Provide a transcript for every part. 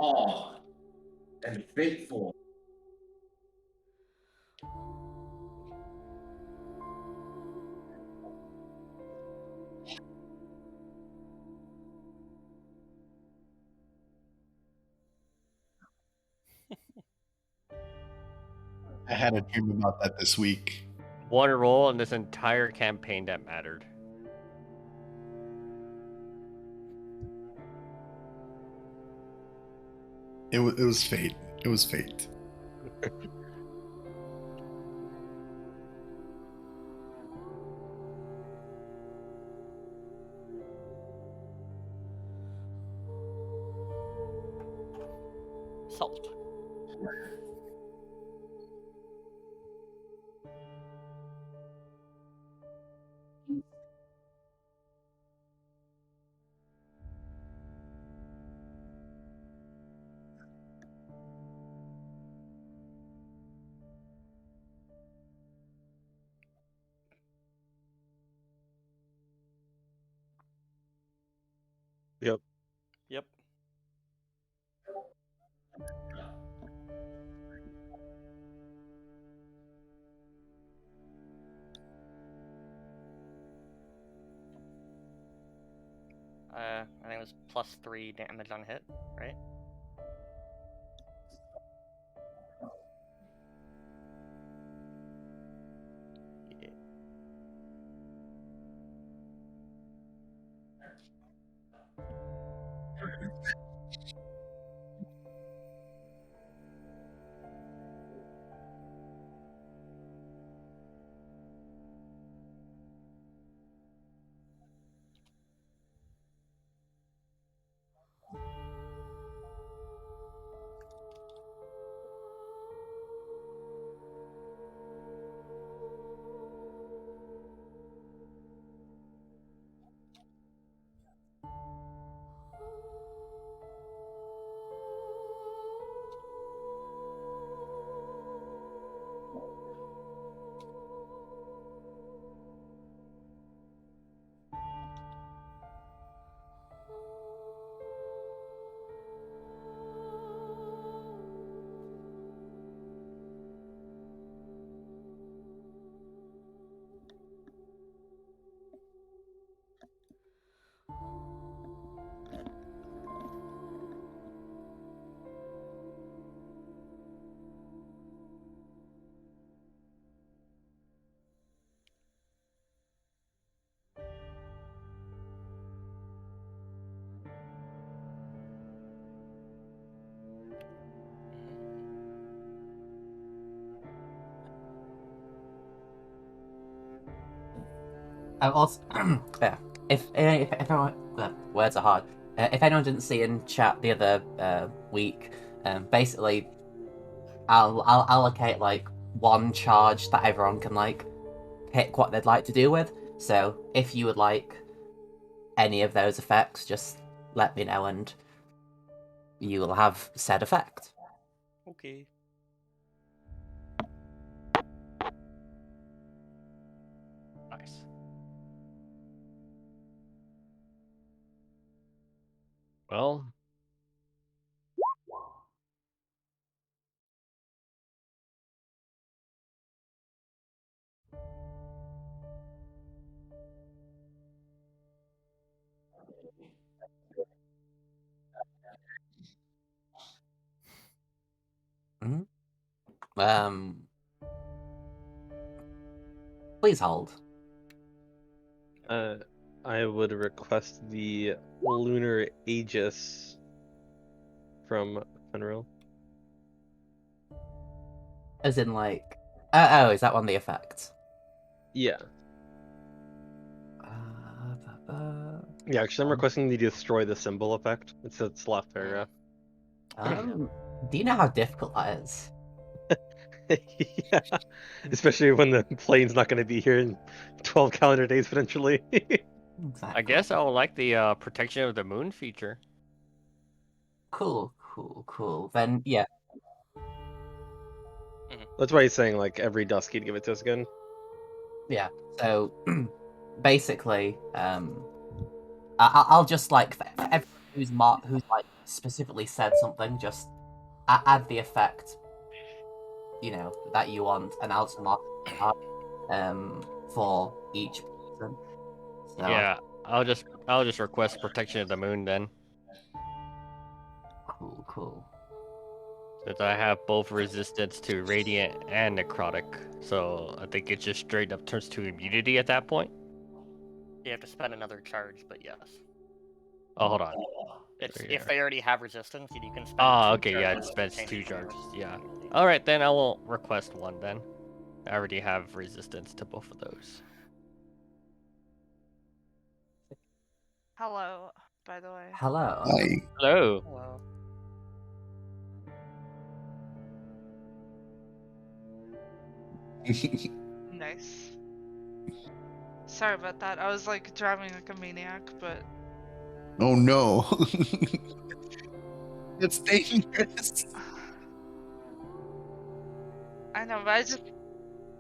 awe and faithful. I had a dream about that this week. One roll in this entire campaign that mattered. It was fate. It was fate. Salt. Yep. Yep. I think it was +3 damage on hit, right? Yeah. Also, yeah. If anyone, words are hard. If anyone didn't see in chat the other week, basically, I'll allocate like one charge that everyone can like pick what they'd like to do with. So if you would like any of those effects, just let me know and you will have said effect. Okay. Nice. Well. Mm-hmm. Please hold. I would request the Lunar Aegis from Fenrir. As in, like, oh, is that one the effect? Yeah. Yeah, actually, I'm requesting the destroy the symbol effect. It's last paragraph. Do you know how difficult that is? Yeah, especially when the plane's not going to be here in 12 calendar days potentially. Exactly. I guess I would like the protection of the moon feature. Cool. Then, yeah. That's why he's saying, like, every dusk he'd give it to us again. Yeah, so basically, I'll just, like, who's like specifically said something, just add the effect, that you want, and I'll just mark for each person. So, Yeah, I'll just request protection of the moon then, cool. since I have both resistance to radiant and necrotic. So I think it just straight up turns to immunity at that point. You have to spend another charge, but yes. Oh, hold on. It's Right if here. they already have resistance, you can spend. Ah, two okay, yeah, it charges to spends change 2 it to charges. Yeah. immunity. All right, then I will request 1 then. I already have resistance to both of those. Hello, by the way. Hello. I Hello. Hello. Nice. Sorry about that. I was like driving like a maniac, but oh no. It's dangerous. I know, but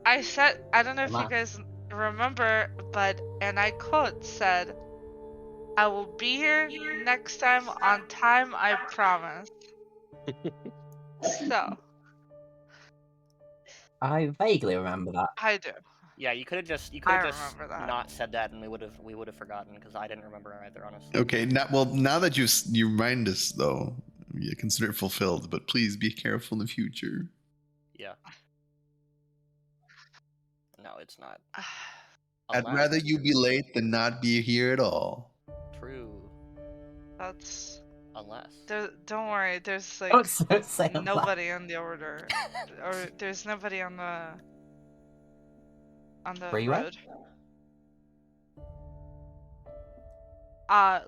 I said, I don't know if Am I- you guys remember, but, and I quote said, I will be here next time on time, I promise. So, I vaguely remember that. I do. Yeah, you could have just I remember that. not said that, and we would have forgotten because I didn't remember either, honestly. Okay, now that you remind us though, yeah, consider it fulfilled. But please be careful in the future. Yeah. No, it's not. I'd rather you be late than not be here at all. True. That's, Unless. don't worry, there's like Don't say that. nobody on the order, or there's nobody on the Freeway? road.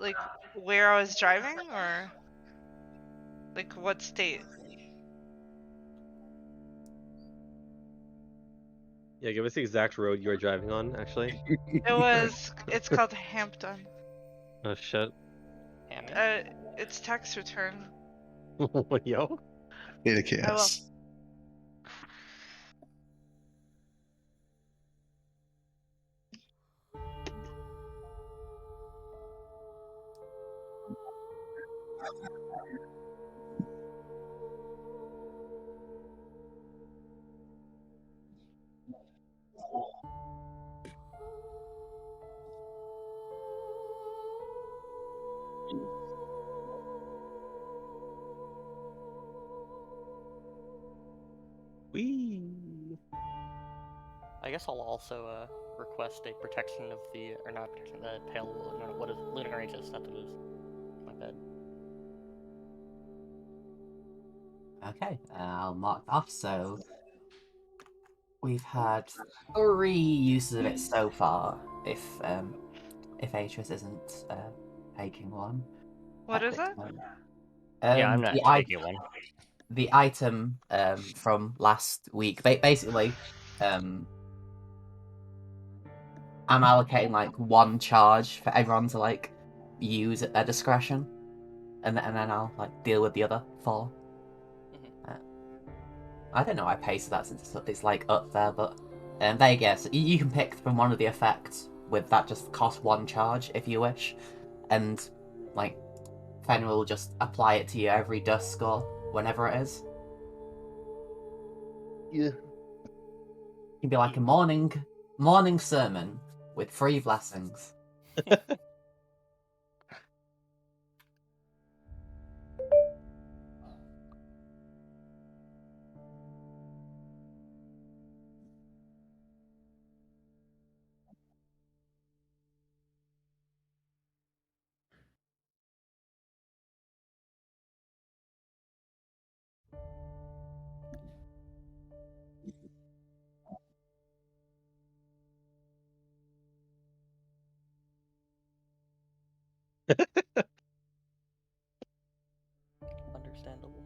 Like where I was driving, or like what state? Yeah, give us the exact road you were driving on, actually. It's called Hampton. Oh shit. Hammy. It's tax return. Yo. Data chaos. Wee. I guess I'll also request a protection of the, or not protection, the tail. No, what is Lunar Aegis? Not the moves. My bad. Okay, I'll mark that off. So we've had 3 uses of it so far. If Atris isn't taking one. What is it? Yeah, I'm not taking one. The item from last week. Basically, I'm allocating like 1 charge for everyone to like use at their discretion, and then I'll like deal with the other 4. I don't know why I pasted that since it's like up there, but there you go. So you can pick from one of the effects with that just cost 1 charge if you wish, and like Fen will just apply it to you every dusk or whenever it is. Yeah. It can be like a morning sermon with 3 blessings. Understandable.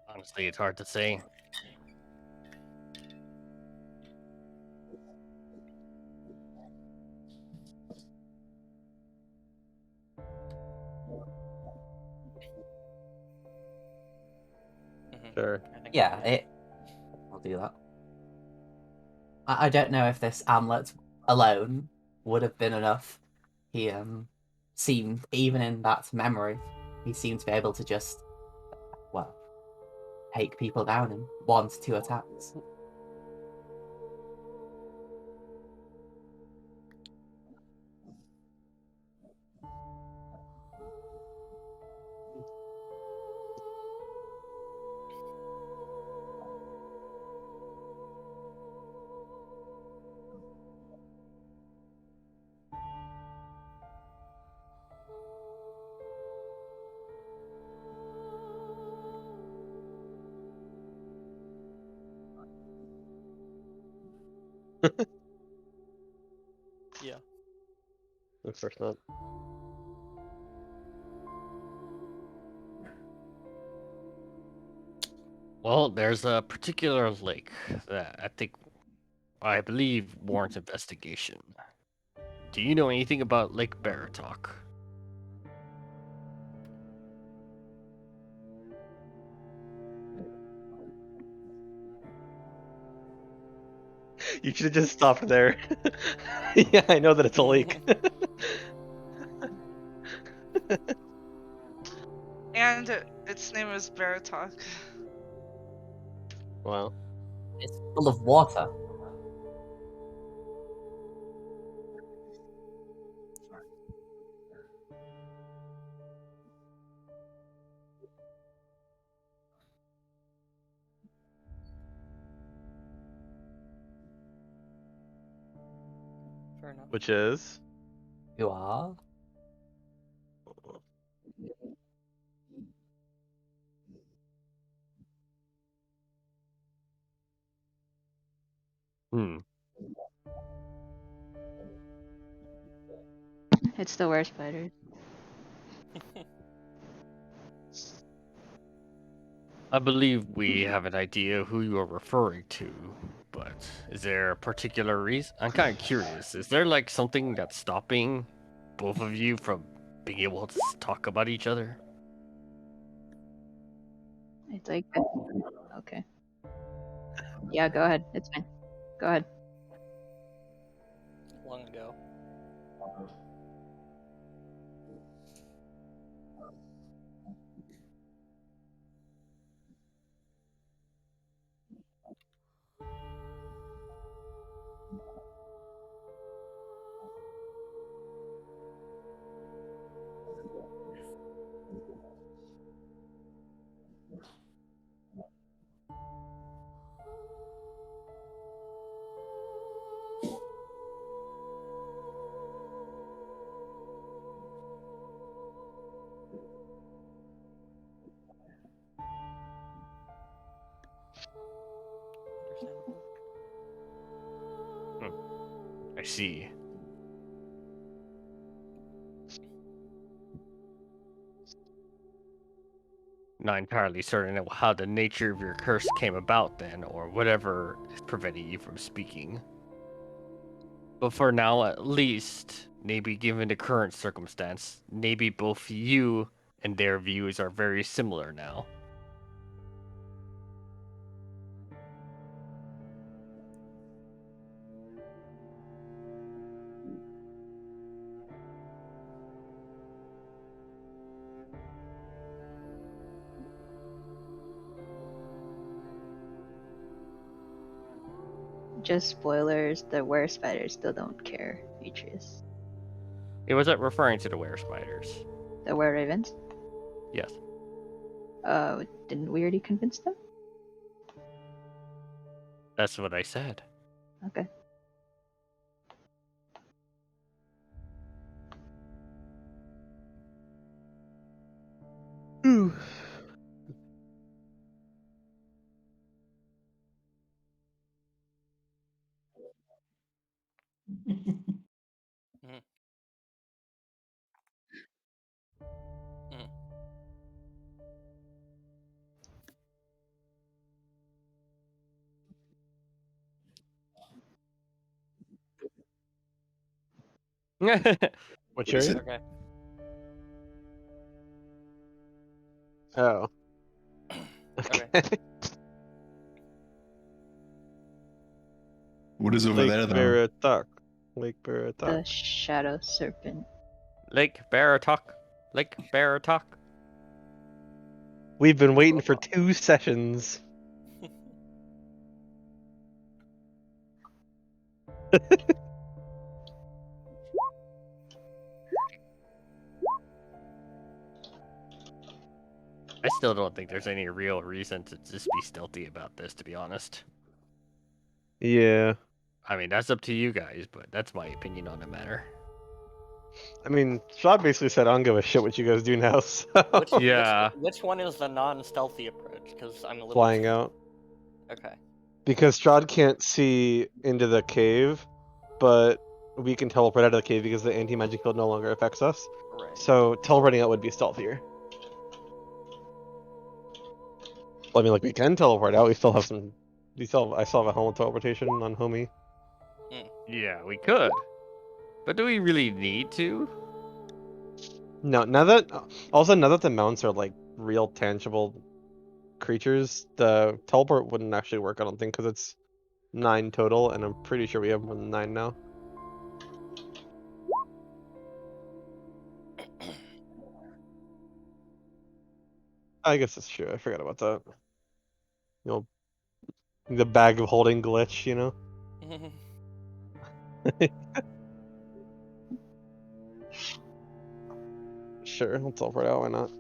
Honestly, it's hard to say. Sure. I think. Yeah, I'll do that. I don't know if this amulet alone would have been enough. He seemed, even in that memory, he seemed to be able to just, well, take people down in 1 to 2 attacks. Yeah. Of course not. Well, there's a particular lake that I believe warrants investigation. Do you know anything about Lake Baratok? You should have just stopped there. Yeah, I know that it's a lake. And its name is Baratok. Wow. It's full of water. Fair enough. Which is? You are? Hmm. It's the worst spider. I believe we have an idea who you are referring to, but is there a particular reason? I'm kind of curious. Is there like something that's stopping both of you from being able to talk about each other? It's like, okay. Yeah, go ahead. It's fine. Go ahead. Long ago. Understandable. I see. Not entirely certain of how the nature of your curse came about then, or whatever is preventing you from speaking. But for now, at least, maybe given the current circumstance, maybe both you and their views are very similar now. Just spoilers, the were spiders still don't care, Demetrius. It wasn't referring to the were spiders. The were ravens? Yes. Didn't we already convince them? That's what I said. Okay. Which Is area? it? Okay. Oh. Okay. Okay. What is over there, Lake though? Baratok. Lake The Baratok. shadow serpent. Lake Baratok. Lake Baratok. We've been waiting for 2 sessions. I still don't think there's any real reason to just be stealthy about this, to be honest. Yeah. I mean, that's up to you guys, but that's my opinion on the matter. I mean, Strahd basically said, I don't give a shit what you guys do now, so... Which one is the non-stealthy approach? Because I'm a little Flying out. Okay. Because Strahd can't see into the cave, but we can teleport out of the cave because the anti-magic field no longer affects us. Right. So teleporting out would be stealthier. Well, I mean, like, we can teleport out. We still have some... I still have a helmet teleportation on homie. Yeah, we could. But do we really need to? No, now that... Also, now that the mounts are, like, real tangible creatures, the teleport wouldn't actually work, I don't think, because it's 9 total, and I'm pretty sure we have more than 9 now. I guess that's true. I forgot about that. You know, the bag of holding glitch, you know? Sure, let's teleport out, why not?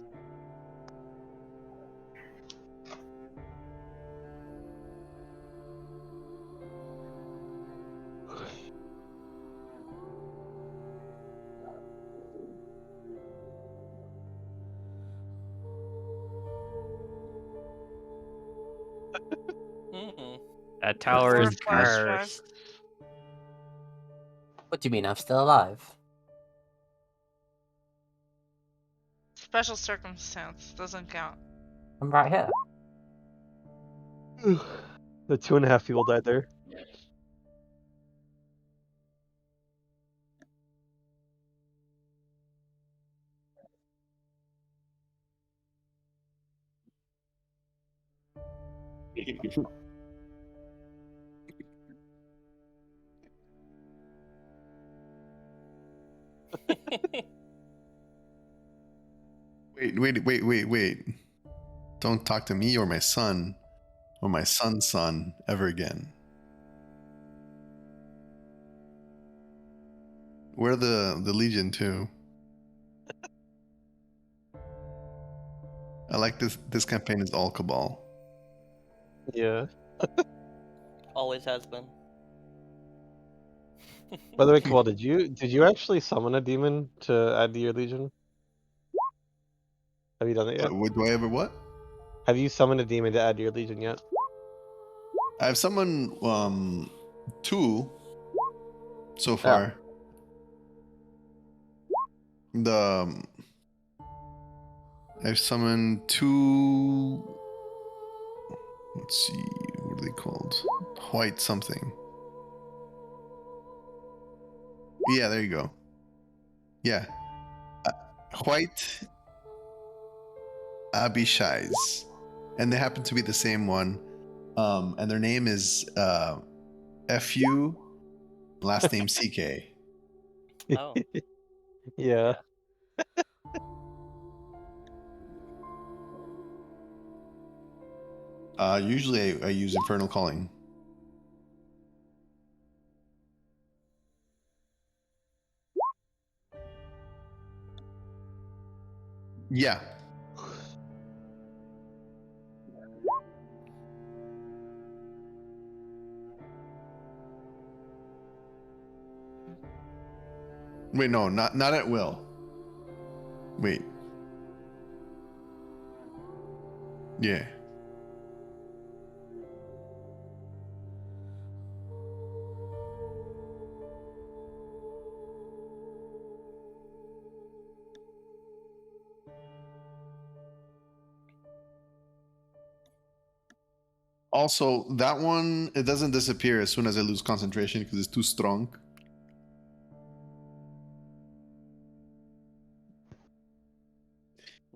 That tower is Flash drive. cursed. What do you mean I'm still alive? Special circumstance doesn't count. I'm right here. The 2.5 people died there. Wait. Don't talk to me or my son's son ever again. We're the Legion too. I like this campaign is all Cabal. Yeah. Always has been. By the way, Kabal, did you actually summon a demon to add to your Legion? Have you done it yet? Do I ever what? Have you summoned a demon to add to your Legion yet? I've summoned 2 so far. I've summoned 2. Let's see, what are they called? White something. Yeah, there you go. Yeah, White Abishais, and they happen to be the same one. And their name is FU, last name CK. Oh. Yeah. Usually I use Infernal Calling. Yeah. Wait, no, not at will. Wait. Yeah. Also, that one, it doesn't disappear as soon as I lose concentration because it's too strong.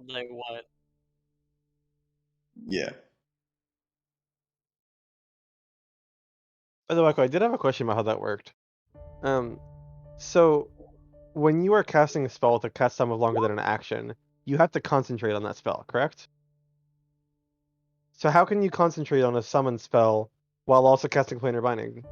Like what? Yeah. By the way, I did have a question about how that worked. So when you are casting a spell with a cast time of longer than an action, you have to concentrate on that spell, correct? So how can you concentrate on a summon spell while also casting Planar Binding?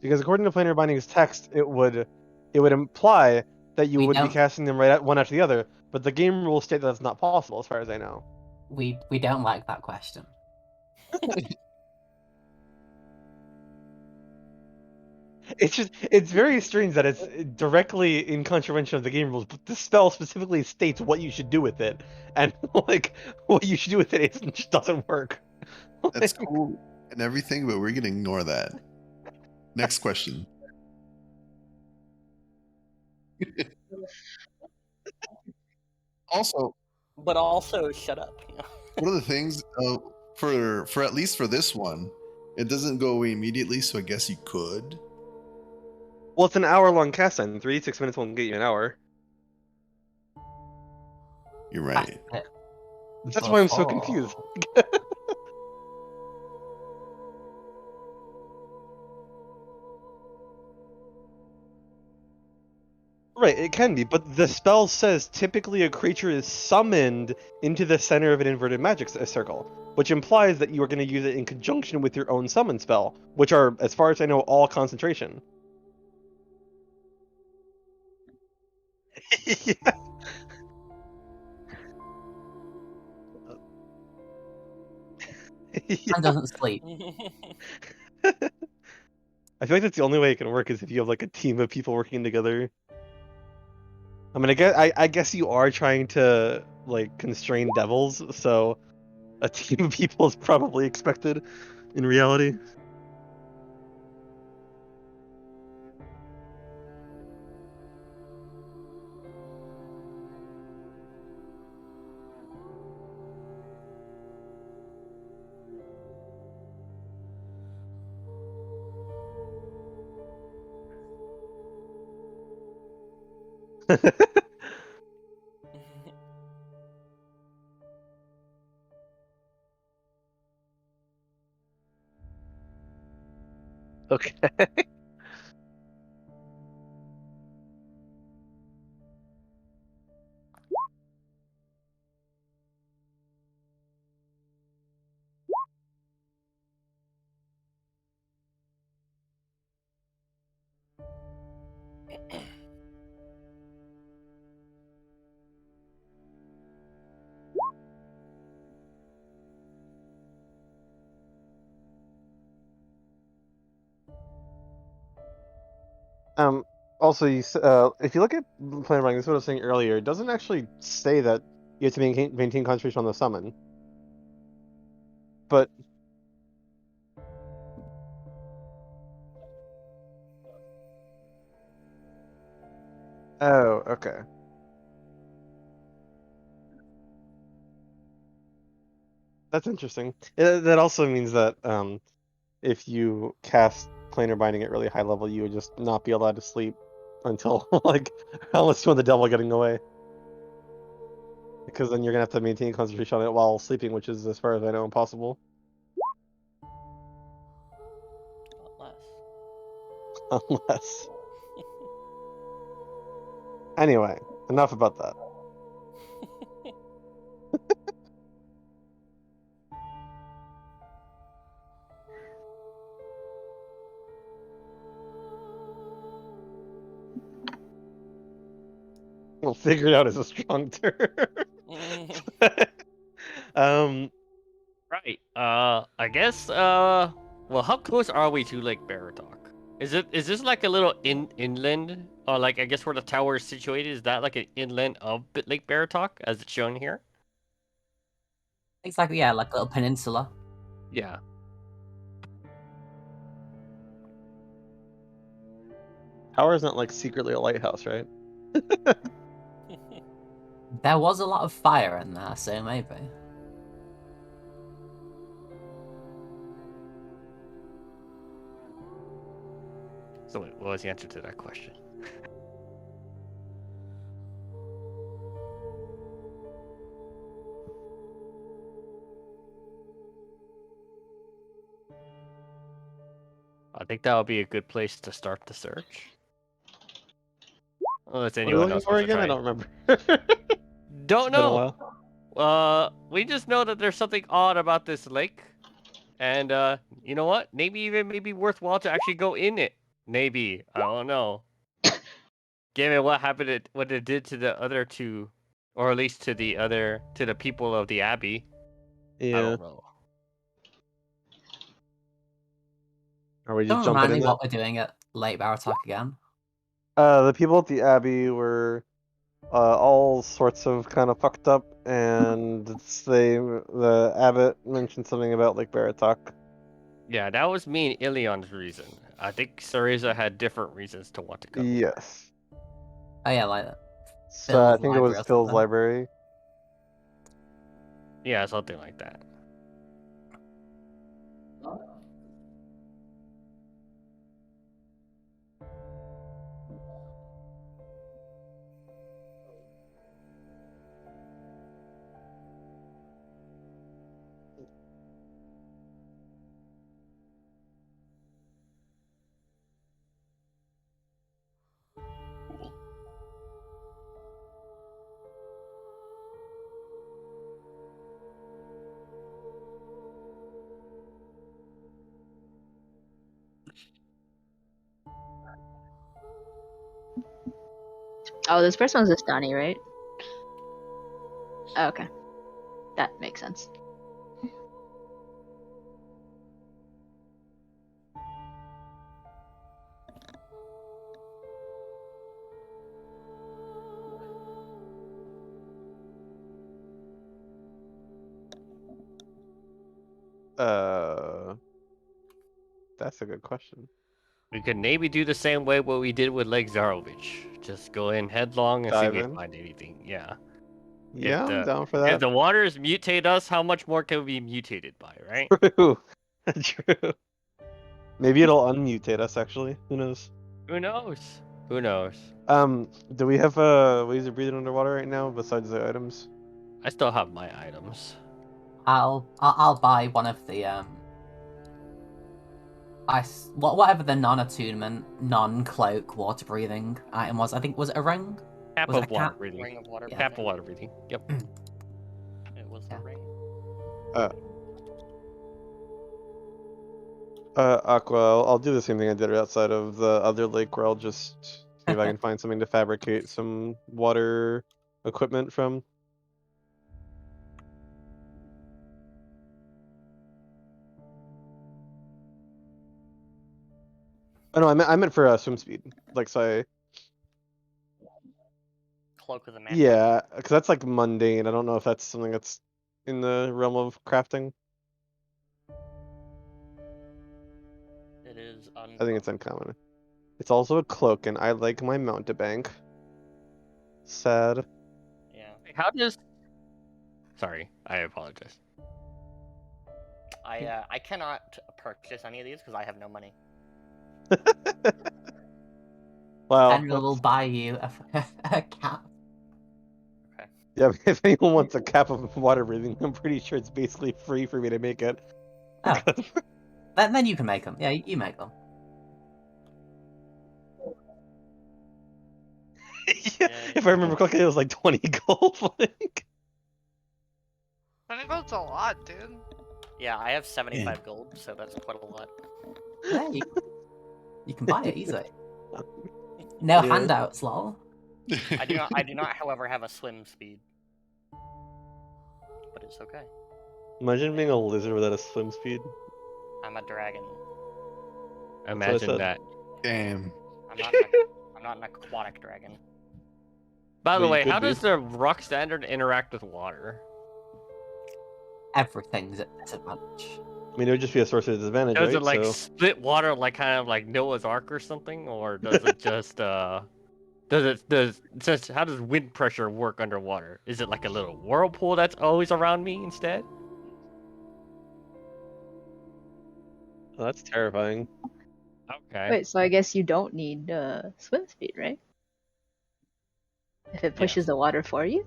Because according to Planar Binding's text, it would imply that you We would be don't casting them one after the other, but the game rules state that that's not possible, as far as I know. we don't like that question. It's very strange that it's directly in contravention of the game rules, but the spell specifically states what you should do with it, and like what you should do with it just doesn't work. That's Like, cool and everything, but we're gonna ignore that. Next question. Also, But also, shut up. one of the things for at least for this one, it doesn't go away immediately, so I guess you could. well, it's an hour-long cast time. 6 minutes won't get you an hour. You're right. That's why I'm so confused. Right, it can be, but the spell says typically a creature is summoned into the center of an inverted magic circle, which implies that you are going to use it in conjunction with your own summon spell, which are, as far as I know, all concentration. Yeah. Man doesn't sleep. I feel like that's the only way it can work is if you have like a team of people working together. I mean, I guess you are trying to like constrain devils, so a team of people is probably expected in reality. Okay. Also, if you look at Planar Binding, this is what I was saying earlier. It doesn't actually say that you have to maintain concentration on the summon. But oh, okay. That's interesting. That also means that if you cast Planar Binding at really high level, you would just not be allowed to sleep until like unless you want the devil getting away. Because then you're gonna have to maintain concentration on it while sleeping, which is, as far as I know, impossible. Unless. Anyway, enough about that. We'll figure it out as a strong term. um, Right. I guess. Well, how close are we to Lake Baratok? Is this like a little inland, or like I guess where the tower is situated? Is that like an inland of Lake Baratok, as it's shown here? It's like, yeah, like a little peninsula. Yeah. Tower isn't like secretly a lighthouse, right? There was a lot of fire in there, so maybe. So wait, what was the answer to that question? I think that would be a good place to start the search. Unless What are you anyone looking else for wants to again? I try. don't remember. Don't Been a know. while. We just know that there's something odd about this lake, and you know what? Maybe even maybe worthwhile to actually go in it. Maybe I don't know. Given what happened, what it did to the other two, or at least to the people of the abbey. I Yeah. don't know. Are we just Don't jumping remind me in what it? we're doing at Lake Baratok again. The people at the Abbey were all sorts of kind of fucked up, and the abbot mentioned something about Lake Baratok. Yeah, that was me and Ilion's reason. I think Cereza had different reasons to want to go. Yes. Oh yeah, like that. So I Phil's think it was library or Phil's something. library. Yeah, something like that. Oh, this first one's a Stunny, right? Oh, okay. That makes sense. That's a good question. We could maybe do the same way what we did with Lake Zarovich. Just go in headlong and see if Dive we in. find anything. Yeah. Yeah, I'm down for If that. the waters mutate us, how much more can we be mutated by, right? True. True. Maybe it'll unmutate us. Actually, who knows? Who knows? Who knows? Do we have ways of breathing underwater right now besides the items? I still have my items. I'll buy one of the whatever the non-attunement, non-cloak water breathing item was. I think was it a ring? Cap Was it of a water cap? breathing. Ring of water Yeah. Cap of breathing. water breathing. Yep. It was Yeah. the ring. Aqua, I'll do the same thing I did outside of the other lake, where I'll just see if I can find something to fabricate some water equipment from. Oh no, I meant for swim speed. Like, so Cloak of the man. yeah, because that's like mundane. I don't know if that's something that's in the realm of crafting. It is I think it's uncommon. uncommon. It's also a cloak, and I like my mountebank. Sad. Yeah. How does? Sorry, I apologize. I cannot purchase any of these because I have no money. Wow. Henry will buy you a cap. Yeah, if anyone wants a cap of water breathing, I'm pretty sure it's basically free for me to make it. Oh. Then you can make them. Yeah, you make them. Yeah, if I remember correctly, it was like 20 gold. Like. 20 gold's a lot, dude. Yeah, I have 75 gold, so that's quite a lot. Yeah, you can buy it easily. No Yeah. handouts, lol. I do not, however, have a swim speed. But it's okay. Imagine being a lizard without a swim speed. I'm a dragon. what I Imagine said. that. Damn. I'm not an aquatic dragon. By But the you way, could how be. does the rock standard interact with water? Everything's at disadvantage. I mean, it would just be a source of disadvantage, Does right? it like So split water like kind of like Noah's Ark or something, or does it just how does wind pressure work underwater? Is it like a little whirlpool that's always around me instead? well, that's terrifying. Okay. Wait, so I guess you don't need swim speed, right? If it pushes Yes. the water for you?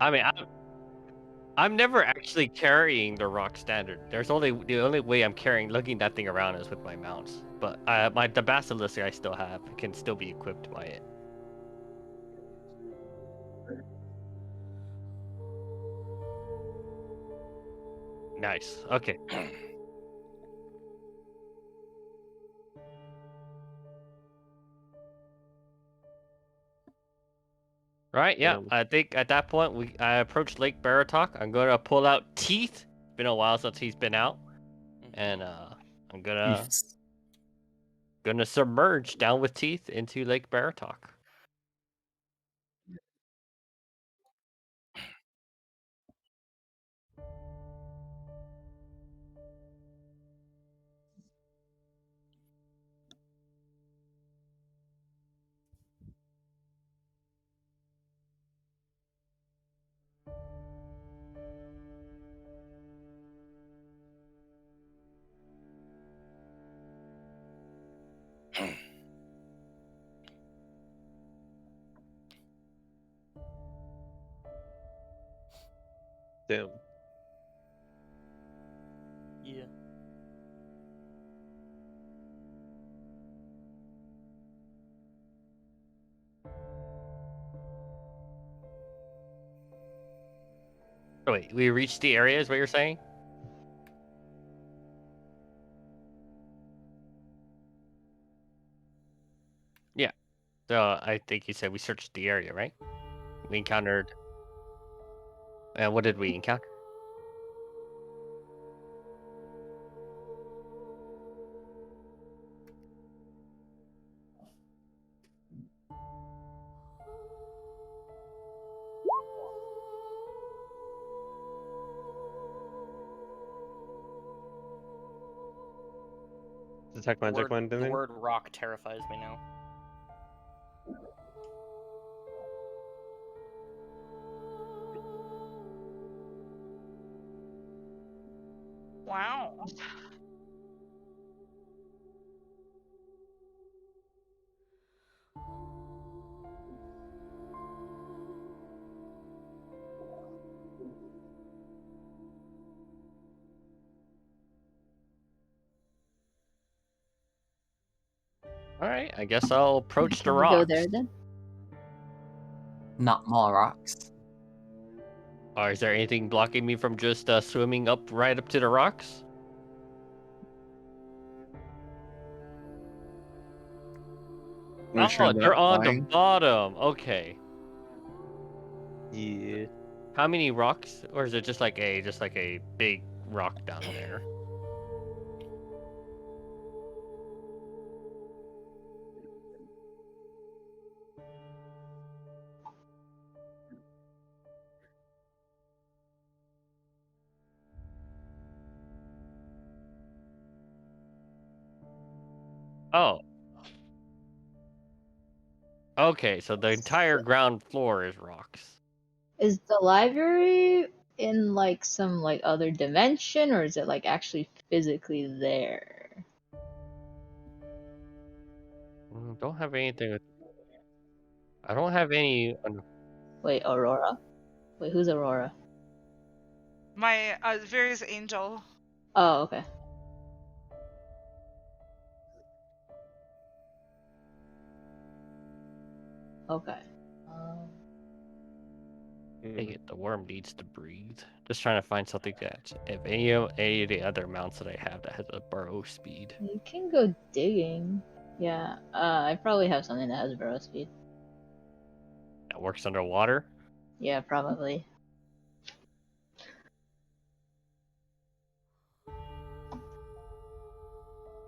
I mean, I'm never actually carrying the rock standard. The only way I'm lugging that thing around is with my mounts. But the basilisk I still have can still be equipped by it. Nice. Okay. Right, yeah. I think at that point I approached Lake Baratok. I'm gonna pull out Teeth. It's been a while since he's been out. And I'm gonna submerge down with Teeth into Lake Baratok. Damn. Yeah. Oh, wait, we reached the area is what you're saying? Yeah. So I think you said we searched the area, right? We encountered... what did we encounter? Detect magic mind The anything? word rock terrifies me now. Wow. Alright, I guess I'll approach the Can we rocks. go there then? Not more rocks. Or is there anything blocking me from just swimming right up to the rocks? Make sure Oh, they're they're not on the flying. bottom. Okay. Yeah. How many rocks? Or is it just like a big rock down there? Oh. Okay, so the entire ground floor is rocks. Is the library in like some like other dimension, or is it like actually physically there? Don't have anything with... I don't have any... Wait, Aurora? Wait, who's Aurora? My various angel. Oh, okay. Okay. Dang it, the worm needs to breathe. Just trying to find something that... If any of the other mounts that I have that has a burrow speed. You can go digging. Yeah, I probably have something that has burrow speed. That works underwater? Yeah, probably.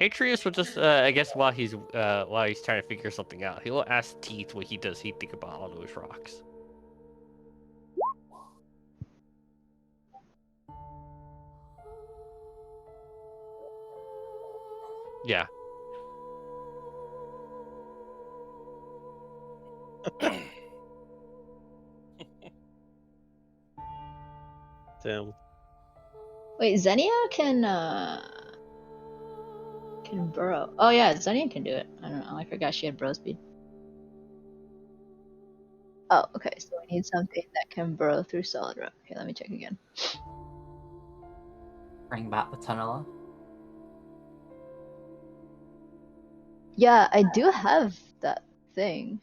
Atreus will just, I guess, while he's trying to figure something out, he will ask Teeth what he think about all those rocks. Yeah. Damn. Wait, Xenia can burrow. Oh yeah, Xenia can do it. I don't know. I forgot she had burrow speed. Oh, okay. So we need something that can burrow through solid rock. Okay, let me check again. Bring back the tunneler. Yeah, I do have that thing.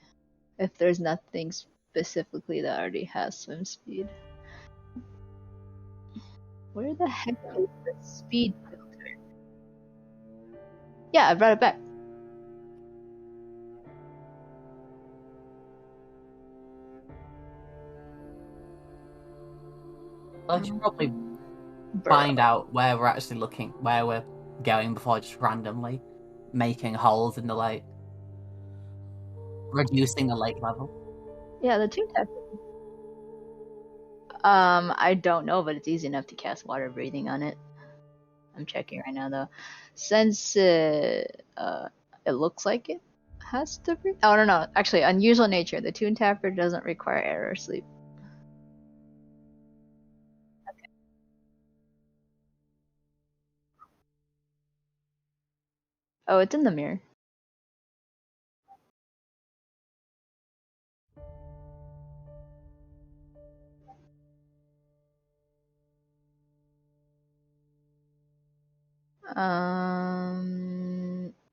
If there's nothing specifically that already has swim speed. Where the heck is the speed filter? Yeah, I brought it back. I should probably Burrow. find out where we're actually looking, where we're going before just randomly making holes in the lake. Reducing the lake level. Yeah, the two tap. I don't know, but it's easy enough to cast water breathing on it. I'm checking right now though. Since it looks like it has to breathe. Oh no. Actually, unusual nature. The Toon Tapper doesn't require air or sleep. Oh, it's in the mirror.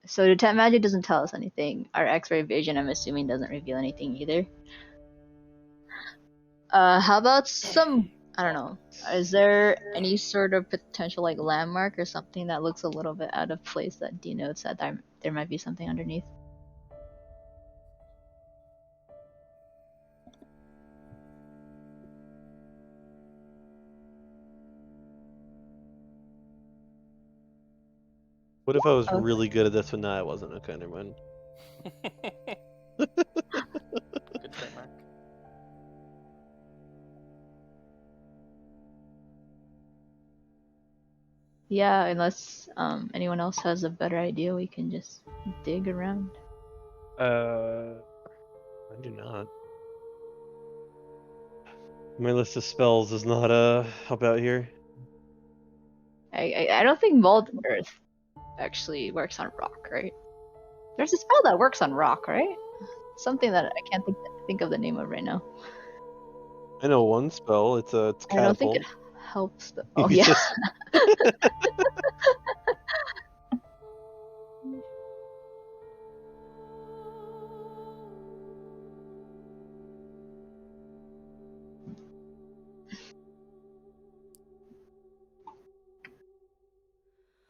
So detect magic doesn't tell us anything. Our X-ray vision, I'm assuming, doesn't reveal anything either. How about some? I don't know. Is there any sort of potential like landmark or something that looks a little bit out of place that denotes that there might be something underneath? What if I was Okay. really good at this, but no, I wasn't? Okay, never mind. Good try, Mark. Yeah, unless anyone else has a better idea, we can just dig around. I do not. My list of spells does not help out here. I don't think Molten Earth actually works on rock, right? There's a spell that works on rock, right? Something that I can't think of the name of right now. I know one spell. It's I don't think it catapult. helps the. Oh You yeah. just-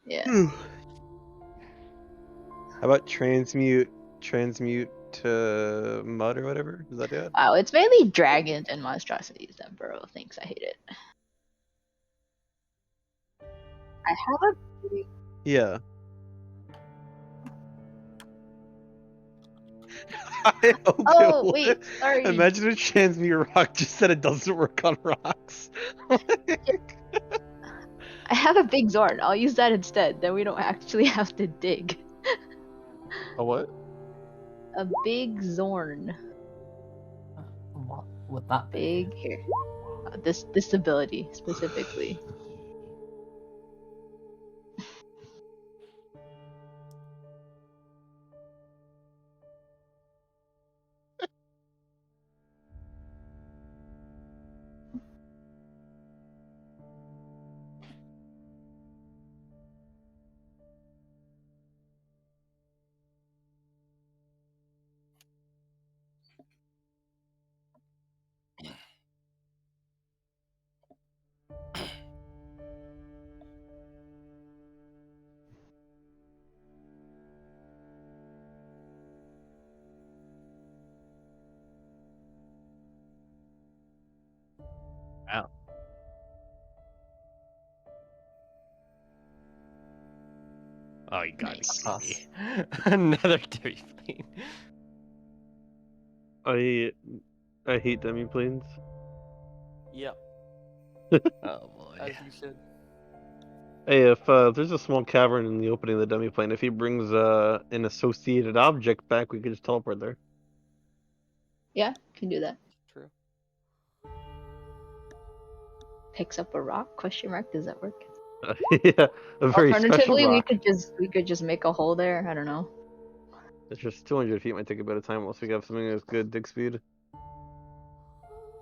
Yeah. How about transmute to mud or whatever? Does that do it? Wow, it's mainly dragons and monstrosities that Burrow thinks I hate it. I have a. Yeah. I hope Oh it wait, would. sorry. Imagine a transmute rock just said it doesn't work on rocks. I have a big Zorn. I'll use that instead. Then we don't actually have to dig. A what? A big Zorn. What would that be? Big here. This ability specifically. Wow. Oh, you got Nice. me. Another demi plane. I hate demi-planes. Yep, Oh boy. as you should. Hey, if there's a small cavern in the opening of the demi-plane, if he brings an associated object back, we could just teleport there. Yeah, can do that. True. Picks up a rock? Question mark. Does that work? Yeah, a very special Alternatively, rock. we could just make a hole there. I don't know. It's just 200 feet might take a bit of time unless we have something that's good dig speed.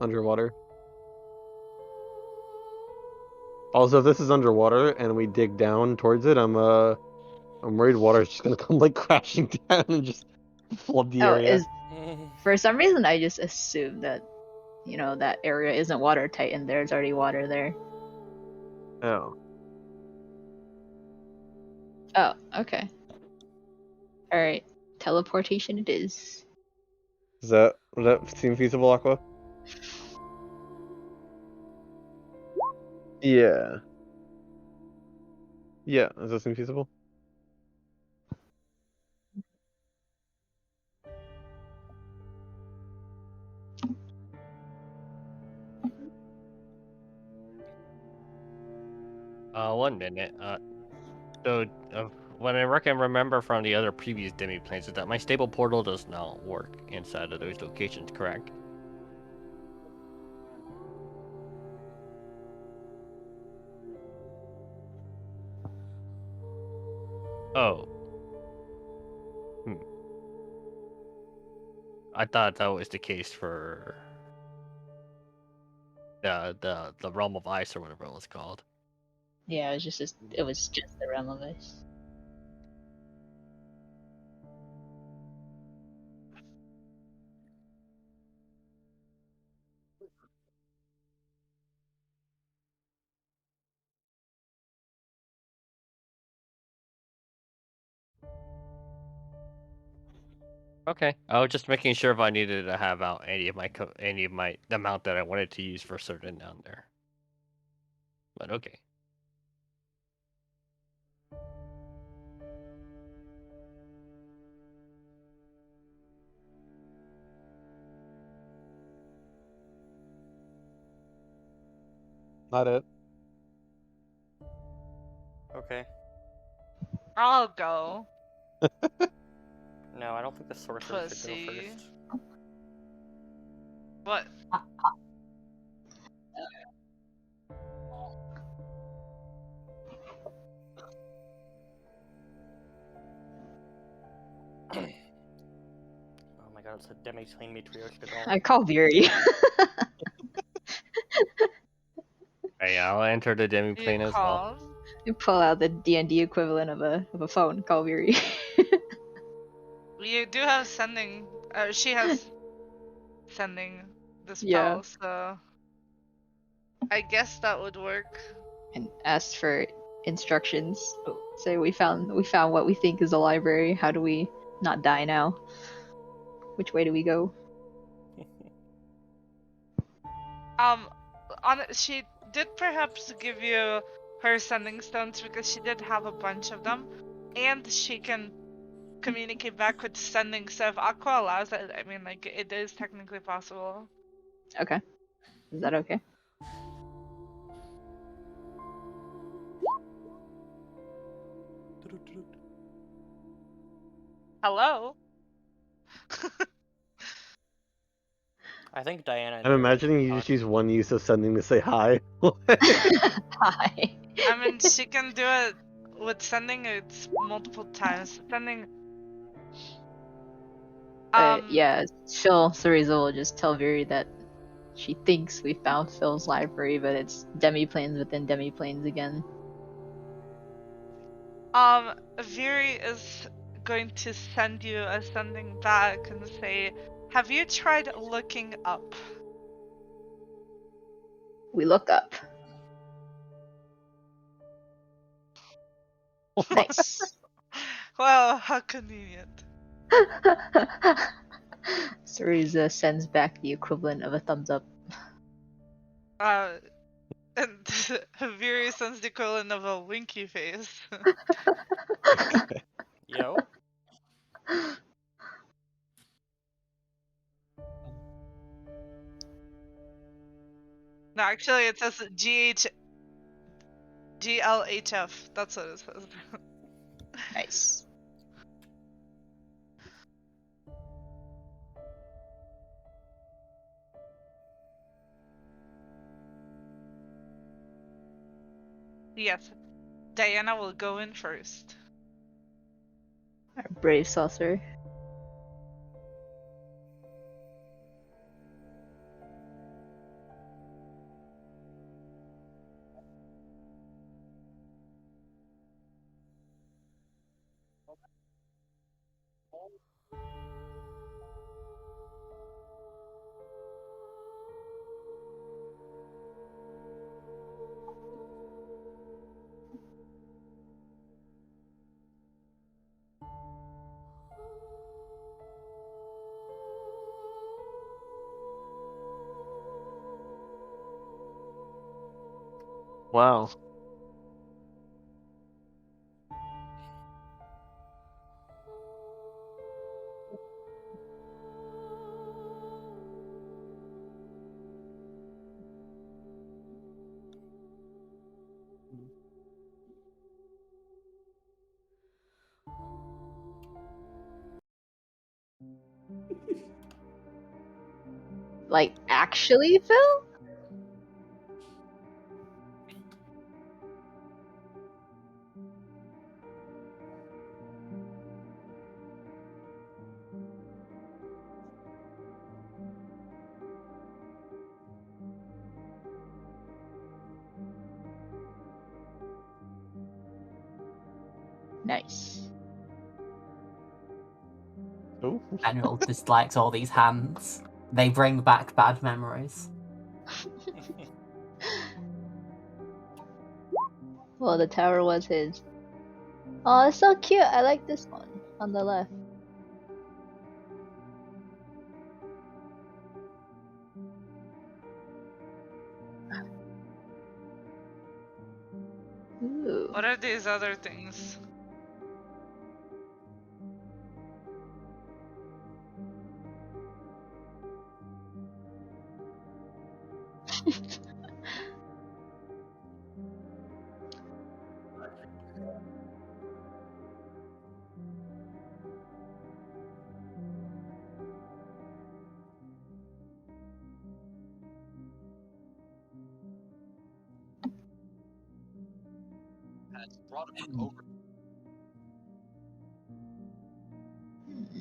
underwater. Also, if this is underwater and we dig down towards it, I'm worried water's just gonna come like crashing down and just flood the Oh, area. for some reason I just assumed that, you know, that area isn't watertight and there's already water there. Oh. Oh, okay. Alright. Teleportation it is. Would that seem feasible, Aqua? Yeah. Yeah, does that seem feasible? One minute. So, what I can remember from the other previous demi-planes is that my stable portal does not work inside of those locations, correct? Oh. I thought that was the case for the realm of ice or whatever it was called. Yeah, it was just the realm of ice. Okay, I was just making sure if I needed to have out any of my the amount that I wanted to use for certain down there. But okay. Not it. Okay. I'll go. No, I don't think the sorcerer should go Pussy. first. What? Oh my god, it's a demi-plane matriarch at all. I call Viri. Hey, I'll enter the You demi-plane as well. called? You pull out the D&D equivalent of a phone, call Viri. You do have sending. She has sending the Yeah. spell, so I guess that would work. And ask for instructions. Say we found what we think is a library. How do we not die now? Which way do we go? She did perhaps give you her sending stones because she did have a bunch of them, and she can communicate back with sending. So if Aqua allows it, I mean, like, it is technically possible. Okay. Is that okay? Hello? I think Diana. I'm imagining you just use one use of sending to say hi. Hi. I mean, she can do it with sending it multiple times. Sending. Yeah, Phil Cereza will just tell Viri that she thinks we found Phil's library, but it's demi-planes within demi-planes again. Viri is going to send you a sending back and say, have you tried looking up? We look up. Nice. Well, how convenient. Cereza sends back the equivalent of a thumbs up. And Viri sends the equivalent of a winky face. Yo. No, actually, it says GLHF. That's what it says. Nice. Yes, Diana will go in first. Our brave sorcerer. Wow. Like, actually, Phil? Nice. Oh, General dislikes all these hands. They bring back bad memories. Well, the tower was his. Oh, it's so cute. I like this one on the left. Ooh. What are these other things?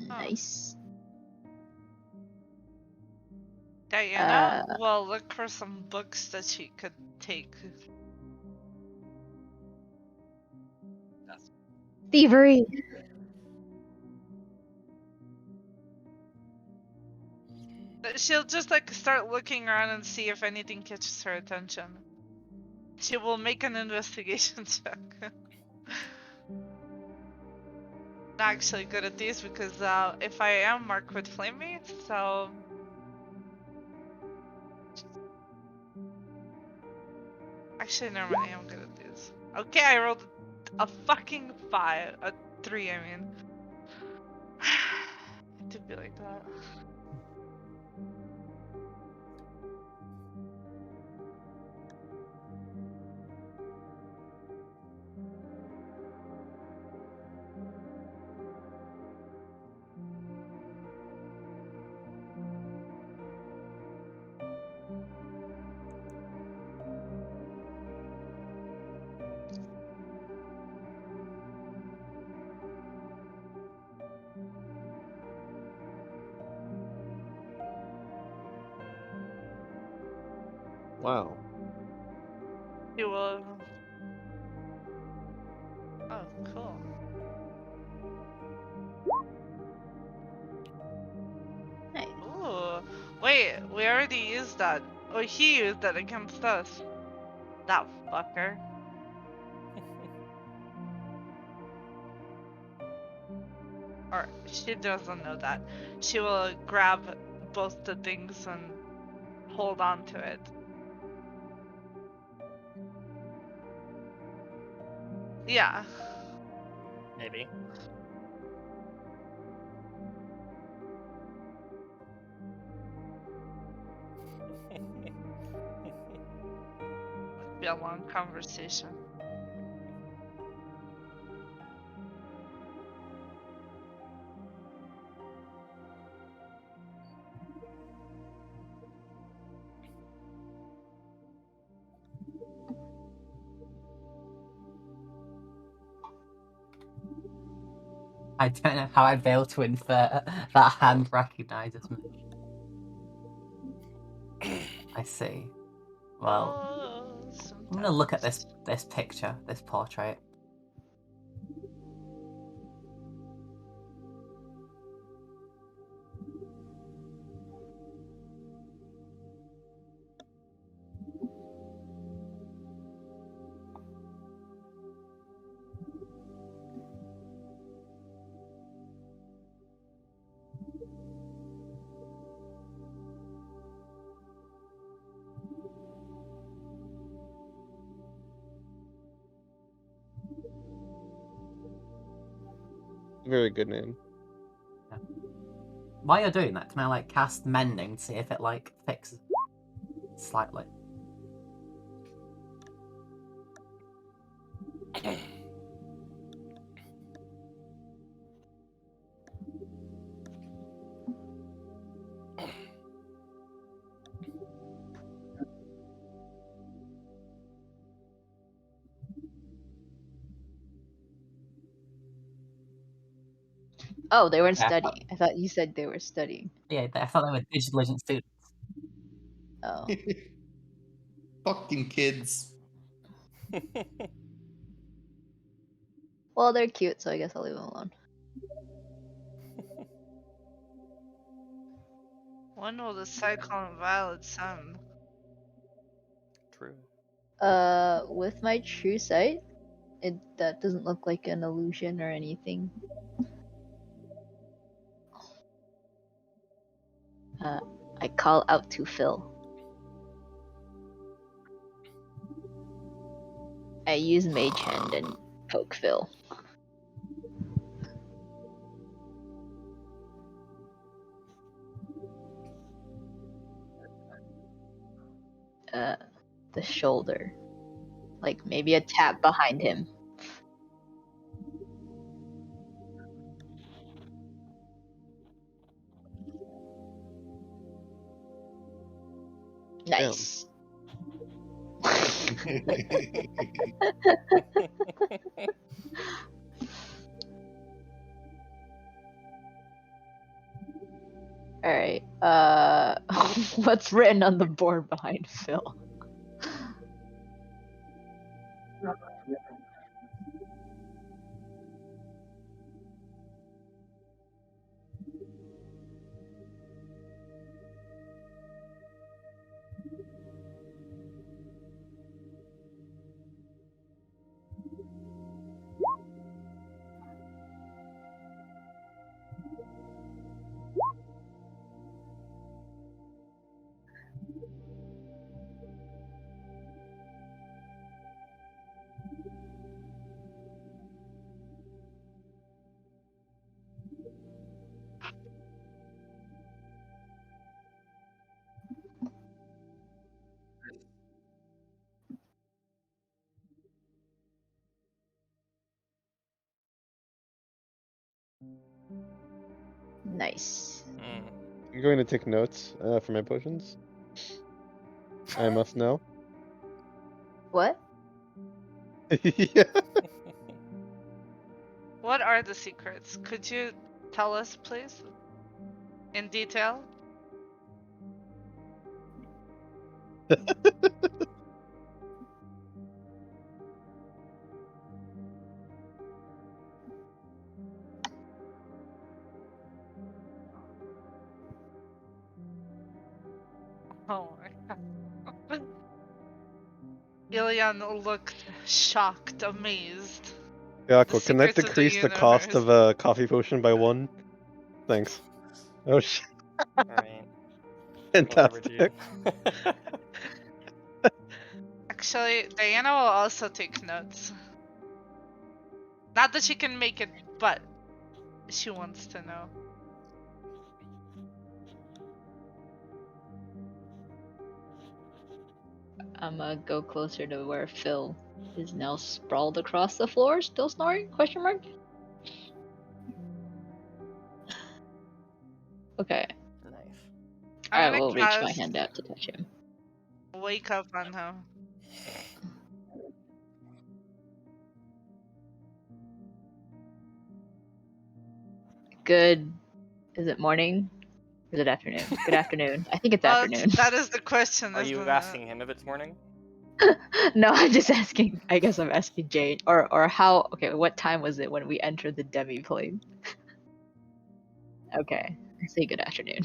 Nice. Diana will look for some books that she could take. Thievery. She'll just like start looking around and see if anything catches her attention. She will make an investigation check. Not actually good at these because if I am marked with flamey, so actually never mind, I am good at these. Okay, I rolled a fucking 5, a 3 I mean. It did be like that. wow. You will. Oh, cool. Nice. Ooh. Wait, we already used that. Oh, he used that against us. That fucker. Or she doesn't know that. She will grab both the things and hold on to it. Yeah. Maybe. Be a long conversation. I don't know how I'd be able to infer that hand recognizes me. I see. Well, Oh, I'm gonna look at sometimes. this picture, this portrait. Very good name. While you're doing that, can I like cast mending to see if it like fixes slightly? Oh, they weren't Yeah, I thought- studying. I thought you said they were studying. Yeah, I thought they were digital agent students. Oh. Fucking kids. Well, they're cute, so I guess I'll leave them alone. When will the cyclone violet sun? True. With my true sight, that doesn't look like an illusion or anything. I call out to Phil. I use Mage Hand and poke Phil. The shoulder. Like maybe a tap behind him. Nice. Alright. What's written on the board behind Phil? Nice. You're going to take notes for my potions? I must know. What? Yeah. What are the secrets? Could you tell us, please? In detail? Oh my god. Ilion looks shocked, amazed. Yaako, can I secrets of the decrease the cost universe. of a coffee potion by 1? Thanks. Oh shit. Alright. Whatever, dude. Fantastic. Actually, Diana will also take notes. Not that she can make it, but she wants to know. I'm gonna go closer to where Phil is now sprawled across the floor, still snoring? Question mark? Okay, Nice. I I'm will gonna reach my cast hand out to touch him. Wake up on him. Good. Is it morning? Or is it afternoon? Good afternoon. I think it's Well, afternoon. that is the question, Are isn't you it? asking him if it's morning? No, I'm just asking. I guess I'm asking Jane. Or how. Okay, what time was it when we entered the demi plane? Okay, I say good afternoon.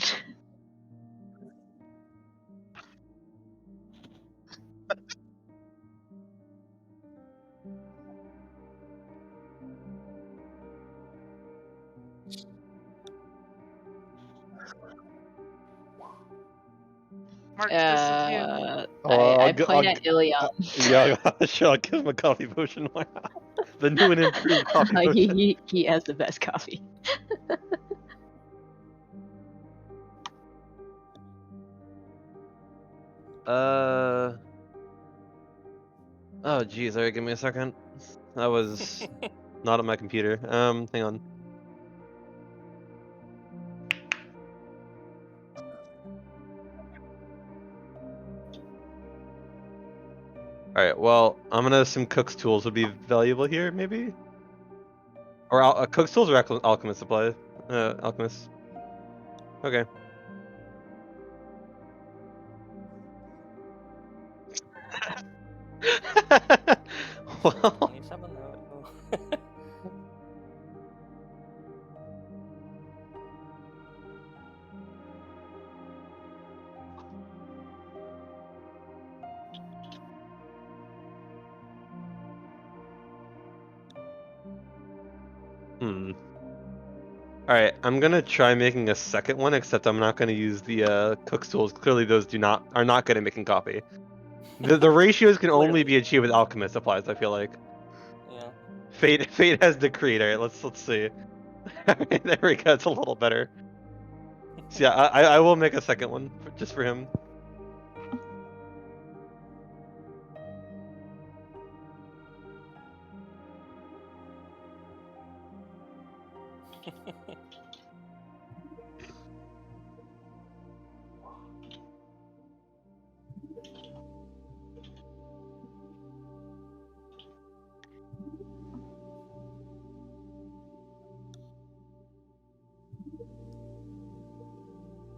Mark, this is you. I I'll point at Ilion. yeah, sure, I'll give him a coffee potion. Why not? the new and improved coffee he, potion. he has the best coffee. Oh geez, alright, give me a second. I was not at my computer. Hang on. Alright, well, I'm gonna assume Cook's tools would be valuable here, maybe? Or Cook's tools or alchemist supply? Alchemist. Okay. Well, 27 though. Alright, I'm gonna try making a second one, except I'm not gonna use the Cook's tools. Clearly those are not good at making coffee. The ratios can only Clearly. be achieved with alchemist supplies, I feel like. Yeah. Fate has decreed. Alright, let's see. There we go, it's a little better. So yeah, I will make a second one just for him.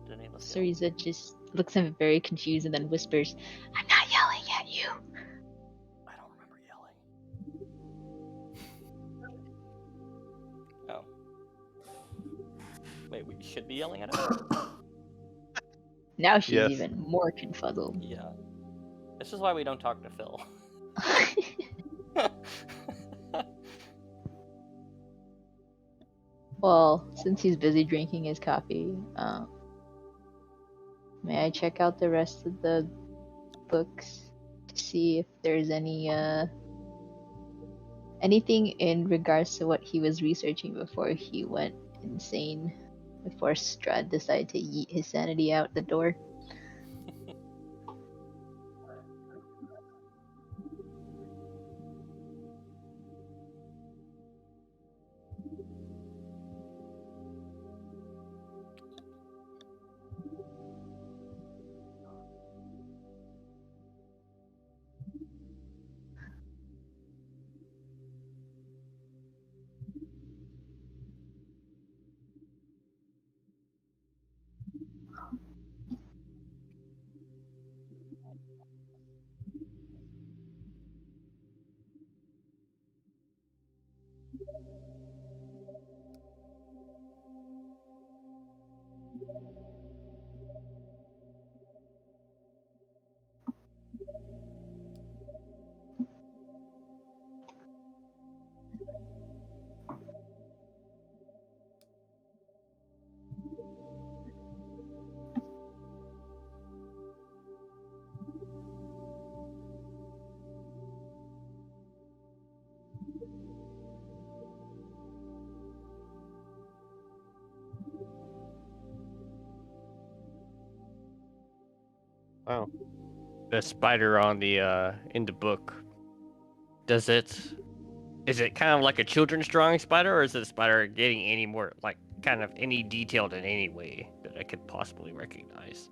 Didn't even see him. Syriza just looks at him very confused and then whispers, "I'm not yelling at you." I don't remember yelling. Oh. Wait, we should be yelling at him? Now she's Yes. even more confuddled. Yeah. This is why we don't talk to Phil. Well, since he's busy drinking his coffee, may I check out the rest of the books to see if there's anything in regards to what he was researching before he went insane, before Strahd decided to yeet his sanity out the door? Wow. The spider on the in the book. Is it kind of like a children's drawing spider, or is it a spider getting any more like kind of any detailed in any way that I could possibly recognize?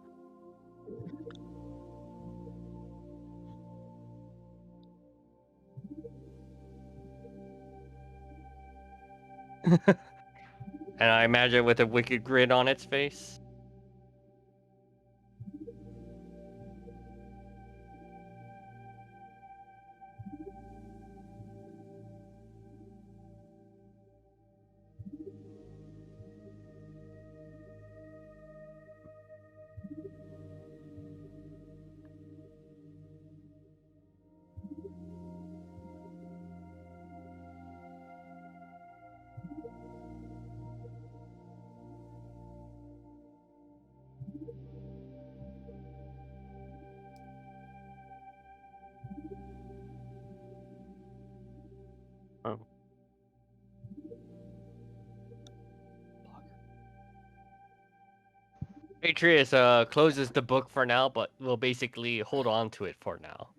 And I imagine with a wicked grin on its face. Atreus closes the book for now, but will basically hold on to it for now.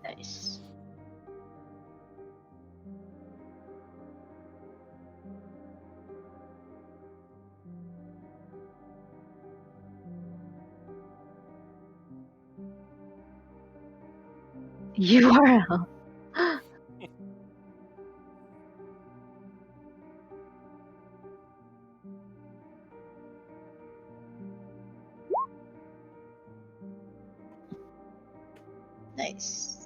Nice. URL. Nice.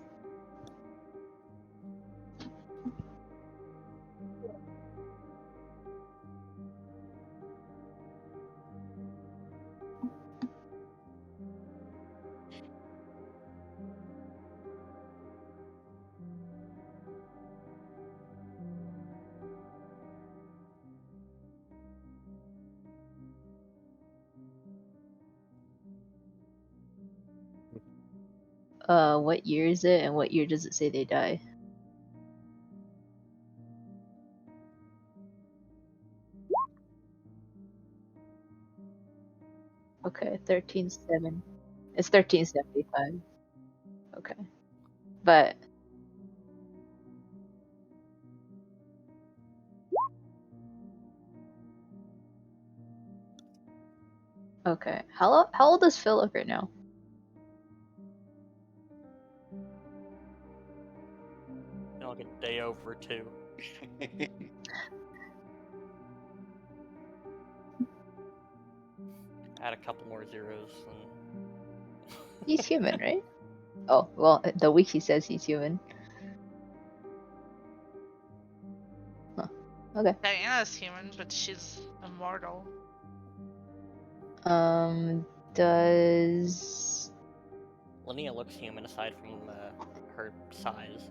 What year is it, and what year does it say they die? Okay, 13/7. It's 1375. Okay, but okay. How old is Philip right now? Like a day over 2. Add a couple more zeros and He's human, right? Oh, well, the wiki says he's human. Huh. Okay. Diana's human, but she's immortal. Does Linnea looks human aside from her size.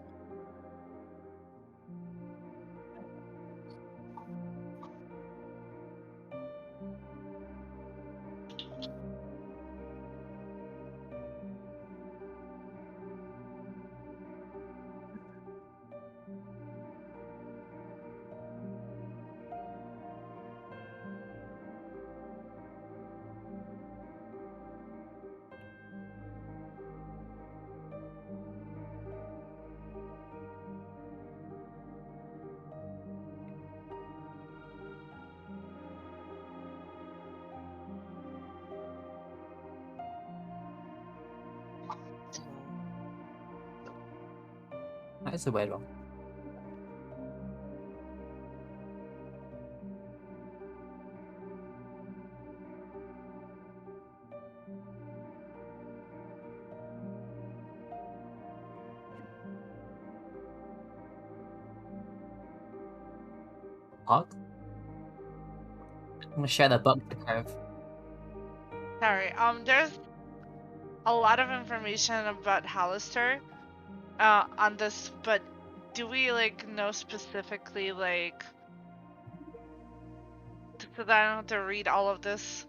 That's a weird one. What? I'm gonna share the book to Kev. Sorry. There's a lot of information about Hallister, on this, but do we like know specifically like, so that I don't have to read all of this?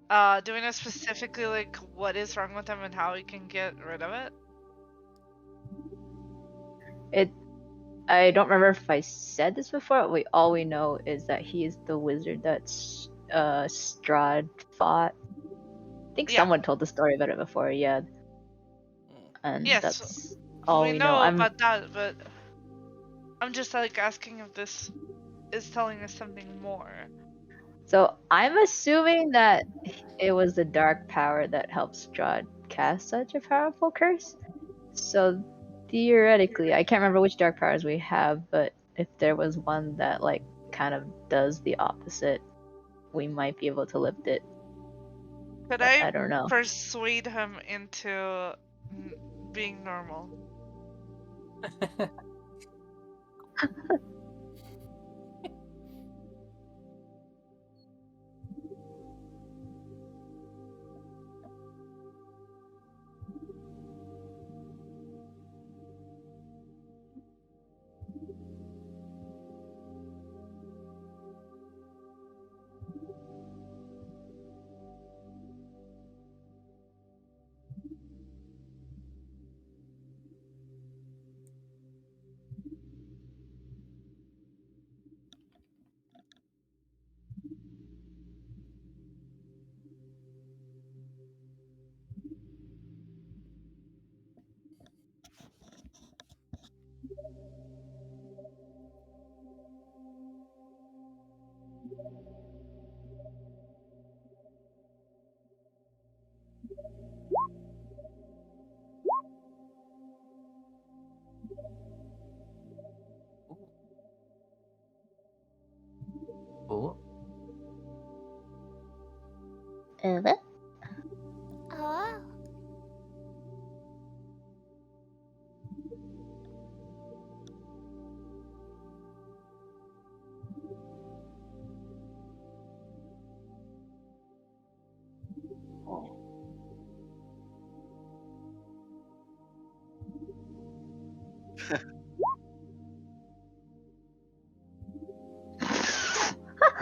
Do we know specifically like what is wrong with him and how we can get rid of it? I don't remember if I said this before. All we know is that he is the wizard that's Strahd fought. I think Yeah. someone told the story about it before, yeah. And Yes, that's all we know. know about that, but I'm just like asking if this is telling us something more. So I'm assuming that it was the dark power that helped Strahd cast such a powerful curse. So theoretically, I can't remember which dark powers we have, but if there was one that like kind of does the opposite, we might be able to lift it. Could But I I don't know. persuade him into being normal?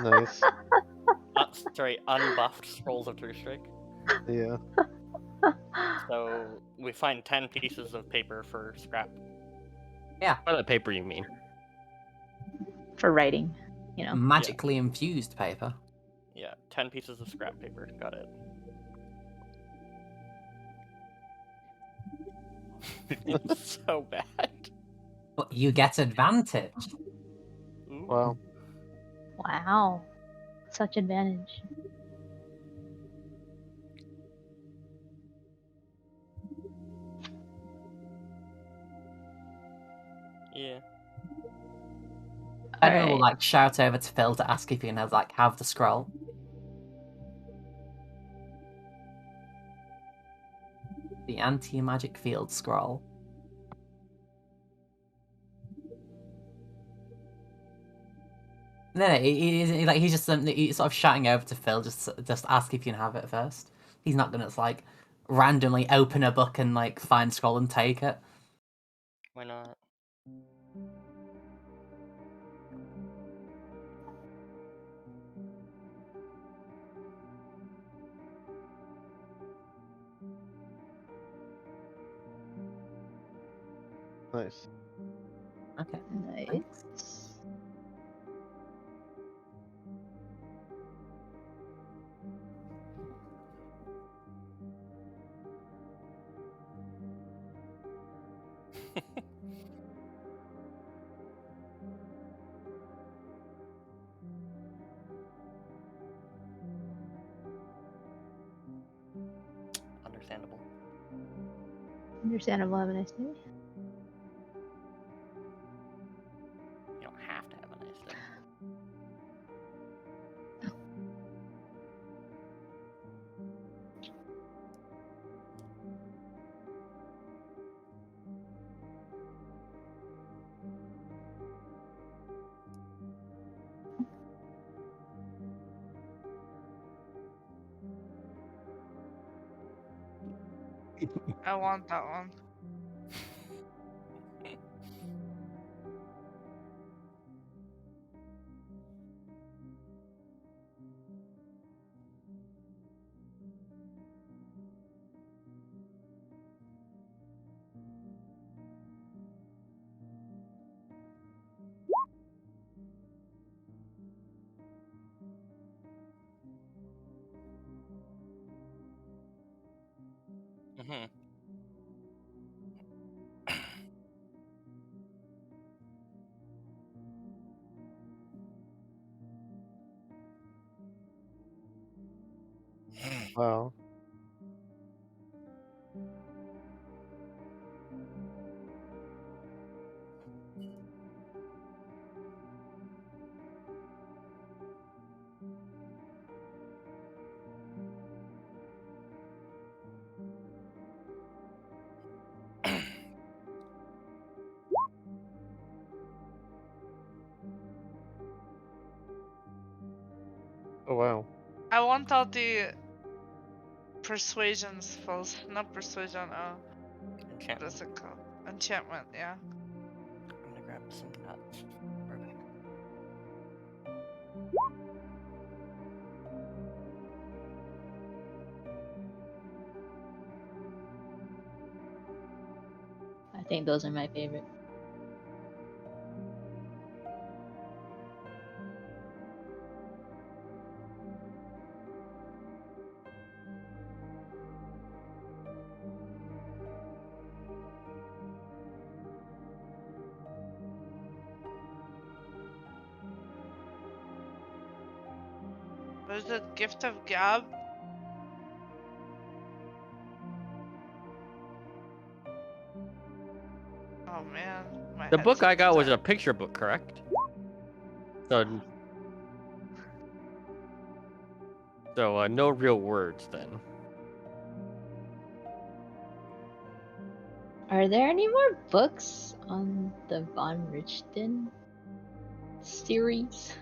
Nice. Sorry, unbuffed Scrolls of True Strike. Yeah. So we find 10 pieces of paper for scrap. Toilet paper, you mean? For writing, you know. Magically infused paper. Yeah, 10 pieces of scrap paper. Got it. It's so bad. But you get advantage. Ooh. Wow. Wow. Such advantage. Yeah. I will Alright. like shout over to Phil to ask if you can have the scroll. The anti-magic field scroll. No, he's just he's sort of shouting over to Phil, just ask if you can have it first. He's not gonna like randomly open a book and like find scroll and take it. Why not? Nice. Okay. Nice. Understandable. Understandable. Have a nice day. You don't have to have a nice day. I want that one. Mm-hmm. Wow. Oh wow. I want all the persuasion spells, not persuasion. What Enchantment. is it called? Enchantment. Yeah. I'm gonna grab some nuts. Perfect. I think those are my favorite. What is it? Gift of Gab? Oh man, my The book I headset's got was dead. a picture book, correct? So, no real words then. Are there any more books on the Von Richten series?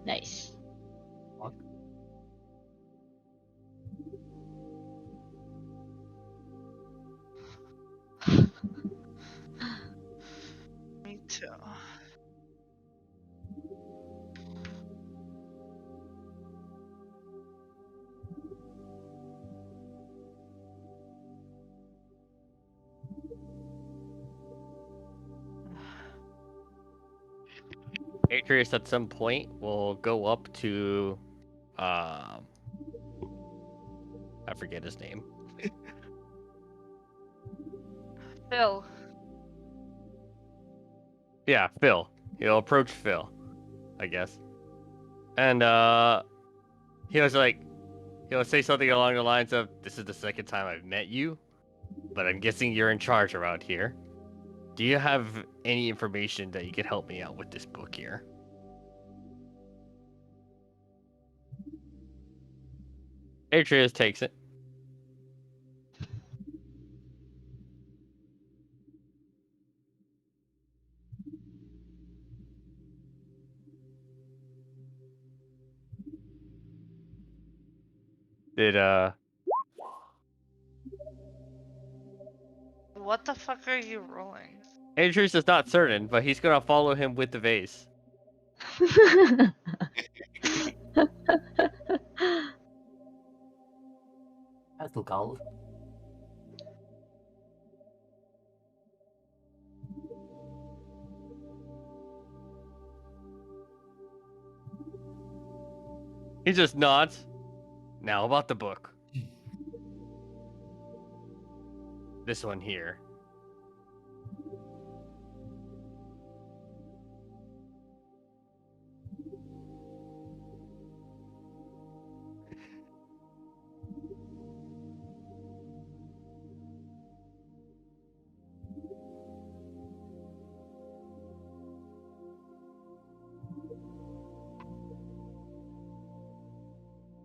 Nice. Me too. Atreus at some point will go up to, I forget his name. Phil. Yeah, Phil. He'll approach Phil, I guess. And he'll say something along the lines of, "This is the second time I've met you, but I'm guessing you're in charge around here. Do you have any information that you could help me out with this book here?" Atreus takes it. Did What the fuck are you rolling? Atreus is not certain, but he's gonna follow him with the vase. Total gold. He just nods. Now about the book. This one here.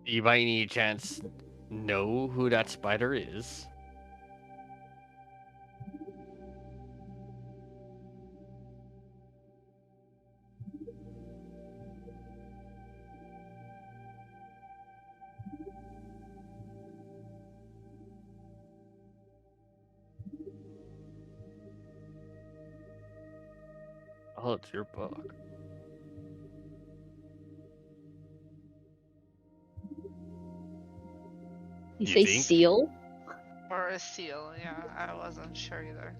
Do you by any chance know who that spider is? Oh, it's your book. You You say think? seal? Or a seal, yeah, I wasn't sure either.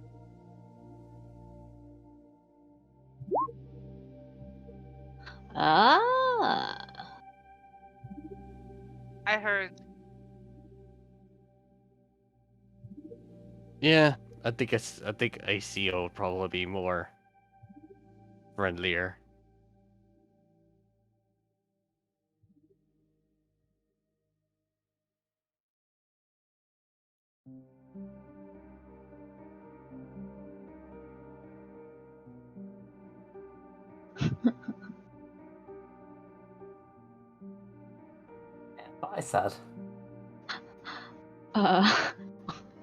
Ah. I heard. Yeah, I think a seal would probably be more friendlier. Yeah, but I said.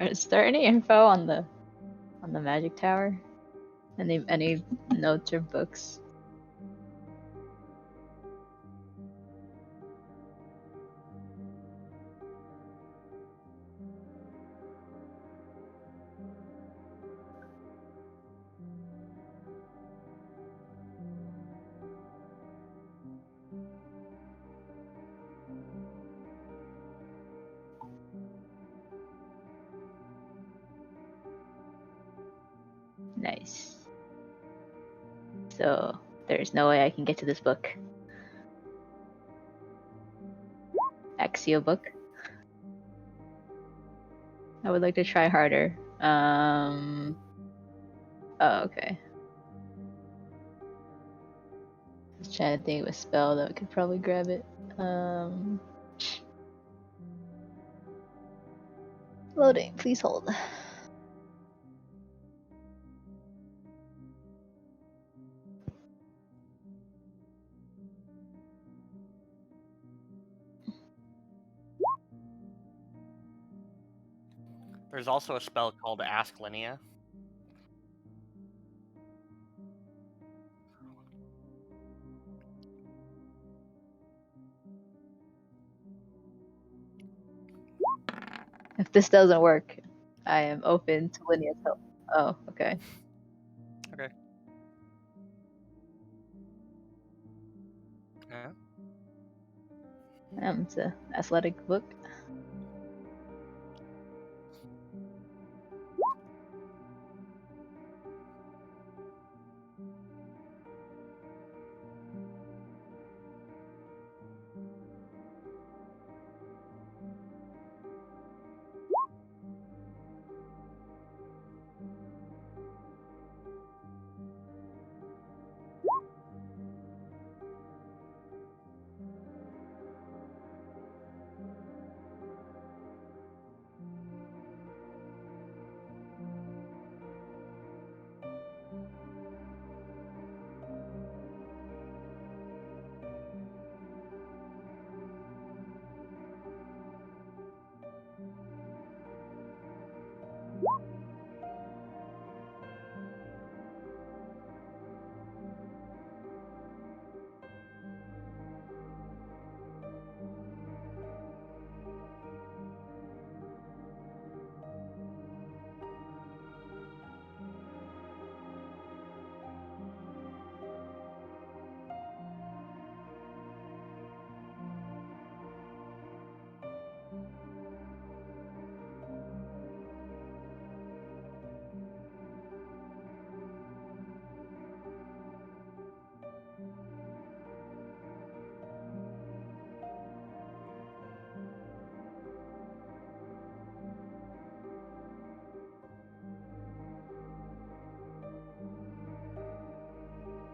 Is there any info on the magic tower? Any notes or books? Nice. So there's no way I can get to this book. Axio book. I would like to try harder. Oh, okay. I was trying to think of a spell that could probably grab it. Loading, please hold. There's also a spell called Ask Linnea. If this doesn't work, I am open to Lynia's help. Oh, okay. Okay. Yeah. It's a athletic book.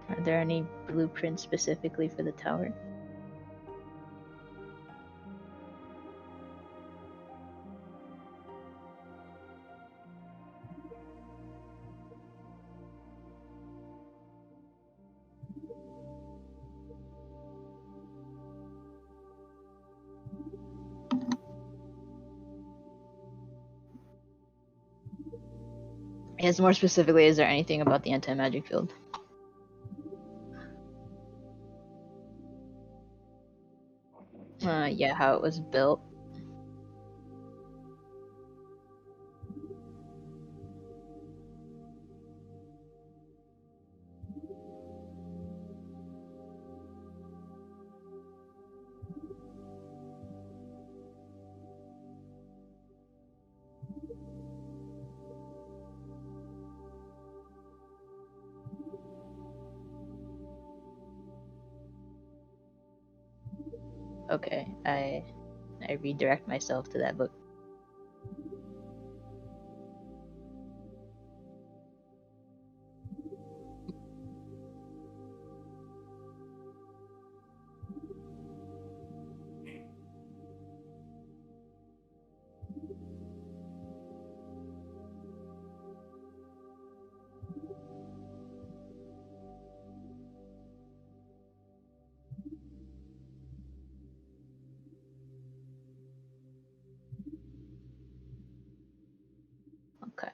Are there any blueprints specifically for the tower? Yes, more specifically, is there anything about the anti-magic field? Yeah, how it was built. Okay, I redirect myself to that book. Okay.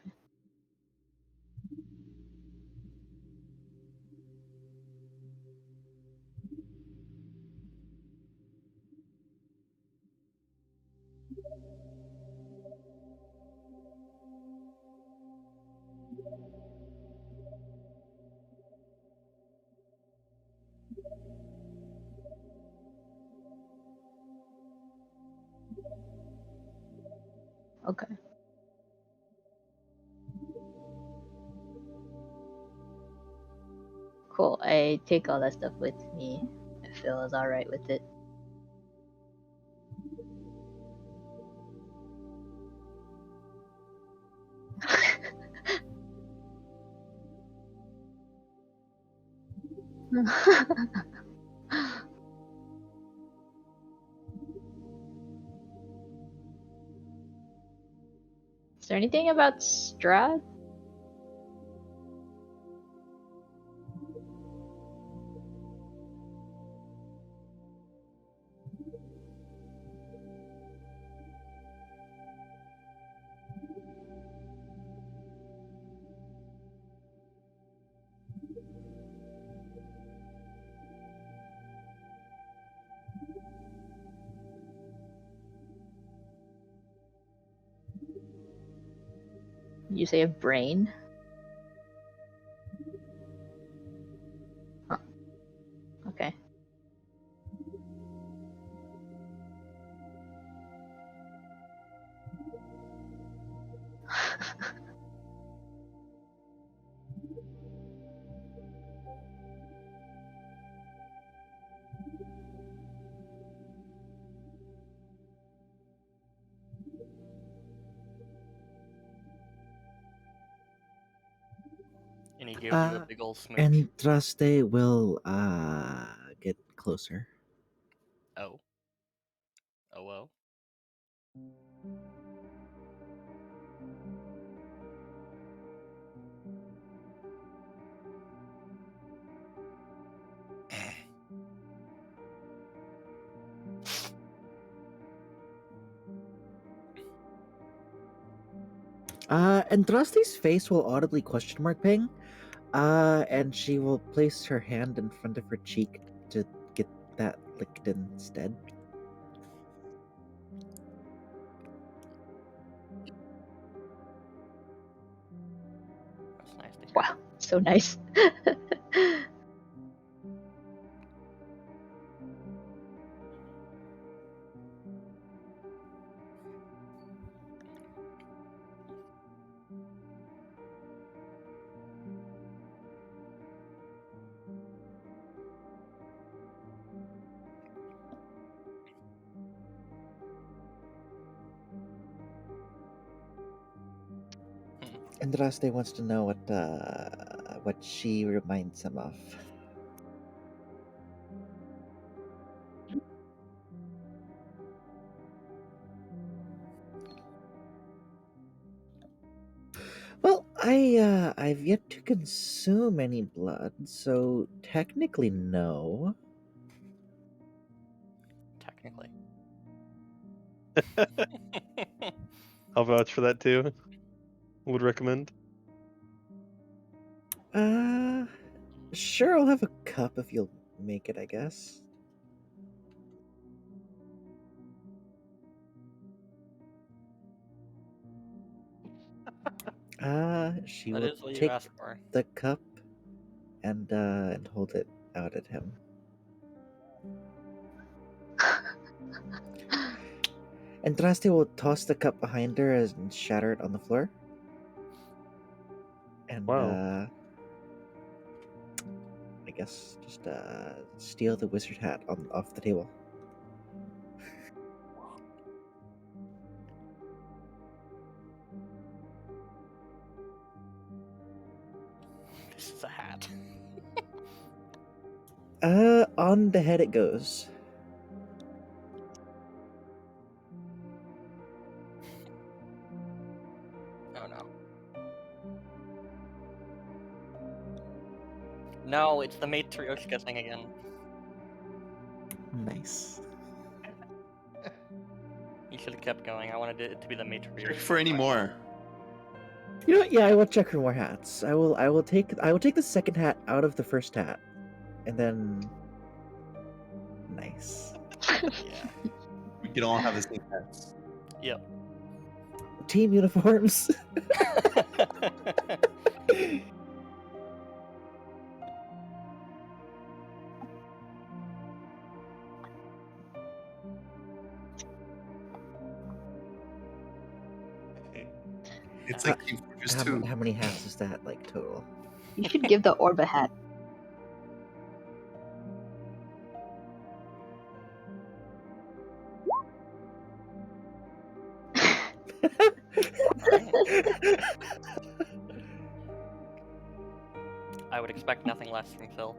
Okay. Cool. I take all that stuff with me if Phil is alright with it. Is there anything about Strahd? You say a brain? Huh. Okay. And he gives you a big ol' smooch. And Traste will get closer. Oh. Oh well. And Drasti's face will audibly question mark ping. And she will place her hand in front of her cheek to get that licked instead. That's nice to hear. Wow, so nice. And Draste wants to know what she reminds him of. Well, I've yet to consume any blood, so technically no. Technically. I'll vouch for that too. Would recommend. Sure, I'll have a cup if you'll make it, I guess. She That will is what you take asked for. the cup and hold it out at him. And Draste will toss the cup behind her and shatter it on the floor. And Wow. I guess just steal the wizard hat off the table. This is a hat. On the head it goes. Oh no. No, it's the Matryoshka thing again. Nice. You should have kept going. I wanted it to be the Matryoshka. Check for any more. You know what? Yeah, I will check for more hats. I will take the second hat out of the first hat, and then. Nice. Yeah. We can all have the same hats. Yep. Team uniforms. It's like Team Fortress 2. How many hats is that like total? You should give the orb a hat. I would expect nothing less from Phil.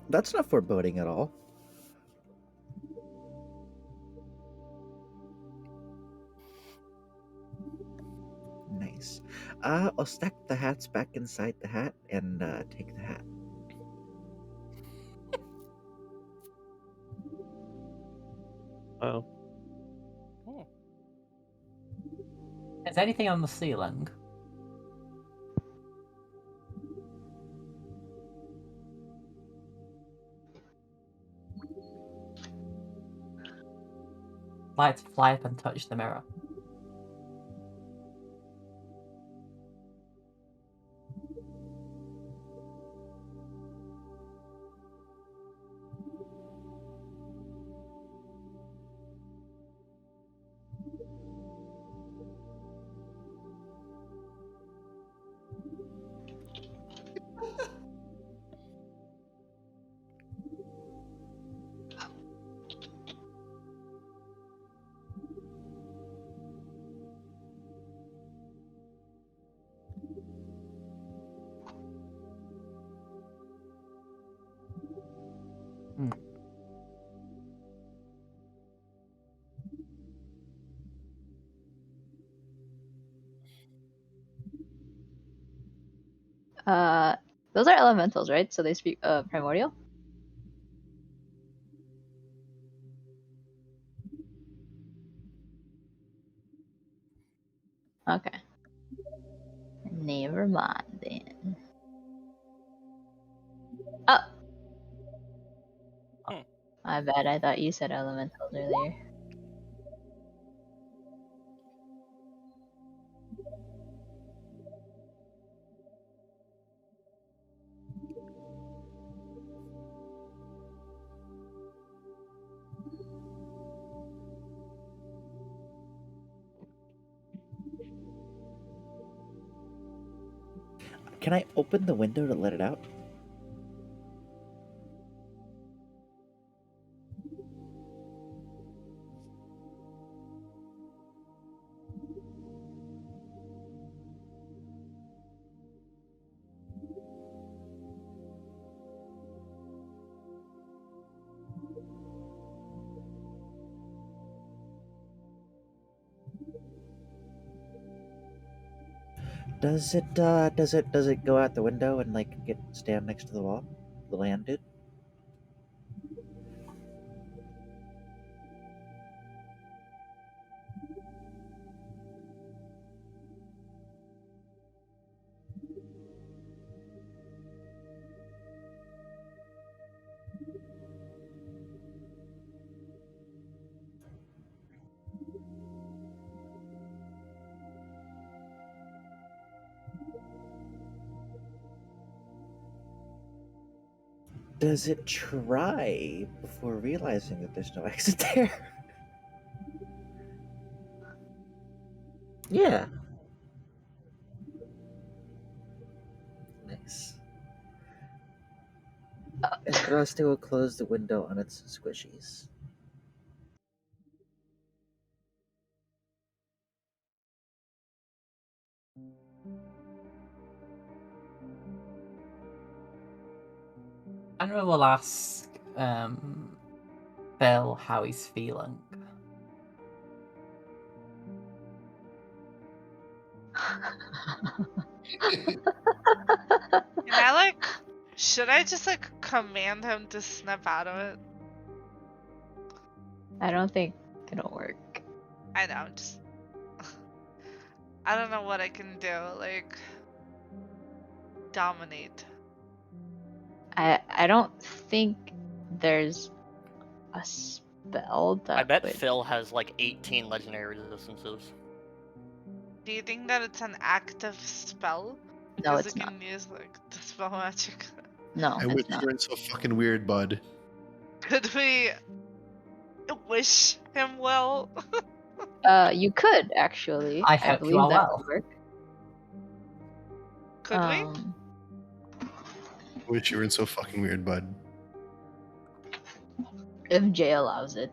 That's not foreboding at all. Nice. I'll stack the hats back inside the hat and take the hat. Wow. Is there anything on the ceiling? like to fly up and touch the mirror. Those are elementals, right? So they speak primordial. Okay. Never mind then. Oh. Hmm. My bad. I thought you said elementals earlier. Can I open the window to let it out? Does it go out the window and like stand next to the wall? The land did? Does it try before realizing that there's no exit there? Yeah. Nice. And Krusty will close the window on its squishies. And we will ask Phil how he's feeling. Can I like? Should I just like command him to snap out of it? I don't think it'll work. I know. I'm just. I don't know what I can do. Like dominate. I don't think there's a spell that I bet would... Phil has like 18 legendary resistances. Do you think that it's an active spell? No, Because it's it not. can use like dispel magic. No, I wish it's not. you weren't so fucking weird, bud. Could we wish him well? You could actually. I I hope you believe are that well. would work. Could we? I wish you weren't so fucking weird, bud. If Jay allows it.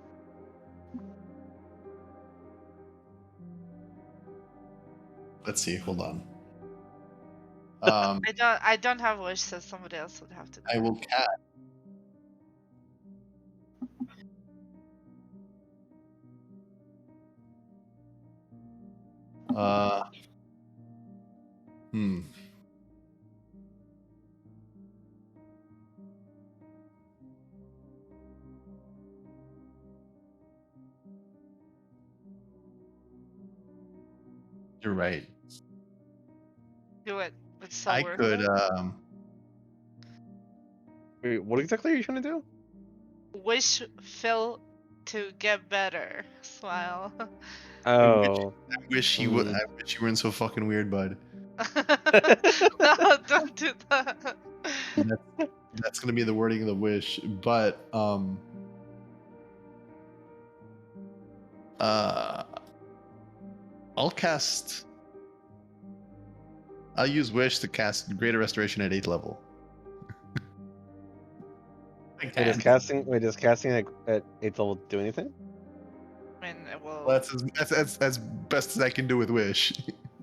Let's see. Hold on. I don't have wish, so somebody else would have to do I it. will cat. Hmm. You're right. Do it. It's so I worth could. it. Wait, what exactly are you trying to do? Wish Phil to get better. Smile. Oh. I wish you would. I wish you weren't so fucking weird, bud. No, don't do that. That's gonna be the wording of the wish. But I'll use wish to cast Greater Restoration at 8th level. Wait, does casting at 8th level do anything? I mean, it will. Well, that's as best as I can do with wish.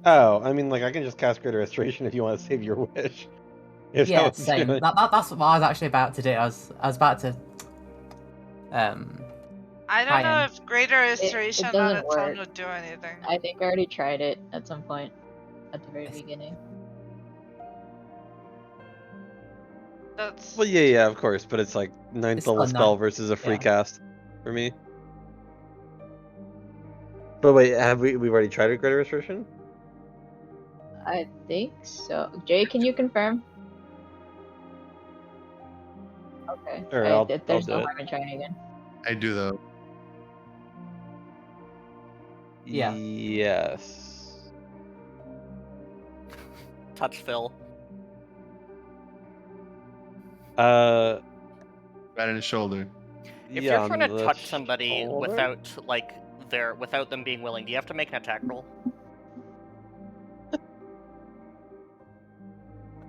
Oh, I mean, like, I can just cast Greater Restoration if you want to save your wish. If Yeah, that was same. gonna- That's what I was actually about to do. I was about to. I don't know Ryan. if Greater Restoration on doesn't its own work. would do anything. I think I already tried it at some point at the very beginning. That's Well, yeah, of course, but it's like 9th It's level still spell not- versus a free yeah. cast for me. But wait, have we've already tried a Greater Restoration? I think so. Jay, can you confirm? Okay. Sure, I'll There's do no it. harm in trying again. I do though. Yeah. Yes. Touch Phil. Right in his shoulder. If yeah, you're trying on to the touch somebody shoulder? without them being willing, do you have to make an attack roll?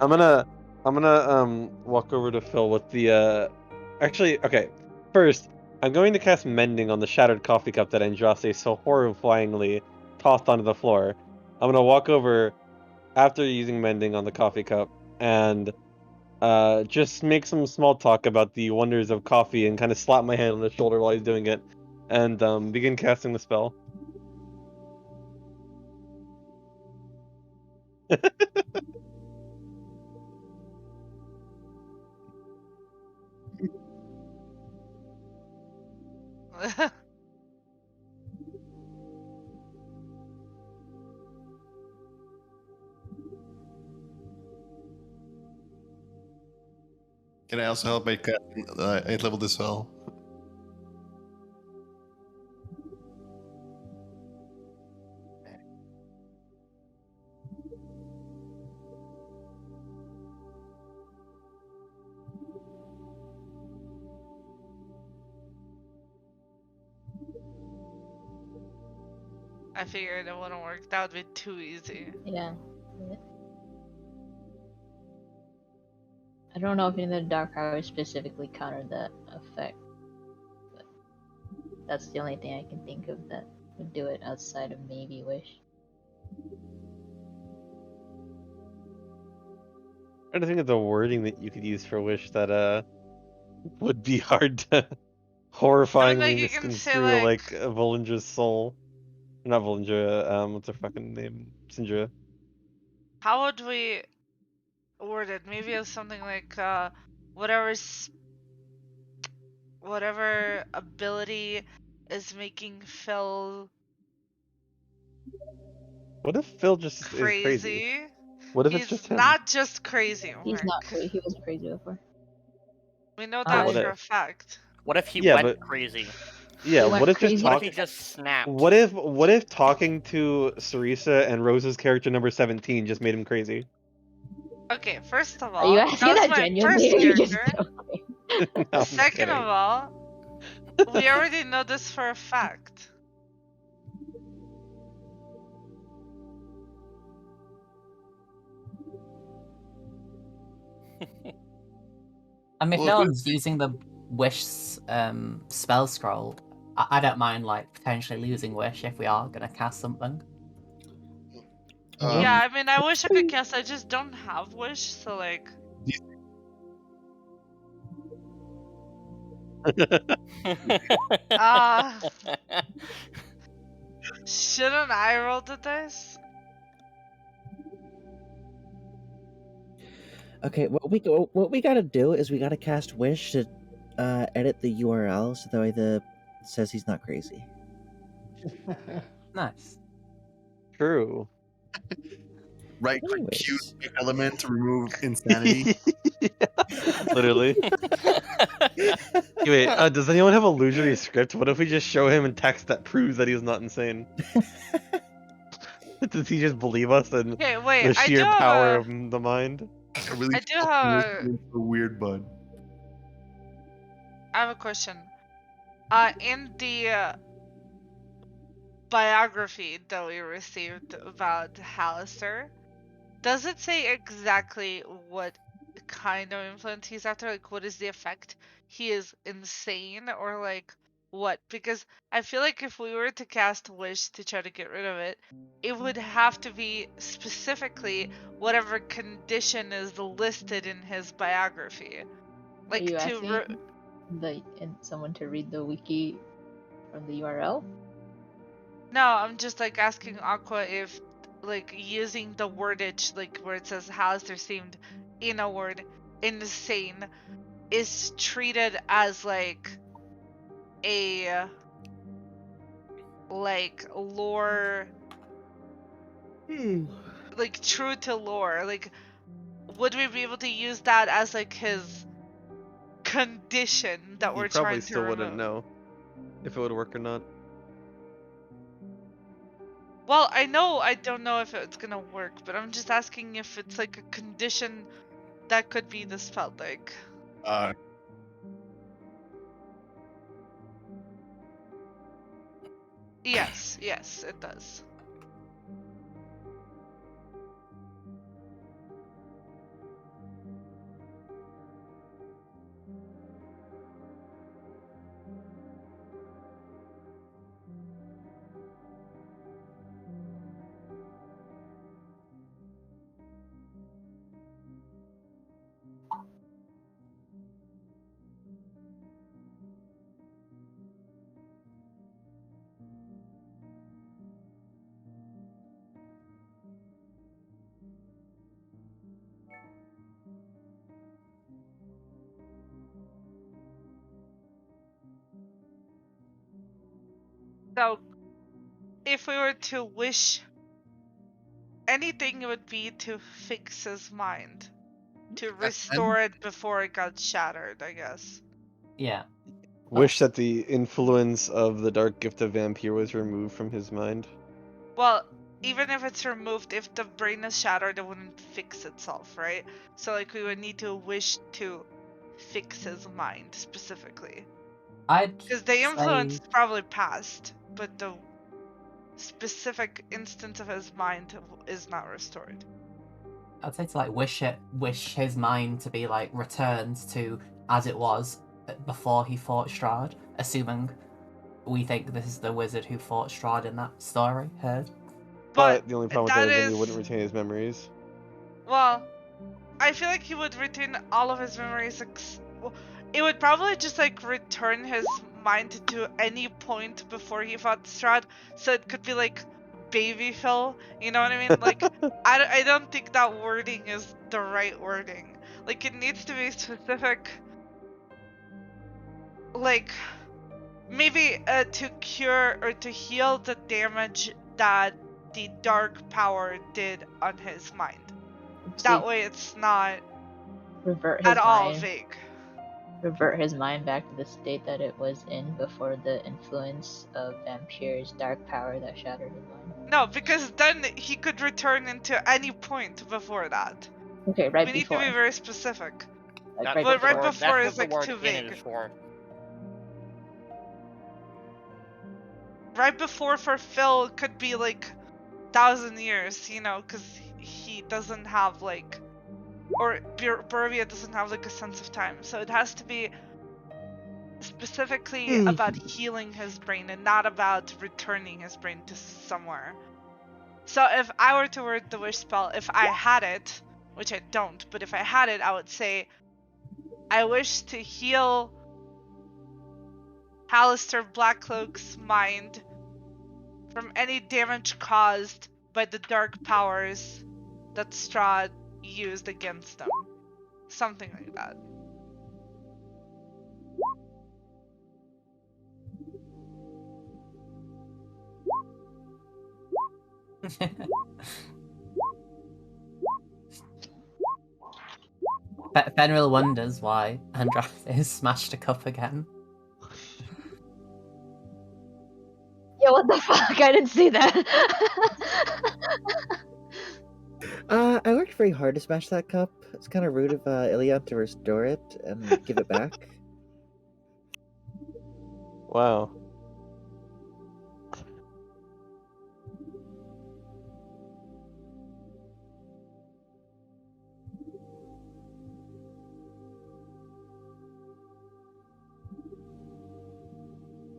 I'm gonna walk over to Phil with the actually, okay. First, I'm going to cast Mending on the shattered coffee cup that Andraste so horrifyingly tossed onto the floor. I'm gonna walk over after using Mending on the coffee cup and just make some small talk about the wonders of coffee and kind of slap my hand on the shoulder while he's doing it, and begin casting the spell. Can I also help by casting 8th level dispel? I figured it wouldn't work. That would be too easy. Yeah. I don't know if any of the dark powers specifically counter that effect, but that's the only thing I can think of that would do it outside of maybe Wish. trying to think of the wording that you could use for wish that would be hard to horrifyingly you can say, misconstrue like like- Volindra's soul. Not Volindra, what's her fucking name? Syndra. How would we word it? Maybe it's something like whatever ability is making Phil What if Phil just is crazy? crazy. What if He's it's just him? not just crazy. He's Mark. not crazy. He wasn't crazy before. We know Oh, that what for if? a fact. What if he Yeah, went but- crazy? Yeah, He went what if crazy? just What if talking? he just snapped? What if talking to Sarisa and Rose's character number 17 just made him crazy? Okay, first of Are all, you asking that was that my genuinely, first or you just character. No, I'm Second kidding. of all, we already know this for a fact. If Well, no one's using the wish spell scroll, I don't mind like potentially losing wish if we are gonna cast something. Yeah, I mean, I wish I could cast. I just don't have wish, so like. Shouldn't I roll the dice? Okay, what we gotta do is we gotta cast Wish to edit the URL so that way it says he's not crazy. Nice. True. right click Q Anyways. element to remove insanity. Literally. Wait, does anyone have a illusory script? What if we just show him in text that proves that he's not insane? Does he just believe us in Okay, wait. the I do sheer have power a. of the mind? I really I do fucking have listening into a weird bud. I have a question. In the biography that we received about Hallister, does it say exactly what kind of influence he's after? Like, what is the effect? He is insane, or like what? Because I feel like if we were to cast Wish to try to get rid of it, it would have to be specifically whatever condition is listed in his biography. Are Like you to asking someone to read the wiki from the URL? No, I'm just like asking Aqua if like using the wordage like where it says Hallister seemed in a word insane is treated as like a like lore like true to lore. Like would we be able to use that as like his condition that He we're probably trying to still remove? wouldn't know if it would work or not. Well, I don't know if it's gonna work, but I'm just asking if it's like a condition that could be dispelled, like. Yes, yes, it does. So, if we were to wish anything, it would be to fix his mind. To restore it before it got shattered, I guess. Yeah. Wish that the influence of the dark gift of vampire was removed from his mind. Well, even if it's removed, if the brain is shattered, it wouldn't fix itself, right? So, like, we would need to wish to fix his mind, specifically. I'd Because the influence say is probably past, but the specific instance of his mind is not restored. I'd say to like wish his mind to be like returned to as it was before he fought Strahd, assuming we think this is the wizard who fought Strahd in that story. Heard? But the only problem with that that is then he is- wouldn't retain his memories. Well, I feel like he would retain all of his memories. It would probably just like return his mind to any point before he fought Strahd, so it could be like baby Phil. You know what I mean? Like I don't think that wording is the right wording. Like it needs to be specific. Like maybe to cure or to heal the damage that the dark power did on his mind. That way it's not Revert at his all mind. vague. Revert his mind back to the state that it was in before the influence of Vampire's dark power that shattered his mind. No, because then he could return into any point before that. Okay, right We before. need to be very specific. Like, That's right But what right the word, before that's is what the like word too in vague. is for. Right before for Phil could be like 1,000 years, you know, because he doesn't have like, or Barovia doesn't have like a sense of time. So it has to be specifically about healing his brain and not about returning his brain to somewhere. So if I were to word the wish spell, if I had it, which I don't, but if I had it, I would say, I wish to heal Hallister Blackcloak's mind from any damage caused by the dark powers that Strahd used against them. Something like that. Fenrir wonders why Andraste smashed a cup again. Yeah, what the fuck? I didn't see that. I worked very hard to smash that cup. It's kind of rude of Ilion to restore it and give it back. Wow.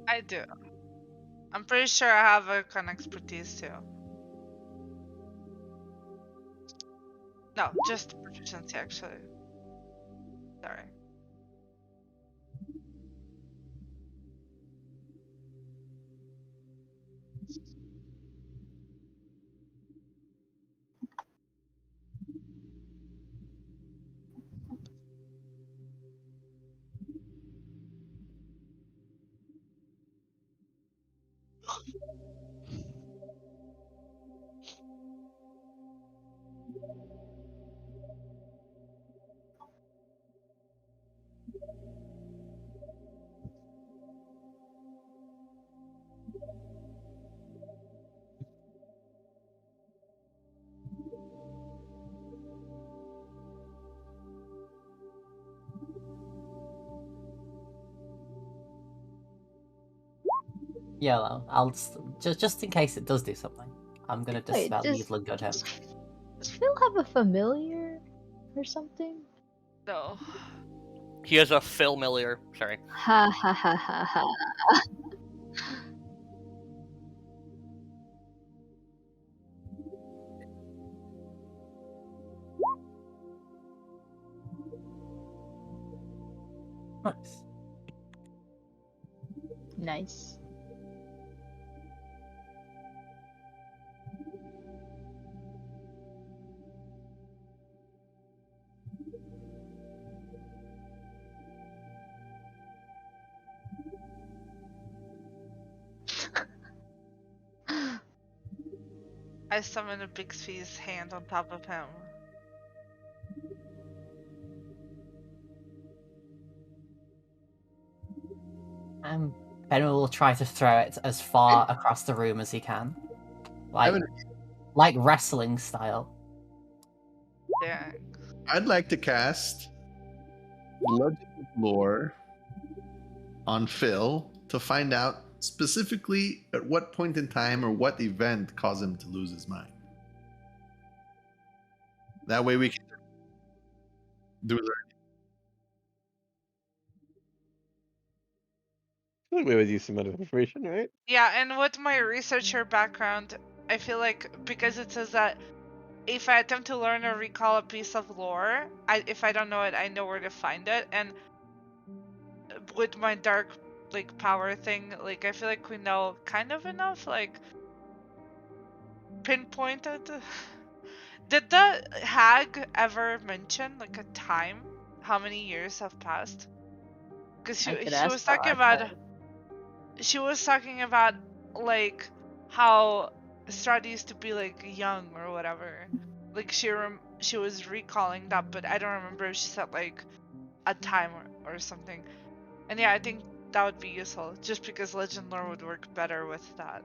I do. I'm pretty sure I have Arcane expertise too. No, just proficiency actually. Sorry. Yeah, well, I'll just in case it does do something, I'm gonna Wait, dispel does evil and good him. Phil have a familiar or something? No. He has a familiar. Sorry. Ha ha ha ha ha. Nice. Nice. I summon a Bixby's hand on top of him. Fenrir will try to throw it as far across the room as he can, like Evan, wrestling style. Yeah. I'd like to cast Legend of Lore on Phil to find out specifically at what point in time or what event caused him to lose his mind. That way we can do learning. I feel like we would use some other information, right? Yeah, and with my researcher background, I feel like because it says that if I attempt to learn or recall a piece of lore, if I don't know it, I know where to find it. And with my dark power thing, I feel like we know kind of enough, pinpointed. Did the hag ever mention a time? How many years have passed? Because I could she ask was the talking about archivist. like how Strahd used to be young or whatever. She was recalling that, but I don't remember if she said a time or something. And yeah, I think that would be useful, just because legend lore would work better with that.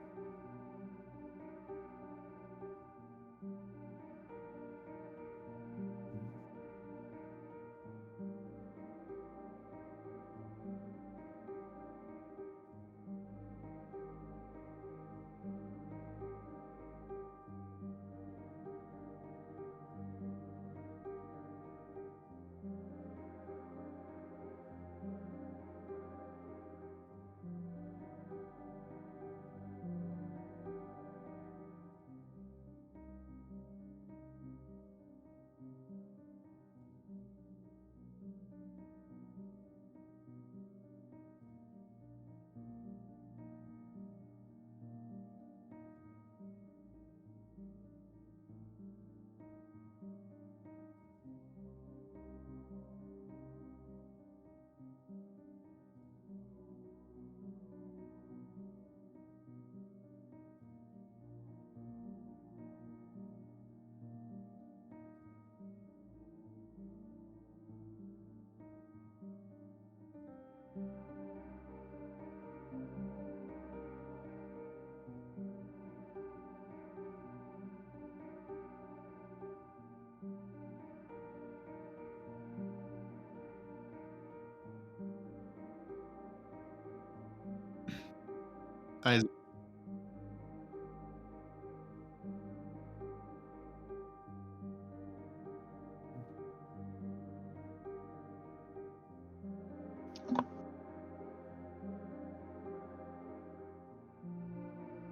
I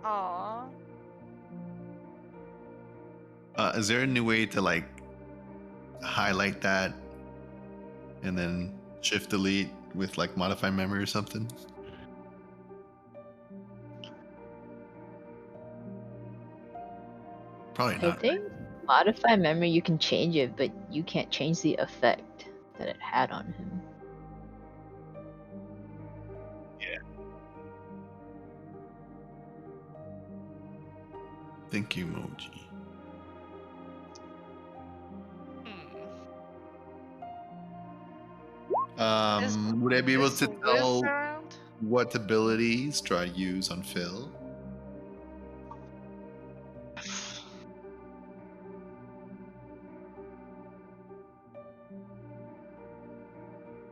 Aww. is there any way to like highlight that and then shift delete with like modify memory or something? Probably I not. think modify memory you can change it, but you can't change the effect that it had on him. Thank you, Moji. Is Would I be able this to Wiz tell around? what abilities Strahd use on Phil?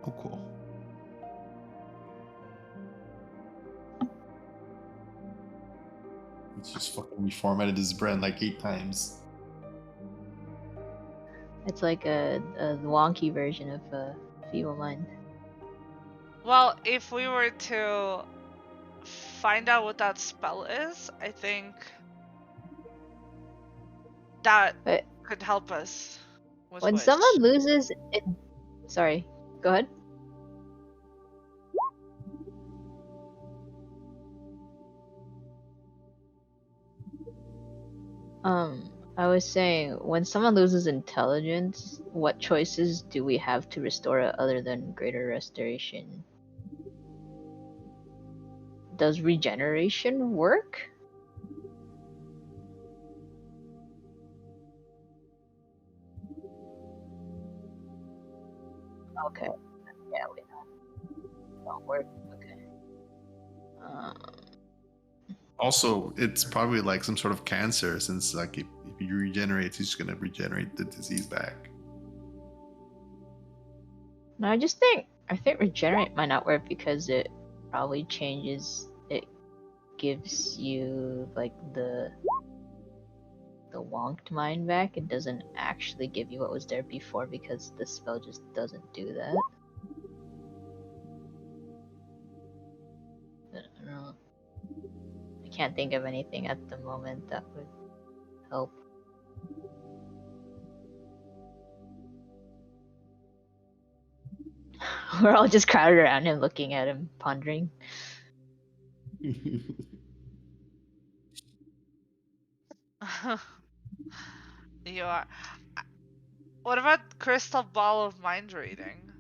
Oh, cool. It's just fucking reformatted his brand like 8 times. It's like a wonky version of Feeble Mind. Well, if we were to find out what that spell is, I think that But could help us with when which. someone loses it, sorry, go ahead. I was saying, when someone loses intelligence, what choices do we have to restore it other than greater restoration? Does regeneration work? Okay. Yeah, we don't work. Okay. Also, it's probably like some sort of cancer, since like if you regenerate, he's just gonna regenerate the disease back. No, I think regenerate might not work because it probably changes. It gives you like the wonked mind back. It doesn't actually give you what was there before because the spell just doesn't do that. I don't know. I can't think of anything at the moment that would help. We're all just crowded around him, looking at him, pondering. You are. What about crystal ball of mind reading?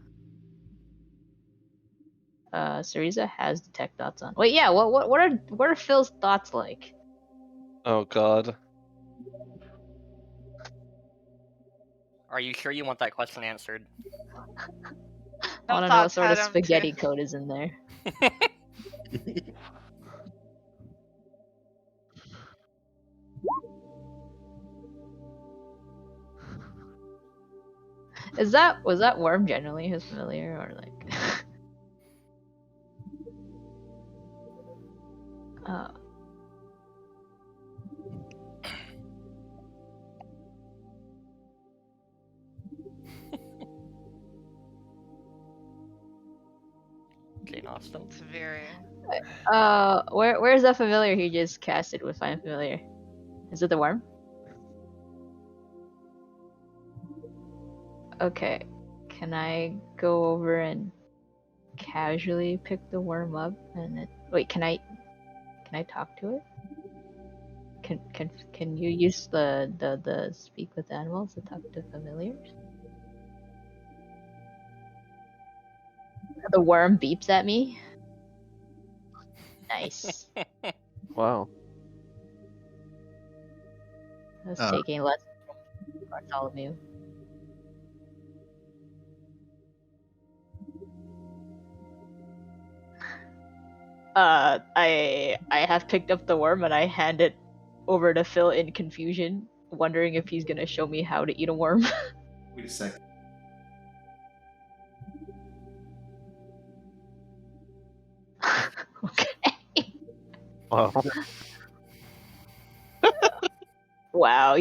Cereza has detect thoughts on. Wait, yeah. What are Phil's thoughts like? Oh god. Are you sure you want that question answered? I want to know what sort of spaghetti code is in there. Was that worm generally his familiar or like? uh, Jane Austen. It's very. where's that familiar he just casted with Find Familiar? Is it the worm? Okay. Can I go over and casually pick the worm up and wait, can I talk to it? Can you use the speak with animals to talk to familiars? The worm beeps at me. Nice. Wow. I was taking lessons from Bartholomew. I have picked up the worm and I hand it over to Phil in confusion, wondering if he's gonna show me how to eat a worm. Wait a second. Okay. Wow. Wow,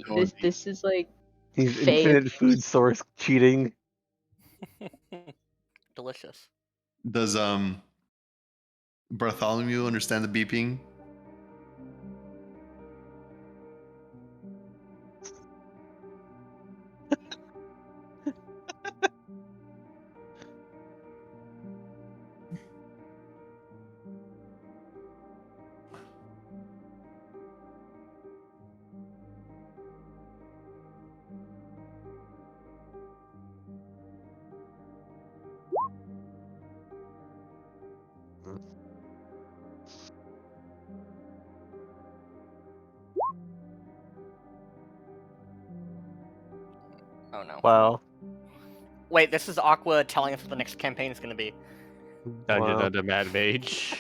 Oh, this is like He's fave. infinite food source cheating. Delicious. Does Bartholomew understand the beeping? Oh no. Wow. Wait, this is Aqua telling us what the next campaign is going to be. Dungeon Wow. of the Mad Mage.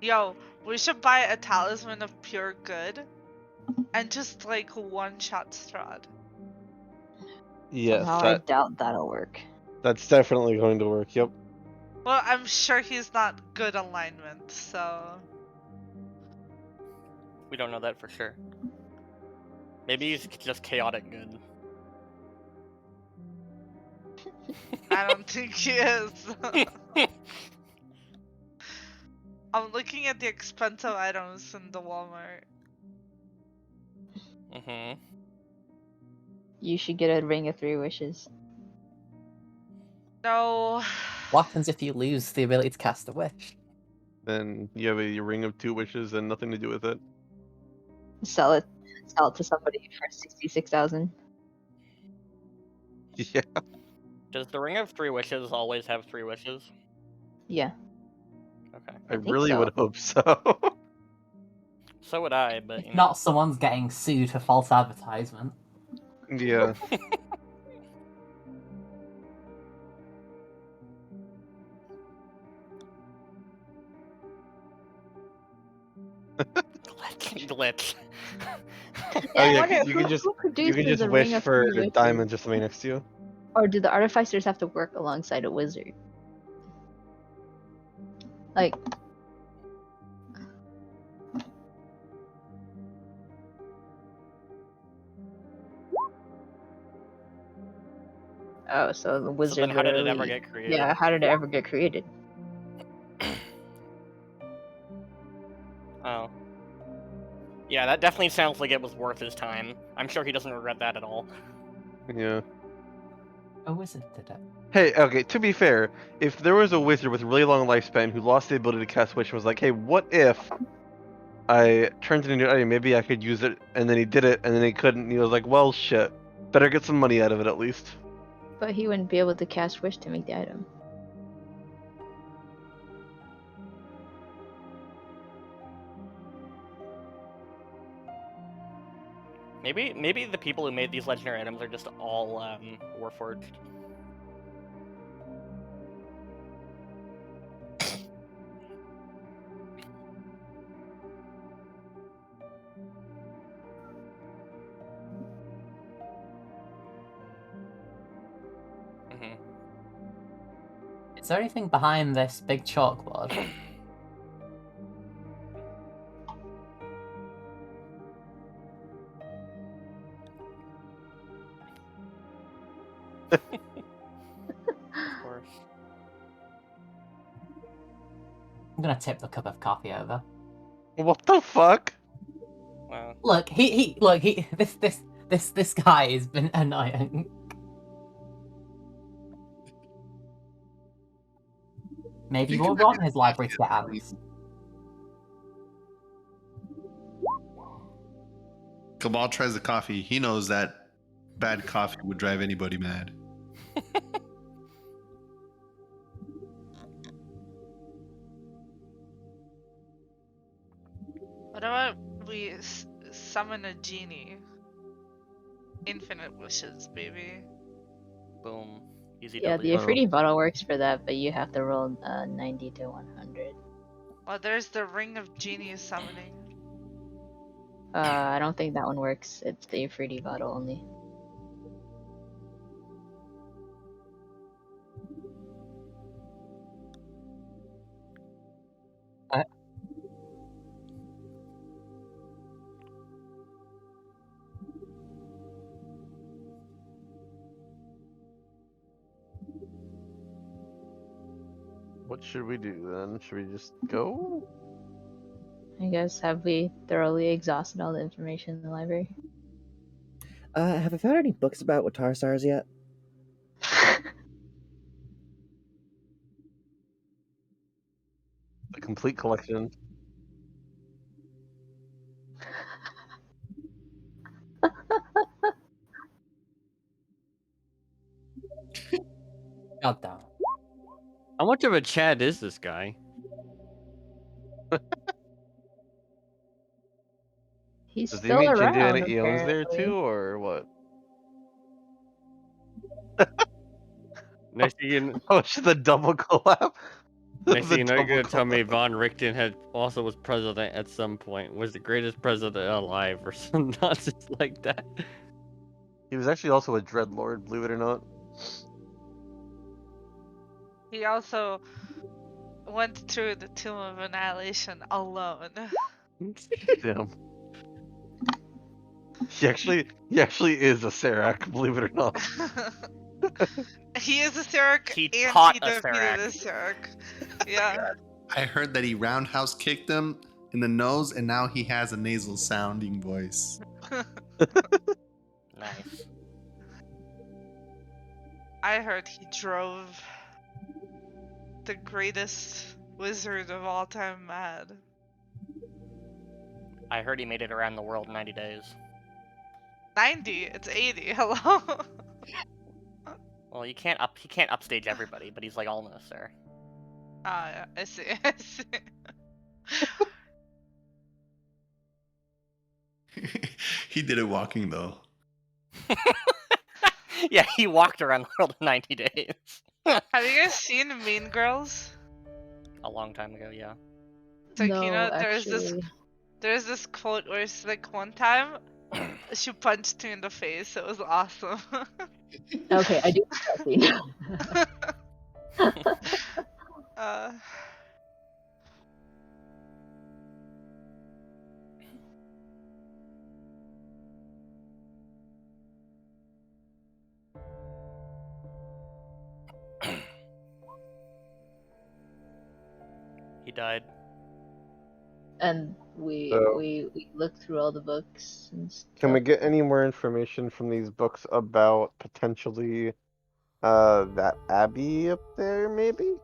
Yo, we should buy a talisman of pure good and just like one-shot Strahd. Yes, Somehow I doubt that'll work. that's definitely going to work. Yep. Well, I'm sure he's not good alignment, so We don't know that for sure. Maybe he's just chaotic good. I don't think he is. I'm looking at the expensive items in the Walmart. Mm-hmm. You should get a ring of 3 wishes. No. What happens if you lose the ability to cast a wish? Then you have a ring of 2 wishes and nothing to do with it. Sell it to somebody for 66,000. Yeah. Does the Ring of Three Wishes always have 3 wishes? Yeah. Okay. I think really so. would hope so. So would I, but you If know. not, someone's getting sued for false advertisement. Yeah. Glitch. Oh I yeah, wonder you who, can just who produces a wish ring of for 3 wishes? diamonds or something next to you. Or do the artificers have to work alongside a wizard? Like, oh, so the wizard So then how did it ever literally- get created? Yeah, how did it ever get created? Oh. Yeah, that definitely sounds like it was worth his time. I'm sure he doesn't regret that at all. Yeah. A wizard did it. Hey, okay, to be fair, if there was a wizard with a really long lifespan who lost the ability to cast Wish and was like, hey, what if I turned it into an item, maybe I could use it, and then he did it, and then he couldn't, and he was like, well, shit. Better get some money out of it at least. But he wouldn't be able to cast wish to make the item. Maybe the people who made these legendary items are just all Warforged. Mm-hmm. Is there anything behind this big chalkboard? Of course. I'm gonna tip the cup of coffee over. What the fuck? Wow. Look, this guy has been annoying. Maybe you won't want his library to get ants. Cabal tries the coffee. He knows that bad coffee would drive anybody mad. What about we summon a genie? Infinite wishes, baby. Boom. Easy Yeah, W. the Afridi bottle works for that, but you have to roll 90 to 100. Well, there's the Ring of Genie summoning. I don't think that one works. It's the Afridi bottle only. what should we do then? Should we just go? I guess, have we thoroughly exhausted all the information in the library? Have I found any books about Watar stars yet? The complete collection. God damn. How much of a Chad is this guy? He's Does he still mean around, Indiana Eon's there apparently. too, or what? Next thing you, Oh, it's the double collab. next The thing you know, you're double gonna tell me collab. Von Richten had also was president at some point, was the greatest president alive, or some nonsense like that. He was actually also a dreadlord, believe it or not. He also went through the Tomb of Annihilation alone. Damn. He actually is a Serac, believe it or not. He is a Serac He and taught he a defeated Serac. a Serac. Yeah. I heard that he roundhouse kicked him in the nose, and now he has a nasal sounding voice. Nice. I heard he drove the greatest wizard of all time mad. I heard he made it around the world in 90 days. 90? It's 80. Hello? Well, he can't upstage everybody, but he's like almost there. Ah, yeah, I see. I see. He did it walking though. Yeah, he walked around the world in 90 days. Have you guys seen Mean Girls? A long time ago, yeah. It's like, No, you know, actually. there's this quote where it's like, one time she punched me in the face. It was awesome. Okay, I do have that scene. uh, He died. And we So- we looked through all the books and stuff. Can we get any more information from these books about potentially that abbey up there, maybe?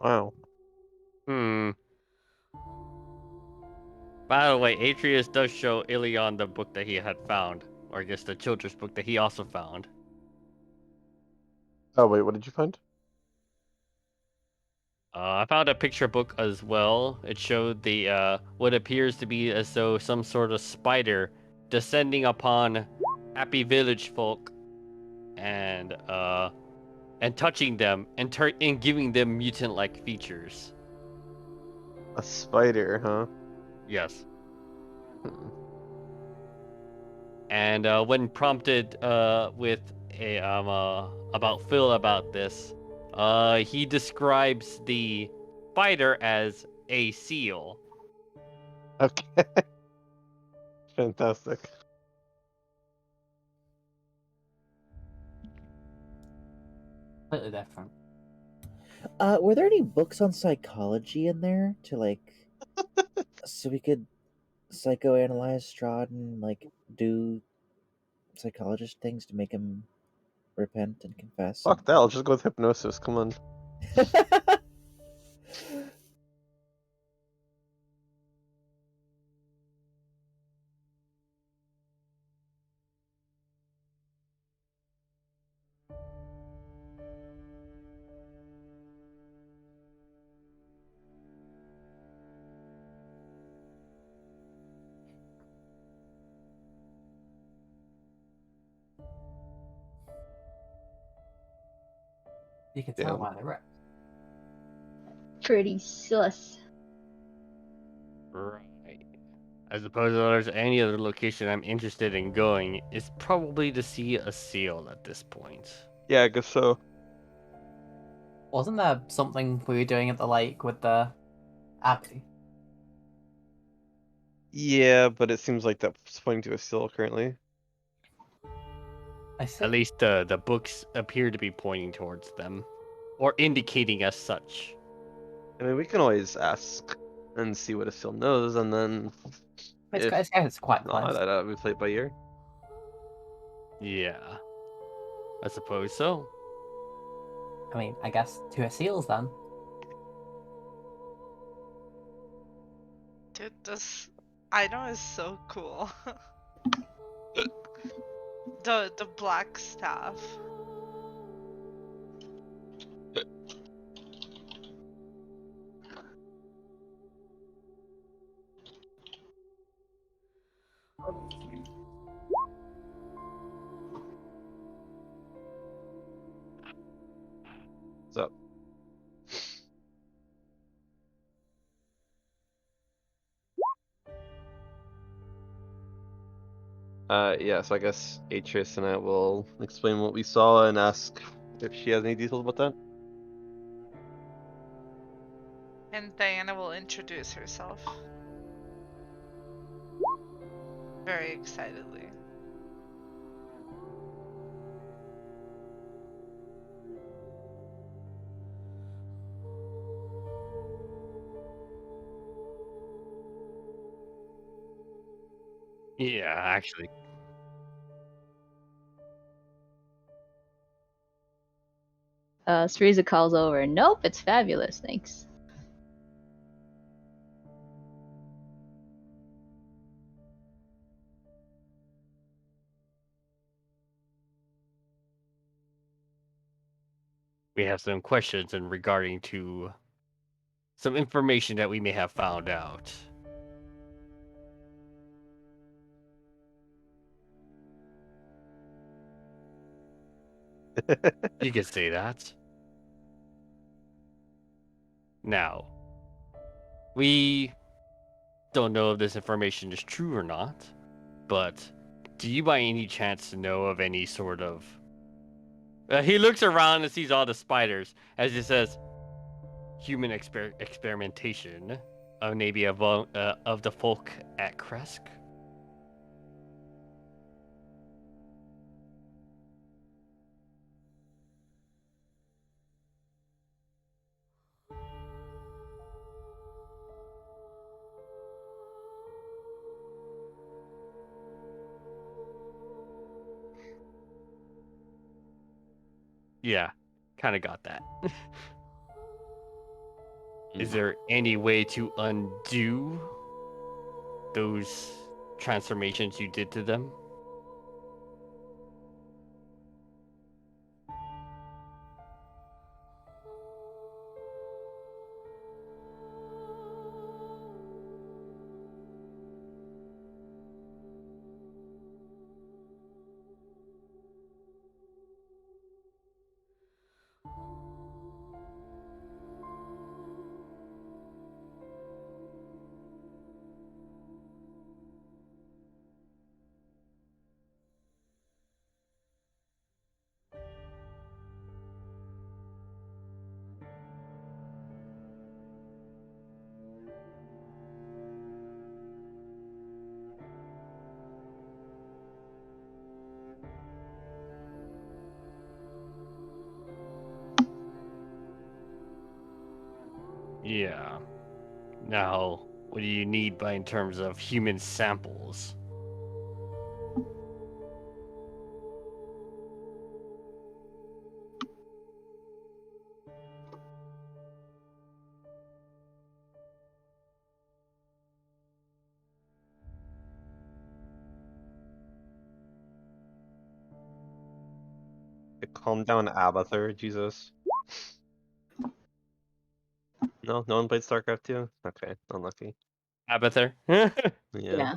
Wow. Hmm. By the way, Atreus does show Ilion the book that he had found, or I guess the children's book that he also found. Oh wait, what did you find? I found a picture book as well. It showed the what appears to be as though some sort of spider descending upon happy village folk and touching them and giving them mutant-like features. A spider, huh? Yes. Hmm. And when prompted with a about Phil about this, he describes the spider as a seal. Okay. Fantastic. Completely different. Were there any books on psychology in there to like, so we could psychoanalyze Strahd and like do psychologist things to make him repent and confess? Fuck that, I'll just go with hypnosis, come on. You can tell Damn. why they're ripped. Pretty sus. Right. I suppose if there's any other location I'm interested in going, it's probably to see a seal at this point. Yeah, I guess so. Wasn't there something we were doing at the lake with the Abbey? Yeah, but it seems like that's pointing to a seal currently. I see. At least the books appear to be pointing towards them, or indicating as such. I mean, we can always ask and see what a seal knows, and then if It's quite not, close. we play it by ear. Yeah, I suppose so. I mean, I guess to a seals then. Dude, this item is so cool. the black staff. So. Yeah, so I guess Atreus and I will explain what we saw and ask if she has any details about that. And Diana will introduce herself. Very excitedly. Yeah, actually. Sriza calls over. Nope, it's fabulous, thanks. We have some questions in regarding to some information that we may have found out. You could say that. Now, we don't know if this information is true or not, but do you by any chance know of any sort of... he looks around and sees all the spiders as he says, human experimentation of maybe of the folk at Kresk? Yeah, kind of got that. Is there any way to undo those transformations you did to them? Yeah. Now, what do you need by in terms of human samples? Calm down, Abathur, Jesus. No one played StarCraft 2? Okay, unlucky. Abathur? Yeah. Yeah.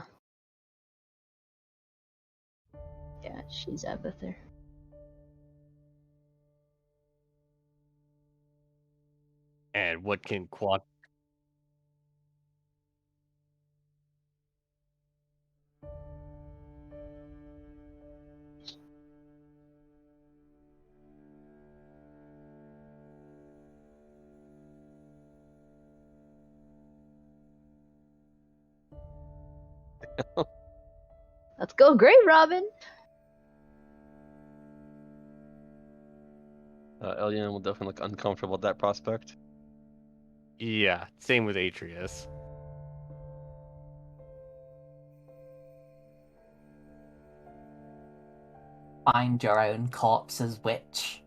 Yeah, she's Abather. And what can quad? Let's go, Grave Robin. Elian will definitely look uncomfortable at that prospect. Yeah, same with Atreus. Find your own corpses, witch.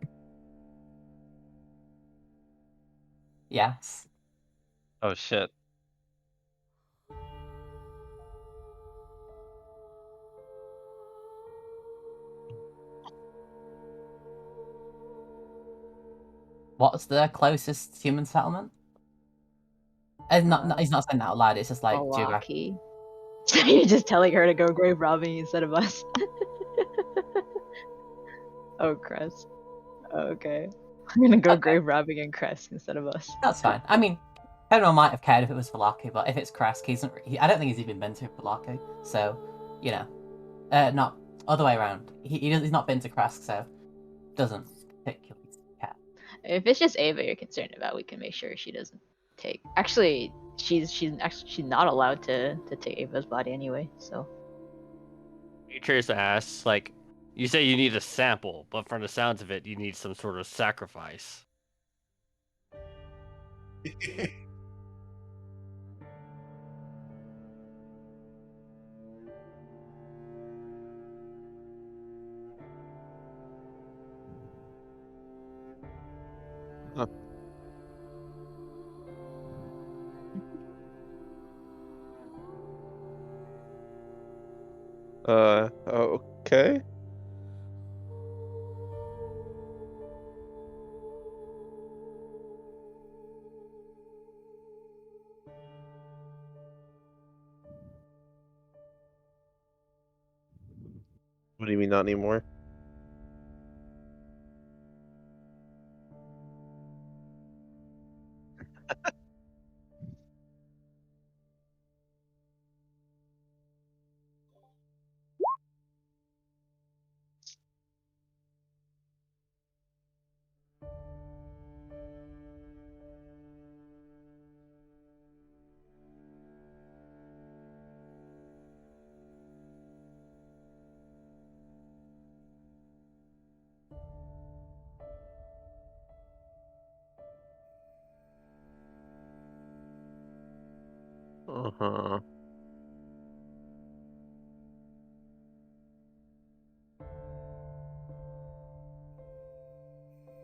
Yes. Oh shit. What's the closest human settlement? He's not saying that out loud. It's just like geographic. Malaki. So you're just telling her to go grave robbing instead of us. Oh, Crest. Okay. I'm gonna go Okay. grave robbing and Crest instead of us. That's fine. I mean, Pedro might have cared if it was Velaki, but if it's Kresk, I don't think he's even been to Velaki. So, you know, not other way around. He's not been to Kresk, so doesn't particularly care. If it's just Ava you're concerned about, we can make sure she doesn't take. Actually, she's not allowed to take Ava's body anyway. So Atreus asks, like, you say you need a sample, but from the sounds of it, you need some sort of sacrifice. Okay. What do you mean not anymore? Uh-huh.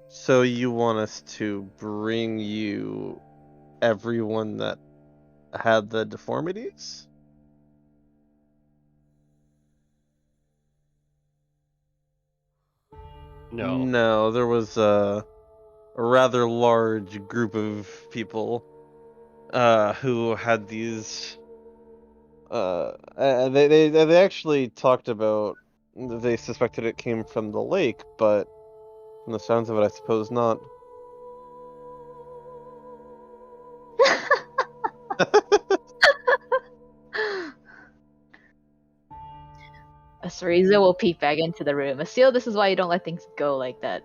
So you want us to bring you everyone that had the deformities? No. No, there was a rather large group of people who had these they actually talked about they suspected it came from the lake, but from the sounds of it I suppose not. Asariza will peek back into the room. Asil, this is why you don't let things go like that.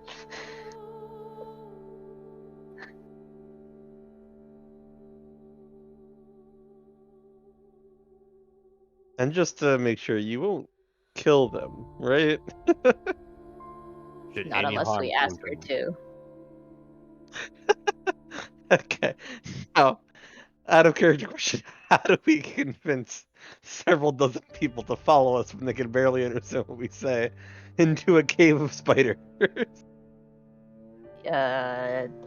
And just to make sure you won't kill them, right? Should Not any unless harm we come ask her them. to. Okay. Now, out of character question, how do we convince several dozen people to follow us when they can barely understand what we say into a cave of spiders?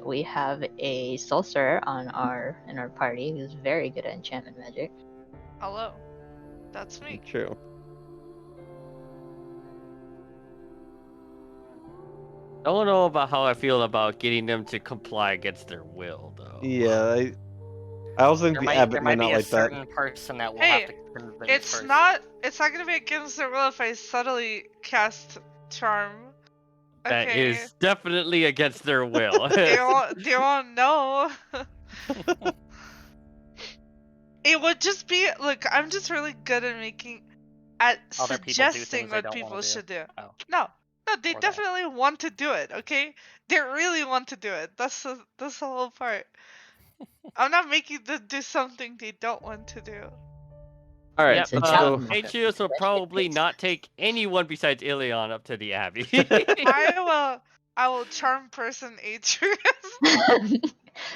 We have a sorcerer in our party who's very good at enchantment magic. Hello. That's me. True. I don't know about how I feel about getting them to comply against their will, though. Yeah, I also think There the might, abbot there might might not be a like that. certain person that will Hey, have to convince It's first. not gonna be against their will if I subtly cast charm. That Okay. is definitely against their will. Do you want to know? It would just be look. I'm just really good at Other people do suggesting things they what don't people wanna do. should do. Oh. No, they Or that. definitely want to do it. Okay, they really want to do it. That's the whole part. I'm not making them do something they don't want to do. All right, Yep, So so Atreus will probably not take anyone besides Ilion up to the Abbey. I will charm person Atreus.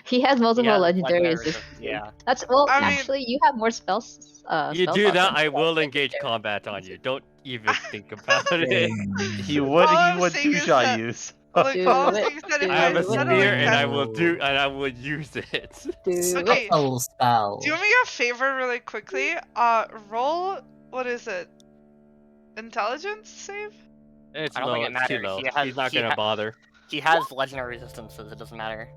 He has multiple has legendary legendary resistance. yeah. That's well. I mean- Actually, you have more spells. You spell do slots that, than I he will has engage legendary. combat on you. Don't even think about it. he All would I'm saying is two-shot that- use. Look, Do all I'm it, saying is that if do I have a it, suddenly spear, and do I will use it. Do Okay. it. Full spell. Do me a favor really quickly? Roll, what is it? Intelligence save? It's I don't low. think it It's too matters. low. He's not gonna bother. He has legendary resistances. It doesn't matter.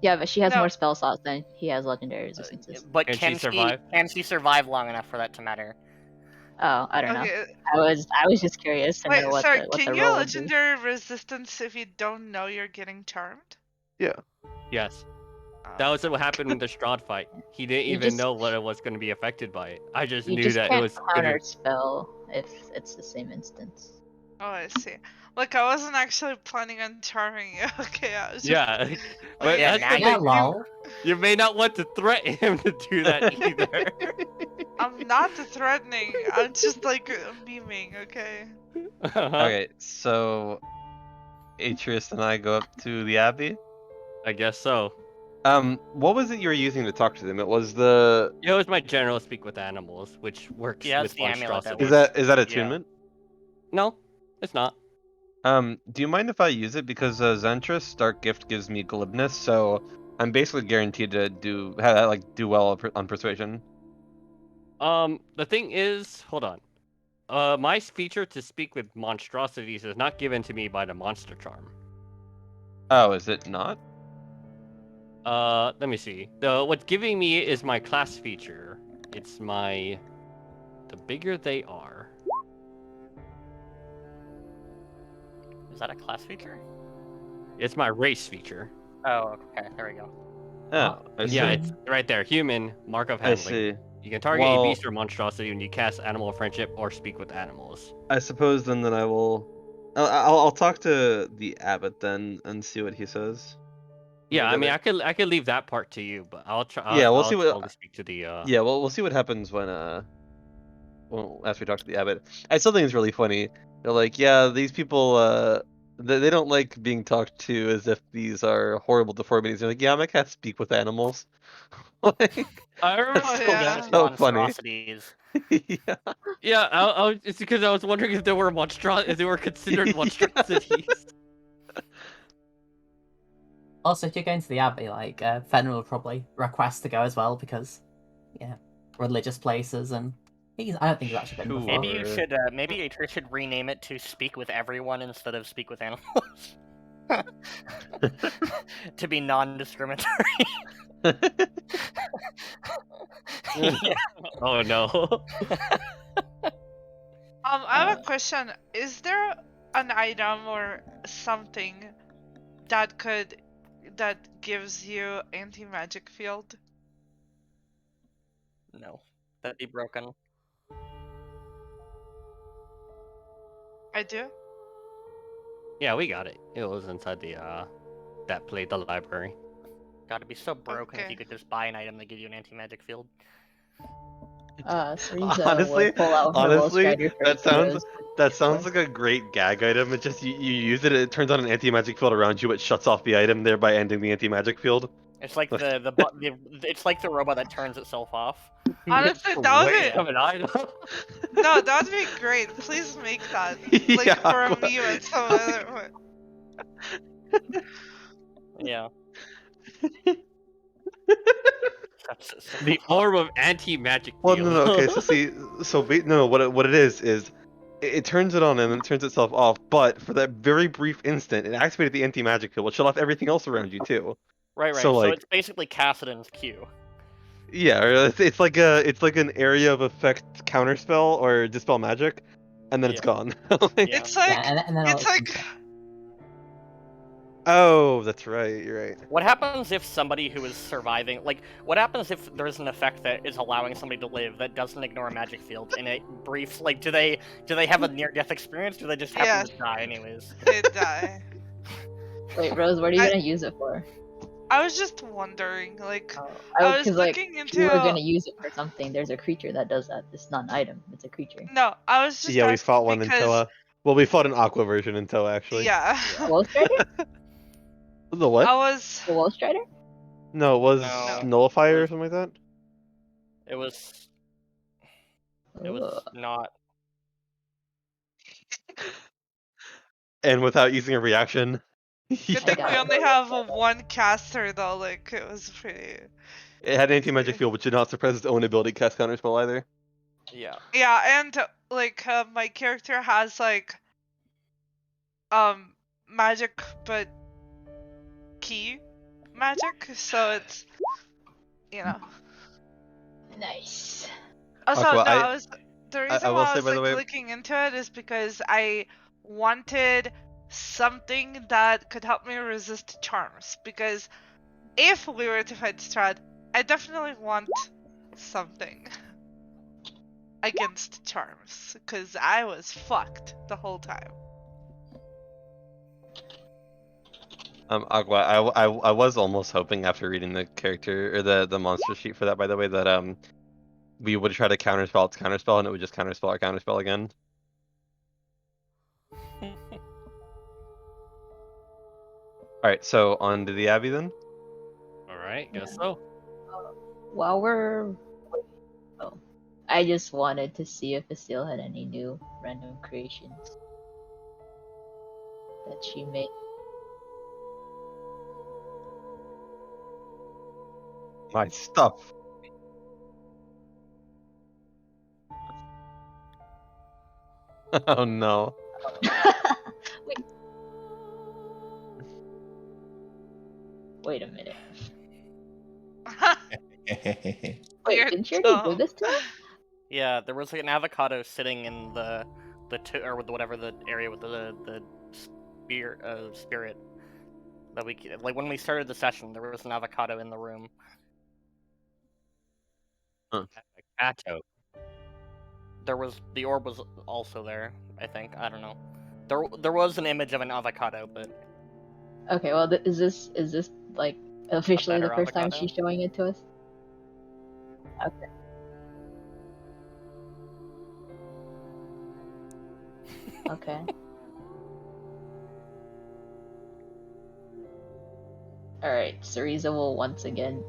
Yeah, but she has No. more spell slots than he has legendary resistances. But Can she survive? Can she survive long enough for that to matter? Oh, I don't know. Okay. I was just curious to Wait, know what sorry, the can you roll would be. legendary resistance if you don't know you're getting charmed? Yes. Oh. That was what happened with the Strahd fight. He didn't You even just- know what it was going to be affected by it. I just You knew just that it can't was counter gonna... spell if it's the same instance. Oh, I see. Look, I wasn't actually planning on charming you. Okay, I was just... Yeah, but Yeah, that's now the you- Yeah, thing. lol. You may not want to threaten him to do that either. I'm not threatening. I'm just like beaming. Okay. Okay, so Atreus and I go up to the Abbey. I guess so. What was it you were using to talk to them? It was the. It was my general speak with animals, which works He has with the amulet that monstrosities. Is that attunement? No, it's not. Do you mind if I use it because Zentris Dark Gift gives me glibness, so I'm basically guaranteed to do well on persuasion. The thing is, hold on. My feature to speak with monstrosities is not given to me by the monster charm. Oh, is it not? Let me see. What's giving me is my class feature. It's the bigger they are. Is that a class feature? It's my race feature. Oh, okay. There we go. Oh, I see. Yeah, it's right there. Human, mark of I handling. see. You can target Well- a beast or monstrosity when you cast animal friendship or speak with animals. I suppose then that I will. I'll talk to the abbot then and see what he says. Yeah, I mean, Together. I could leave that part to you, but I'll try. Yeah, we'll I'll see what- totally speak to the. Yeah, well, we'll see what happens when after we talk to the abbot. I still think it's really funny. They're like, yeah, these people they don't like being talked to as if these are horrible deformities. They're like, yeah, I can't speak with animals. Like, I remember. Oh, so, yeah. so funny. Monstrosities. Yeah. Yeah, it's because I was wondering if they were if they were considered monstrosities. Also, if you're going to the Abbey, like, Fenrir will probably request to go as well because, yeah, religious places and I don't think he's actually been Sure. before. Maybe you should. Maybe Atreus should rename it to "Speak with Everyone" instead of "Speak with Animals." To be non-discriminatory. Yeah. Oh no. I have a question. Is there an item or something that gives you anti-magic field? No, that'd be broken. I do. Yeah, we got it. It was inside the the library. Gotta be so broken if Okay. you could just buy an item that give you an anti-magic field. Syriza Honestly, would pull out her Wolf Strider that first sounds rose. like a great gag item. It just you use it, it turns on an anti-magic field around you, it shuts off the item, thereby ending the anti-magic field. It's like it's like the robot that turns itself off. Honestly, that would Wait, be of an item. no, that would be great. Please make that like Yeah, for a well- meme at some other point. Yeah. That's The orb of anti-magic Well, field. no, okay. So see, what it is it turns it on and then it turns itself off. But for that very brief instant, it activated the anti-magic field, which shut off everything else around you too. right. So, So like- it's basically Cassidon's Q. Yeah, or it's like an area of effect counterspell or dispel magic, and then it's Yeah. gone. Yeah. It's like Yeah, and then all it's it like comes Oh, that's right. You're right. What happens if somebody who is surviving, like, what happens if there's an effect that is allowing somebody to live that doesn't ignore a magic field in a brief, like, do they have a near-death experience, or do they just happen Yes. to die anyways? They die. Wait, Rose, what are you I- gonna use it for? I was just wondering, like, Oh, I was because like looking if you were into. gonna use it for something, there's a creature that does that. It's not an item. It's a creature. No, I was just Yeah, we asking fought one in because Toa. Well, we fought an Aqua version in Toa, actually. yeah, Wall Strider? The what? I was. The Wall Strider? No, it was No. Nullifier It or was- something like that? It was Ugh. not. And without using a reaction. Good Yeah. thing got we it. only have one caster though. Like it was pretty. It had anti-magic field, which did not suppress its own ability to cast counterspell either. Yeah. Yeah, and like my character has like magic, but key magic, so it's Nice. Also, Aqua, no, I was the reason I will why I say, was by the like way- looking into it is because I wanted something that could help me resist charms. Because if we were to fight Strahd, I definitely want something against charms. Because I was fucked the whole time. Aqua, I was almost hoping after reading the character or the monster sheet for that, by the way, that we would try to counterspell its counterspell and it would just counterspell our counterspell again. Alright, so on to the Abbey then? Alright, guess so. While we're I just wanted to see if Asil had any new random creations that she made. My stuff. Oh no. Wait a minute. Wait, You're didn't you already do dumb. this to us? Yeah, there was like an avocado sitting in the or with whatever the area with the spirit that we like when we started the session. There was an avocado in the room. Atto. There was the orb was also there. I think I don't know. There was an image of an avocado, but Okay, well, is this like officially the better first time avocado? she's showing it to us? Okay. Okay. Alright, Cereza will once again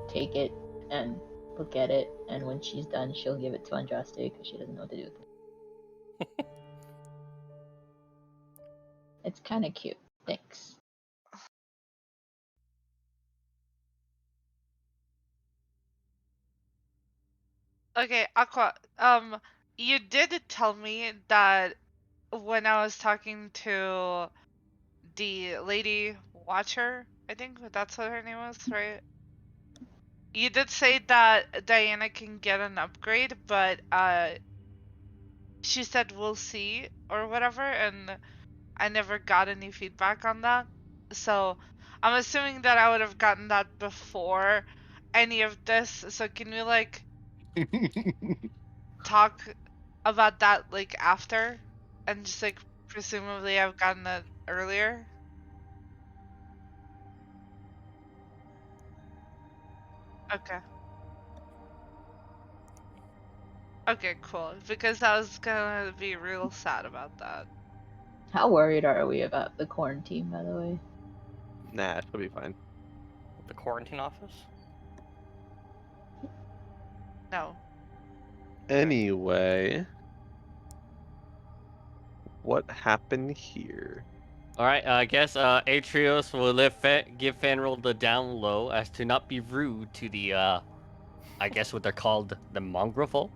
take it and look at it, and when she's done, she'll give it to Andraste because she doesn't know what to do with it. It's kind of cute. Thanks. Okay, Aqua, you did tell me that when I was talking to the lady watcher, I think that's what her name was, right? You did say that Diana can get an upgrade, but she said we'll see or whatever, and I never got any feedback on that. So I'm assuming that I would have gotten that before any of this. So can we like talk about that like after, and just like presumably I've gotten it earlier? Okay. Okay, cool. Because I was gonna be real sad about that. How worried are we about the quarantine, by the way? Nah, she'll be fine. the quarantine office. No. Anyway. What happened here? Alright, I guess Atrios will give Fanril the down low as to not be rude to the, I guess what they're called, the mongrel folk?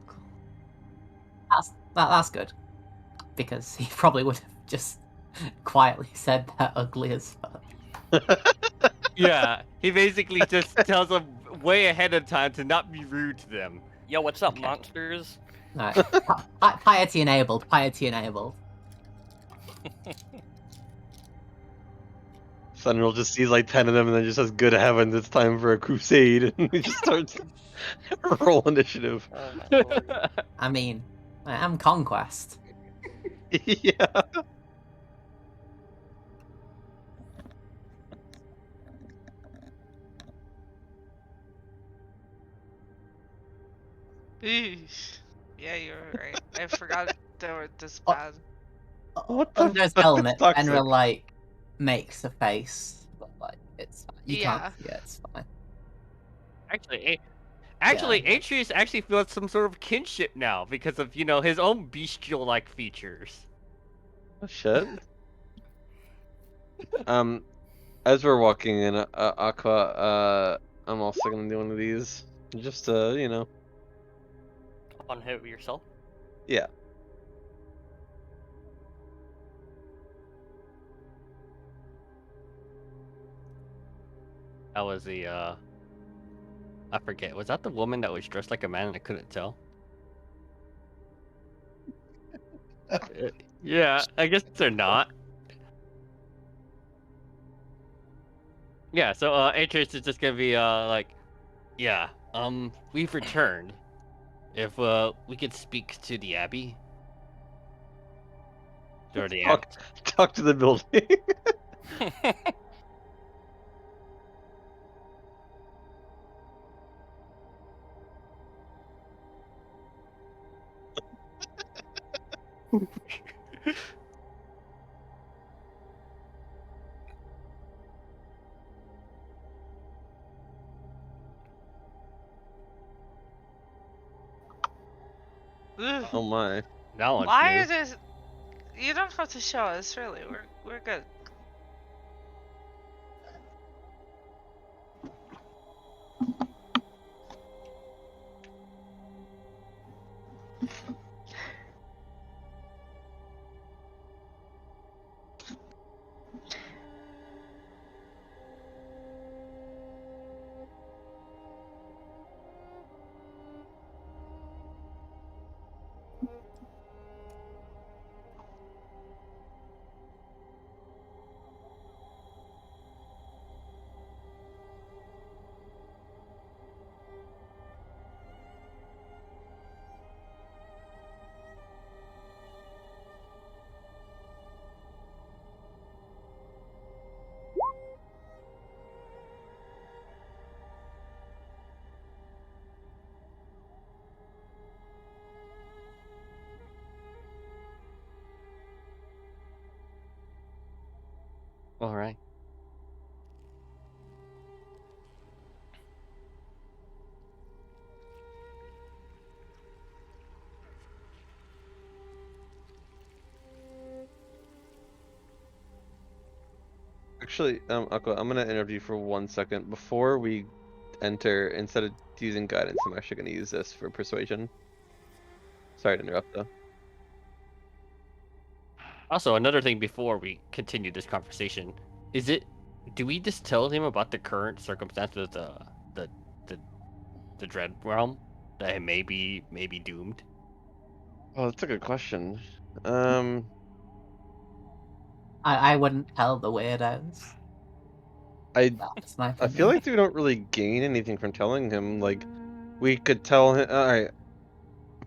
That's good. Because he probably would have just quietly said that ugly as fuck. Yeah, he basically just tells them way ahead of time to not be rude to them. Yo, what's up, Okay. monsters? Alright. Piety enabled, piety enabled. Sentinel just sees like 10 of them and then just says, "Good heavens, it's time for a crusade," and he just starts roll initiative. Oh my lord. I mean, I am Conquest. Yeah. Eesh. Yeah, you're right. I forgot they were this Oh. bad. What the Under his fuck? helmet, That's Enra toxic. like makes a face, but like it's fine. You Yeah. can't. Yeah, it's fine. Actually, Yeah. Atreus actually feels some sort of kinship now because of his own bestial-like features. Oh, shit. As we're walking in, Aqua, I'm also gonna do one of these. Just On who yourself? yeah. That was the I forget. Was that the woman that was dressed like a man and I couldn't tell? Yeah, I guess they're not. Yeah, so Atreus is just gonna be like, yeah, we've returned. If we could speak to the Abbey. Or the Abbey. Talk to the building. Ugh. Oh my. That one's Why new. are this? You don't have to show us, really. We're good. All right. Actually, Aqua, I'm gonna interrupt you for 1 second. Before we enter, instead of using guidance, I'm actually gonna use this for persuasion. Sorry to interrupt though. Also, another thing before we continue this conversation, do we just tell him about the current circumstances of the Dread Realm? That it may be doomed? Oh, that's a good question. I wouldn't tell the weirdos. I That's my I feel opinion. like we don't really gain anything from telling him. Like, we could tell him. All right.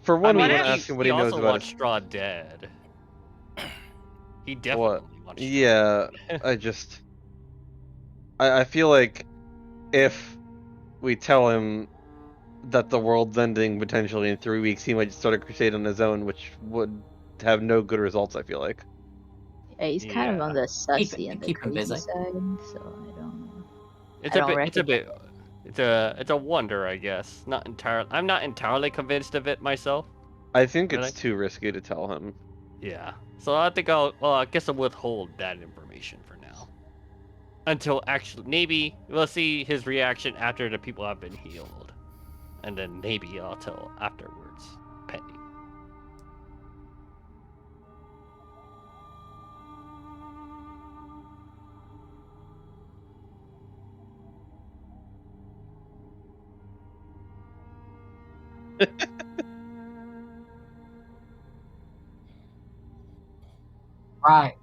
For one, we What want to if- ask him what he he knows also about wants his. Strahd dead. He What? definitely wants Strahd Yeah. dead. I feel like if we tell him that the world's ending potentially in 3 weeks, he might start a crusade on his own, which would have no good results. I feel like. Yeah, he's kind of on the Keep sussy and the him crazy busy. side, so I don't. It's I a don't bit. It's a wonder, I guess. Not entirely. I'm not entirely convinced of it myself. I think But it's too risky to tell him. Yeah. So I think I guess I'll withhold that information for now. Until actually, maybe we'll see his reaction after the people have been healed. And then maybe I'll tell afterwards, pending. Right.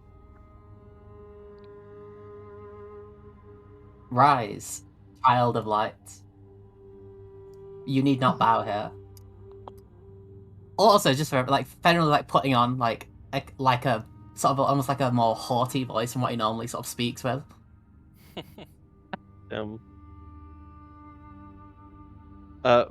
Rise, child of light. You need not bow here. Also, just for like Fenrir like putting on like a sort of almost like a more haughty voice from what he normally sort of speaks with. Uh,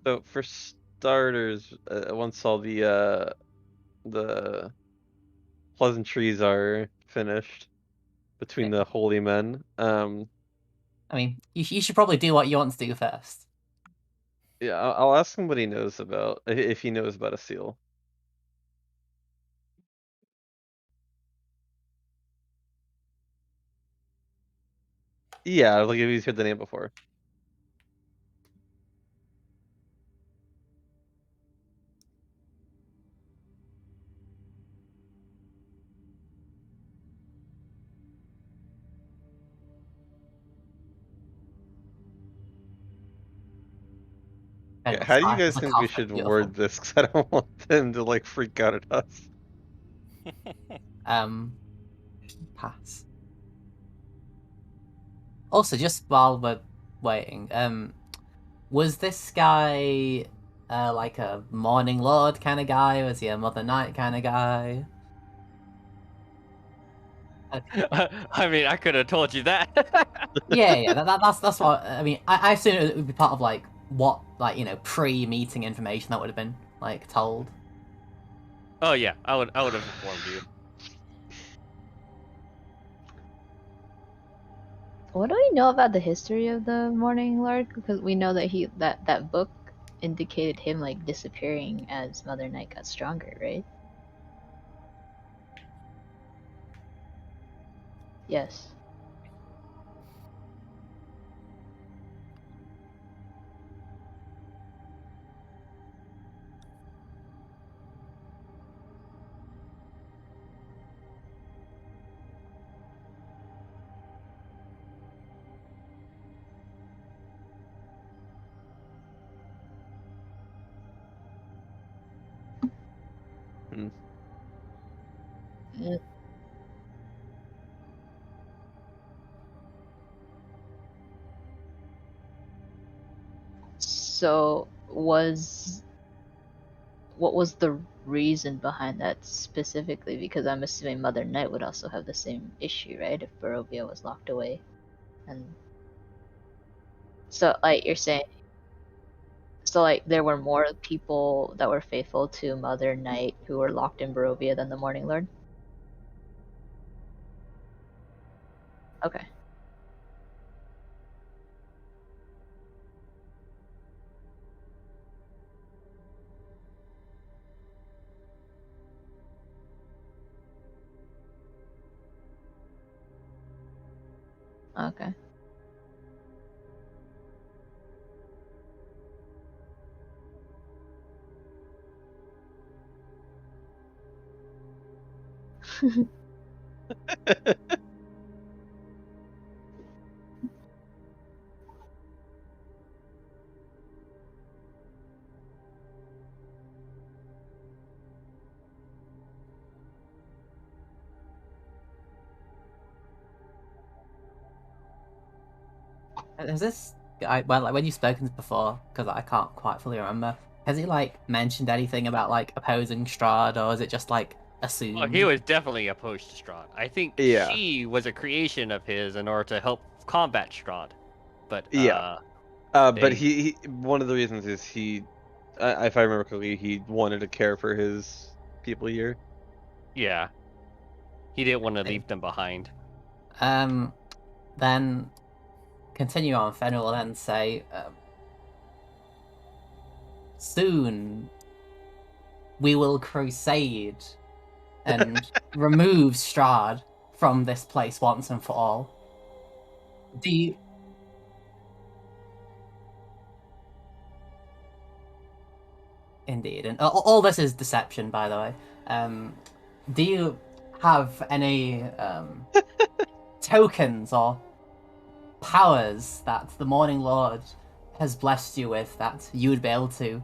so for starters, once all the pleasantries are finished between the holy men, I mean, you should probably do what you want to do first. yeah, I'll ask him what he knows about, if he knows about a seal. Yeah, like if he's heard the name before. Fenrir's How do you eyes guys look think we off, should beautiful. word this? Because I don't want them to like freak out at us. Pass. Also, just while we're waiting, was this guy like a Morning Lord kind of guy? Was he a Mother Night kind of guy? I mean, I could have told you that. Yeah, that's what I mean. I assume it would be part of like what pre-meeting information that would have been like told. Oh yeah, I would have informed you. What do we know about the history of the Morning Lord? Because we know that that book indicated him like disappearing as Mother Night got stronger, right? Yes. Hmm. Mm. So what was the reason behind that specifically? Because I'm assuming Mother Night would also have the same issue, right? If Barovia was locked away, and so like you're saying, so like there were more people that were faithful to Mother Night who were locked in Barovia than the Morning Lord. Okay. Okay. Has this guy, well, like when you've spoken before, because I can't quite fully remember, has he like mentioned anything about like opposing Strahd, or is it just like assumed? Oh, he was definitely opposed to Strahd. I think Yeah. she was a creation of his in order to help combat Strahd. But Yeah. But they- he one of the reasons is if I remember correctly, he wanted to care for his people here. yeah, he didn't want to leave them behind. Then continue on. Fenrir will then say, soon we will crusade and remove Strahd from this place once and for all. Do you... Indeed, and all this is deception, by the way. Do you have any tokens or powers that the Morning Lord has blessed you with that you would be able to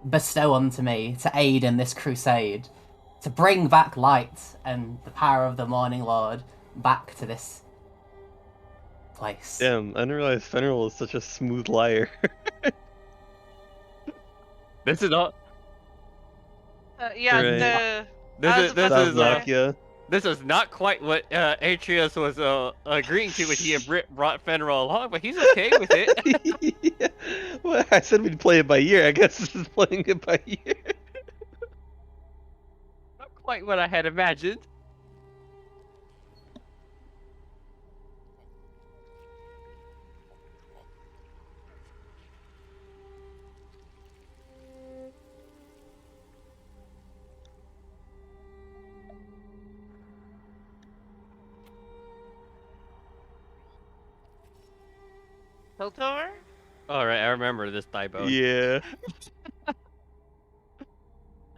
bestow onto me to aid in this crusade, to bring back light and the power of the Morning Lord back to this place. Damn, I didn't realize Fenrir was such a smooth liar. This is not. Yeah, Right. the. This I was is about this to is say. Nokia. this is not quite what Atreus was agreeing to when he had brought Fenrir along, but he's okay with it. Yeah. Well, I said we'd play it by year. I guess this is playing it by year. Not quite what I had imagined. Piltover? All right, I remember this thigh bone. Yeah.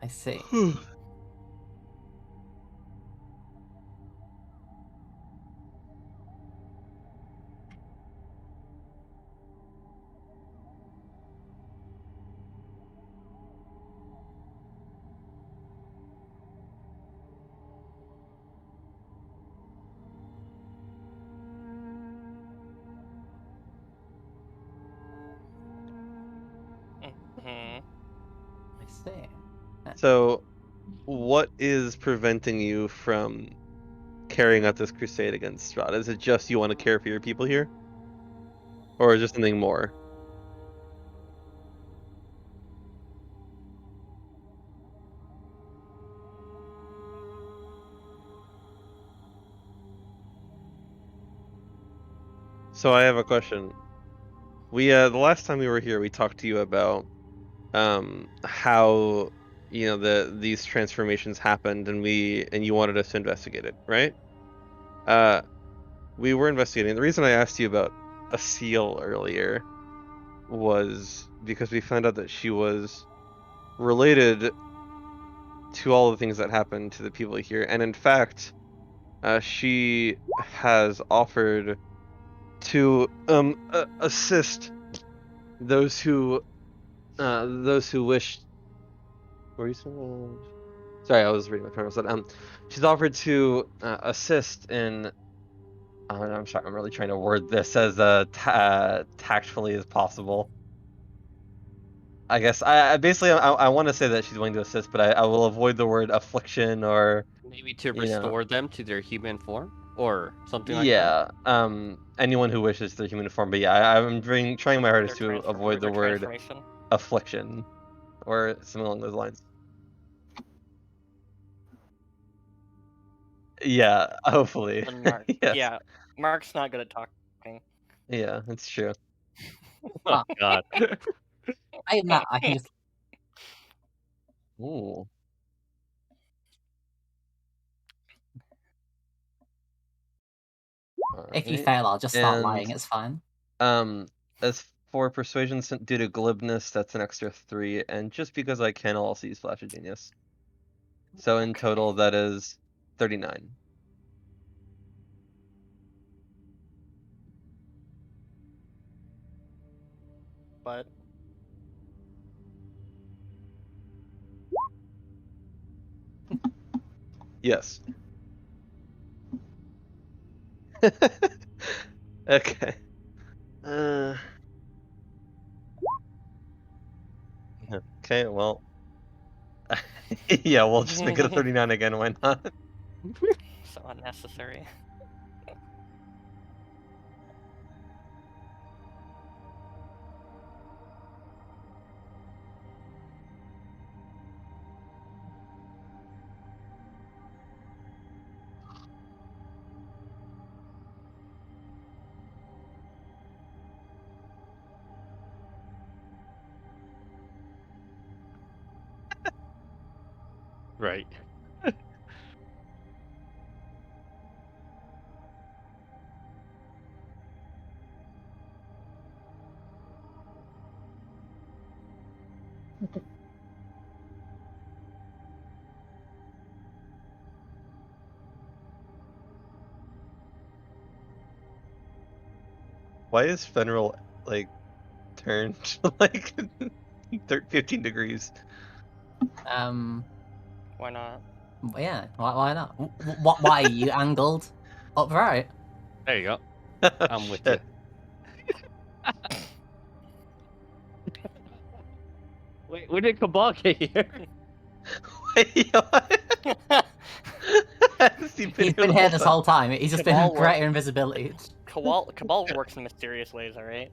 I see. Mhm. I see. So, what is preventing you from carrying out this crusade against Strahd? Is it just you want to care for your people here? Or is there something more? So I have a question. We the last time we were here we talked to you about how these transformations happened and you wanted us to investigate it, right? We were investigating. The reason I asked you about a seal earlier was because we found out that she was related to all the things that happened to the people here, and in fact, she has offered to assist those who wish. Were you saying? Sorry, I was reading my phone. She's offered to assist in. I'm sorry, I'm really trying to word this as tactfully as possible. I guess I basically I want to say that she's willing to assist, but I will avoid the word affliction or Maybe to you know restore them to their human form or something like that. yeah anyone who wishes their human form. But yeah, I'm trying my hardest to avoid the Their word transformation. affliction or something along those lines. Yeah, hopefully. And Mark. Yes. Yeah, Mark's not good at talking. Yeah, it's true. Oh God. I am not. I can just. Ooh. If you Alright. fail, I'll just start And lying. It's fine. as for persuasion due to glibness, that's an extra 3, and just because I can, I'll also use Flash of Genius. So in Okay. total, that is 39. But Yes. Okay. Okay, well. Yeah, we'll just make it a 39 again, why not? so unnecessary. Right. Why is Fenrir, like, turned, like, 15 degrees. Why not? Yeah, why not? Why are you angled upright? There you go. I'm with you. Wait, when did Cabal get here? Wait, what? Has he He's been here this whole time. He's just been Cabal in work- greater invisibility. Cabal works in mysterious ways, alright?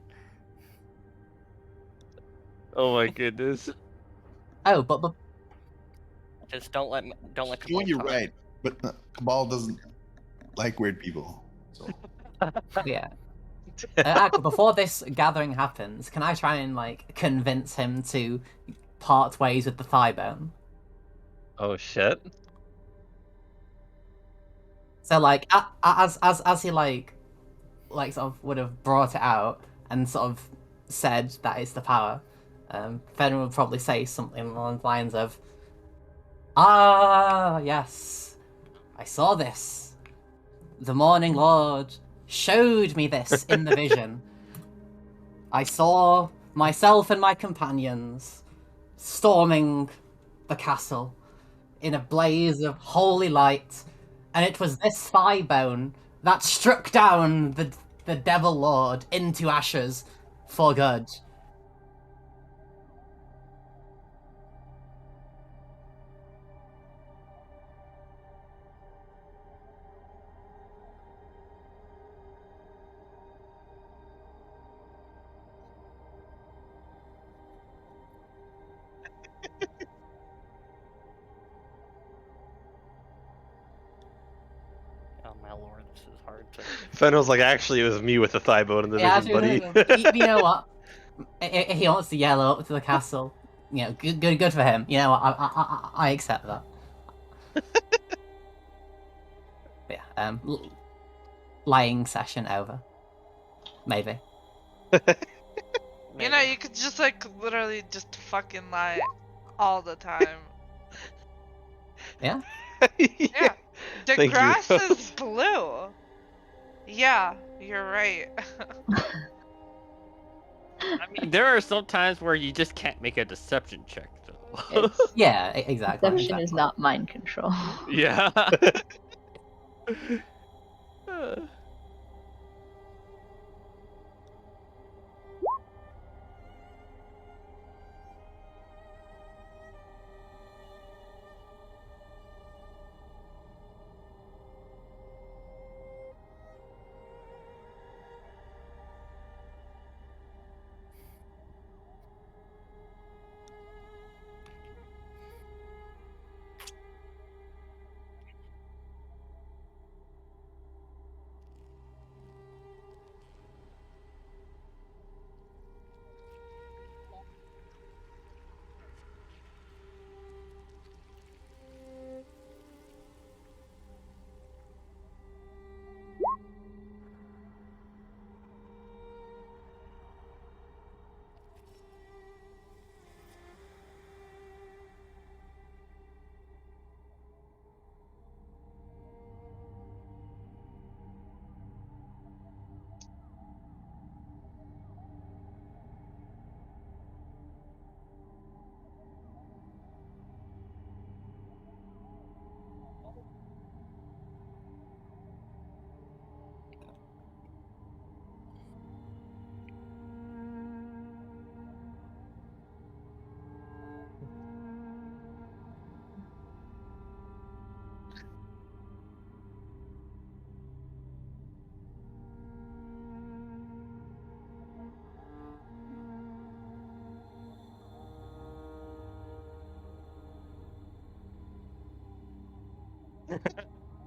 Oh my goodness. Oh, but Just don't let Well, Cabal you're talk. right, but Cabal doesn't like weird people. So yeah. Actually, before this gathering happens, can I try and like convince him to part ways with the thigh bone? Oh shit. So like, as he like sort of would have brought it out and sort of said that it's the power, Fenrir would probably say something along the lines of, "Ah, yes, I saw this. The Morning Lord showed me this in the vision. I saw myself and my companions storming the castle in a blaze of holy light, and it was this thigh bone that struck down the Devil Lord into ashes for good." Oh my lord, this is hard to. Fenrir's like, actually, it was me with the thigh bone in the Yeah, vision, actually, buddy. you know what? If he wants to yell up to the castle, you know, good for him. You know what? I accept that. But yeah, lying session over. Maybe. You know, you could just like literally just fucking lie all the time. Yeah. Yeah. The Thank you. grass is blue. Yeah, you're right. I mean, there are some times where you just can't make a deception check, though. Yeah, exactly. Deception is not mind control. Yeah.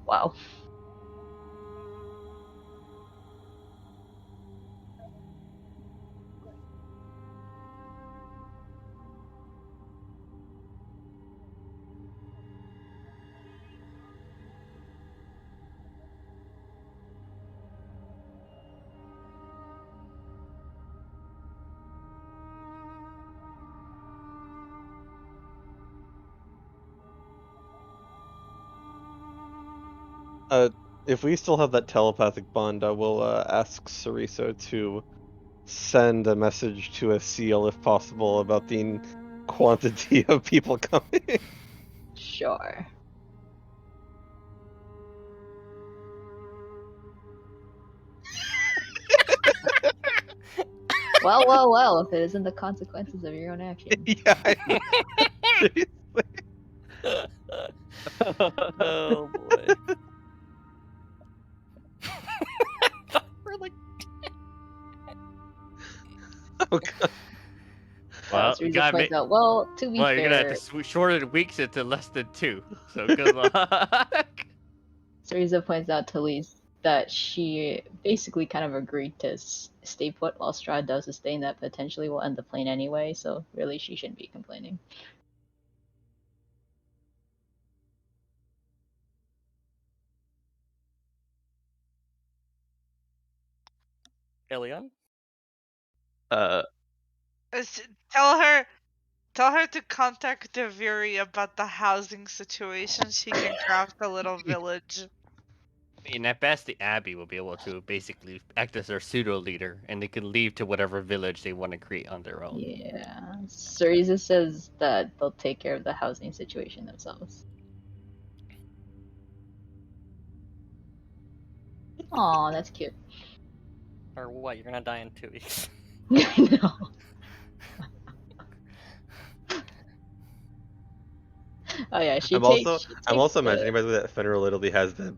Wow. If we still have that telepathic bond, I will ask Sarisa to send a message to a seal if possible about the quantity of people coming. Sure. Well, if it isn't the consequences of your own action. Yeah, I know. Seriously. Oh boy. We're like, Oh god. Well, Teresa God, points out, well, to be well, you're gonna have fair, to shorten weeks into less than 2. So good luck. Teresa points out to Lise that she basically kind of agreed to stay put while Strahd does this thing that potentially will end the plane anyway, so really she shouldn't be complaining. Ilion? Uh, Tell her to contact Deviri about the housing situation. She can craft a little village. I mean, at best, the Abbey will be able to basically act as their pseudo leader, and they can leave to whatever village they want to create on their own. Yeah. Teresa says that they'll take care of the housing situation themselves. Aw, that's cute. Or what? You're gonna die in 2 weeks. No. Oh yeah, I'm also imagining by the way that Fenrir literally has the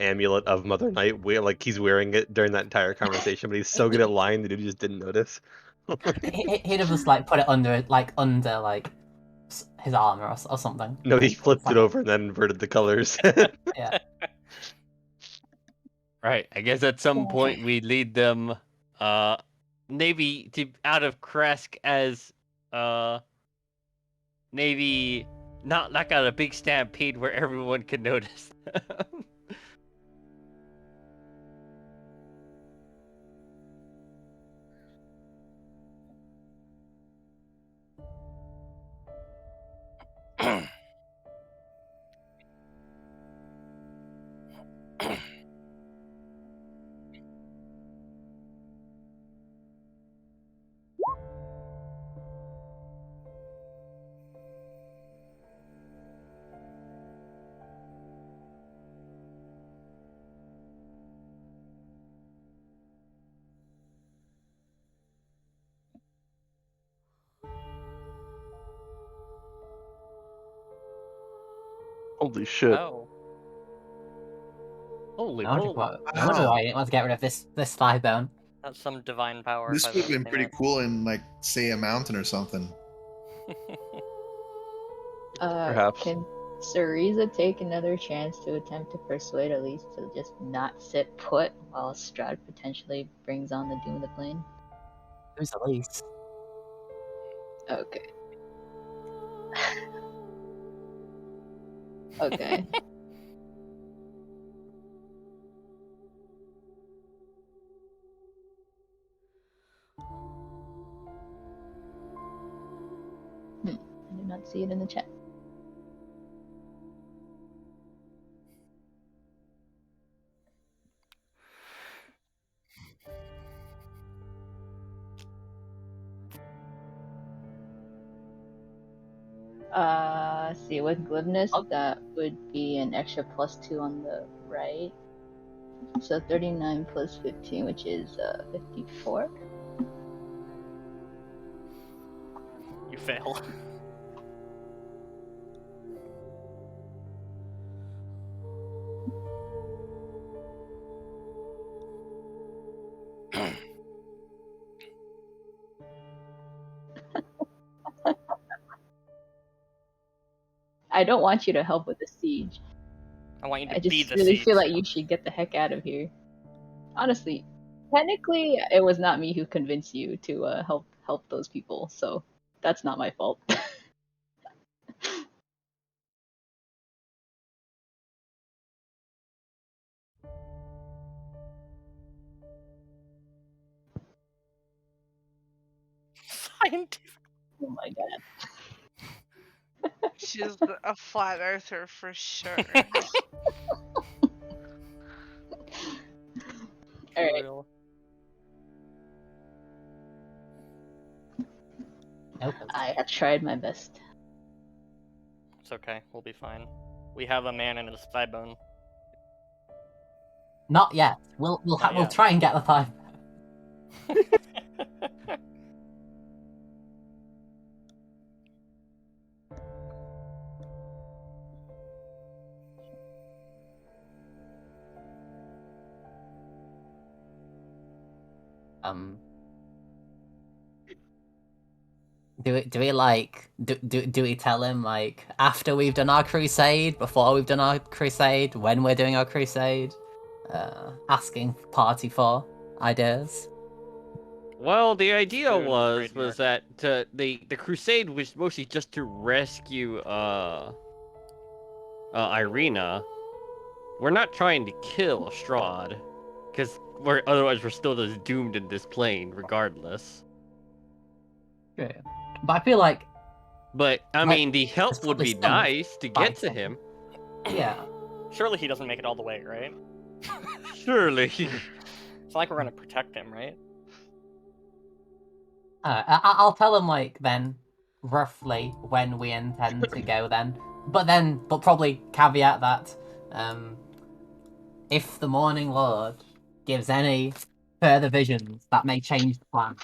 amulet of Mother Night, where like he's wearing it during that entire conversation, but he's so good at lying that he just didn't notice. He'd have just like put it under his armor or something. No, he Like, flipped like- it over and then inverted the colors. Yeah. Right. I guess at some point we lead them, maybe out of Kresk as, maybe not like out a big stampede where everyone can notice. Holy shit! Oh. Holy I wonder moly. why I didn't want to get rid of this thigh bone. That's some divine power. This if I've would have ever been seen pretty it. cool in, like, say, a mountain or something. Perhaps. Can Cereza take another chance to attempt to persuade Elise to just not sit put while Strahd potentially brings on the doom of the plane? Who's Elise? Okay. Okay. I did not see it in the chat. See, with glibness, that would be an extra +2 on the right. So 39 plus 15, which is 54. You fail. I don't want you to help with the siege. I want you to I be just the really siege. feel like you should get the heck out of here. Honestly, technically, it was not me who convinced you to help those people, so that's not my fault. Scientific. Oh my god. She's a flat earther for sure. Alright. Real. Nope. I have tried my best. It's okay. We'll be fine. We have a man and a thigh bone. Not yet. We'll Not we'll yet. try and get the 5. Do we like do we tell him like after we've done our crusade, before we've done our crusade, when we're doing our crusade? Asking party for ideas. Well, the idea Food, was trademark. that the crusade was mostly just to rescue Irina. We're not trying to kill Strahd, because otherwise we're still just doomed in this plane regardless. True. But I feel like But I mean, the help would probably be some nice to get to fighting. him. Yeah. Surely he doesn't make it all the way, right? Surely. It's not like we're gonna protect him, right? I'll tell him like then roughly when we intend to go then. But probably caveat that if the Morning Lord gives any further visions that may change the plan,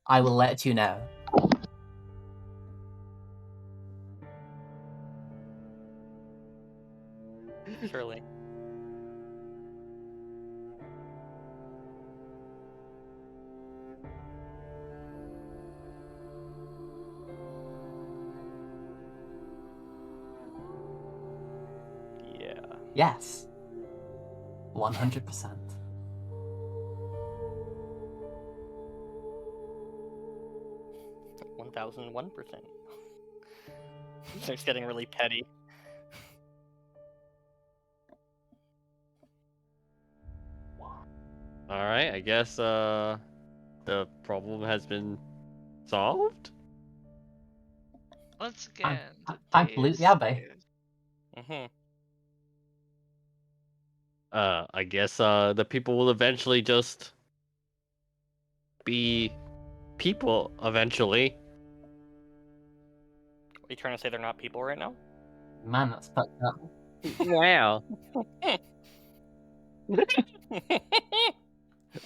I will let you know. Surely. Yeah. Yes. 100%. One 1001%. Starts getting really petty. Alright, I guess the problem has been solved? Once again, Thank Luke the Abbey. Mm-hmm. I guess the people will eventually just be people eventually. Are you trying to say they're not people right now? Man, that's fucked up. Wow.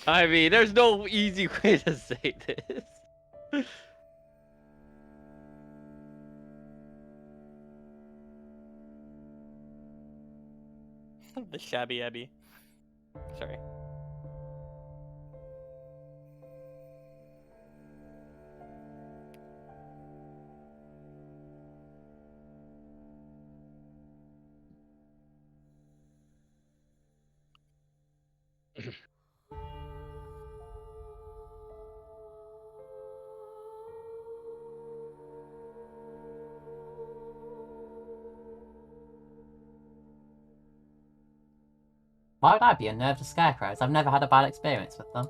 I mean, there's no easy way to say this. The shabby Abbey. Sorry. Why would I be unnerved of scarecrows? I've never had a bad experience with them.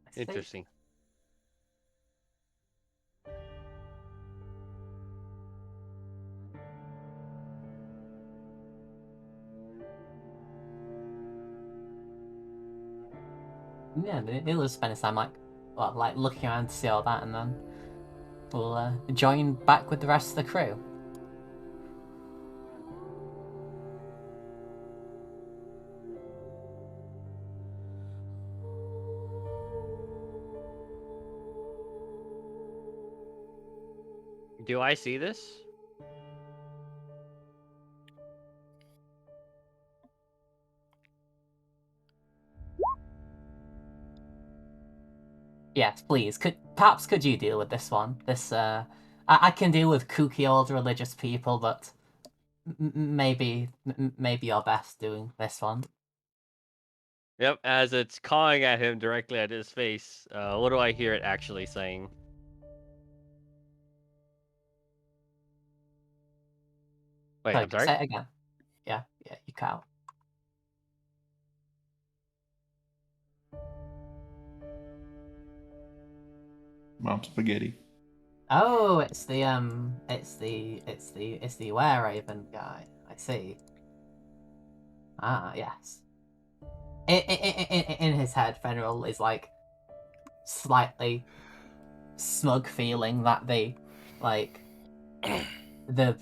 I see. Interesting. Yeah, he'll just spend his time like looking around to see all that, and then we'll join back with the rest of the crew. Do I see this? Yes, please. Could you deal with this one? I can deal with kooky old religious people, but maybe you're best doing this one. Yep, as it's cawing at him directly at his face. What do I hear it actually saying? Wait, I'm sorry? Say it again. Yeah, you cut out. Mom spaghetti. Oh, it's the Were Raven guy. I see. Ah, yes. In his head, Fenrir is like slightly smug, feeling that the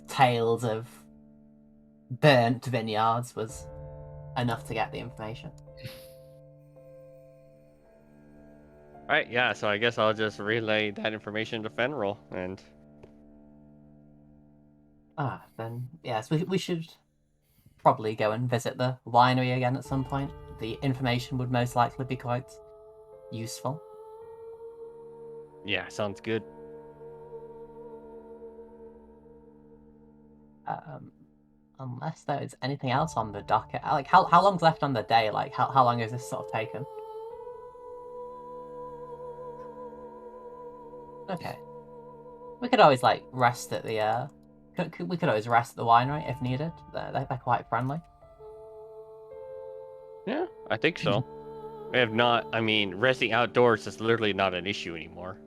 tales of burnt vineyards was enough to get the information. Alright, yeah, so I guess I'll just relay that information to Fenrir, and... Then yes, we should probably go and visit the winery again at some point. The information would most likely be quite useful. Yeah, sounds good. Unless there is anything else on the docket. Like, how long's left on the day? Like, how long has this sort of taken? Okay. We could always, like, rest at the, we could always rest at the winery if needed. They're quite friendly. Yeah, I think so. If not, I mean, resting outdoors is literally not an issue anymore.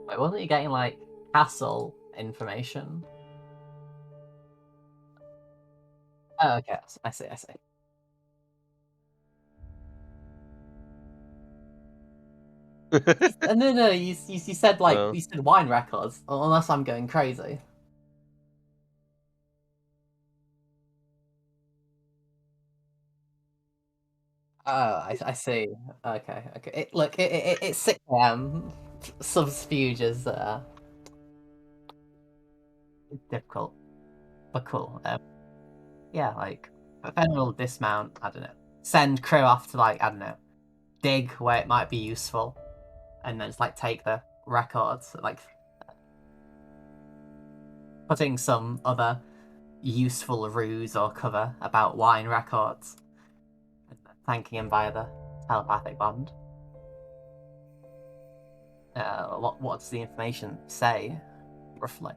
Wait, wasn't you getting, like, castle information? Oh, okay, I see. No, you said, like, Oh. you said wine records, unless I'm going crazy. Oh, I see. Okay. It's 6 a.m. Subterfuge is difficult, but cool. Yeah, like, if anyone will dismount, I don't know, send crew off to, like, I don't know, dig where it might be useful, and then just, like, take the records, like, putting some other useful ruse or cover about wine records, and thanking him via the telepathic bond. What does the information say, roughly?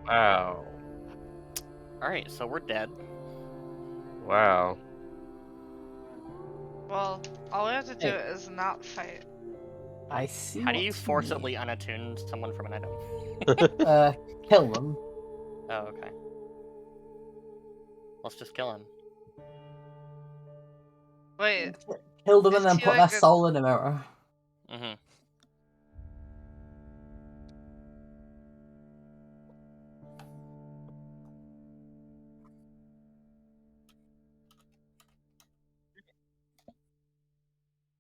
Wow. Alright, so we're dead. Wow. Well, all we have to do Hey. is not fight. I see. How do what you mean. forcibly unattune someone from an item? Kill them? Oh, okay. Let's just kill him. Wait, Kill them and is then he put their like a... soul in a mirror. Mm-hmm.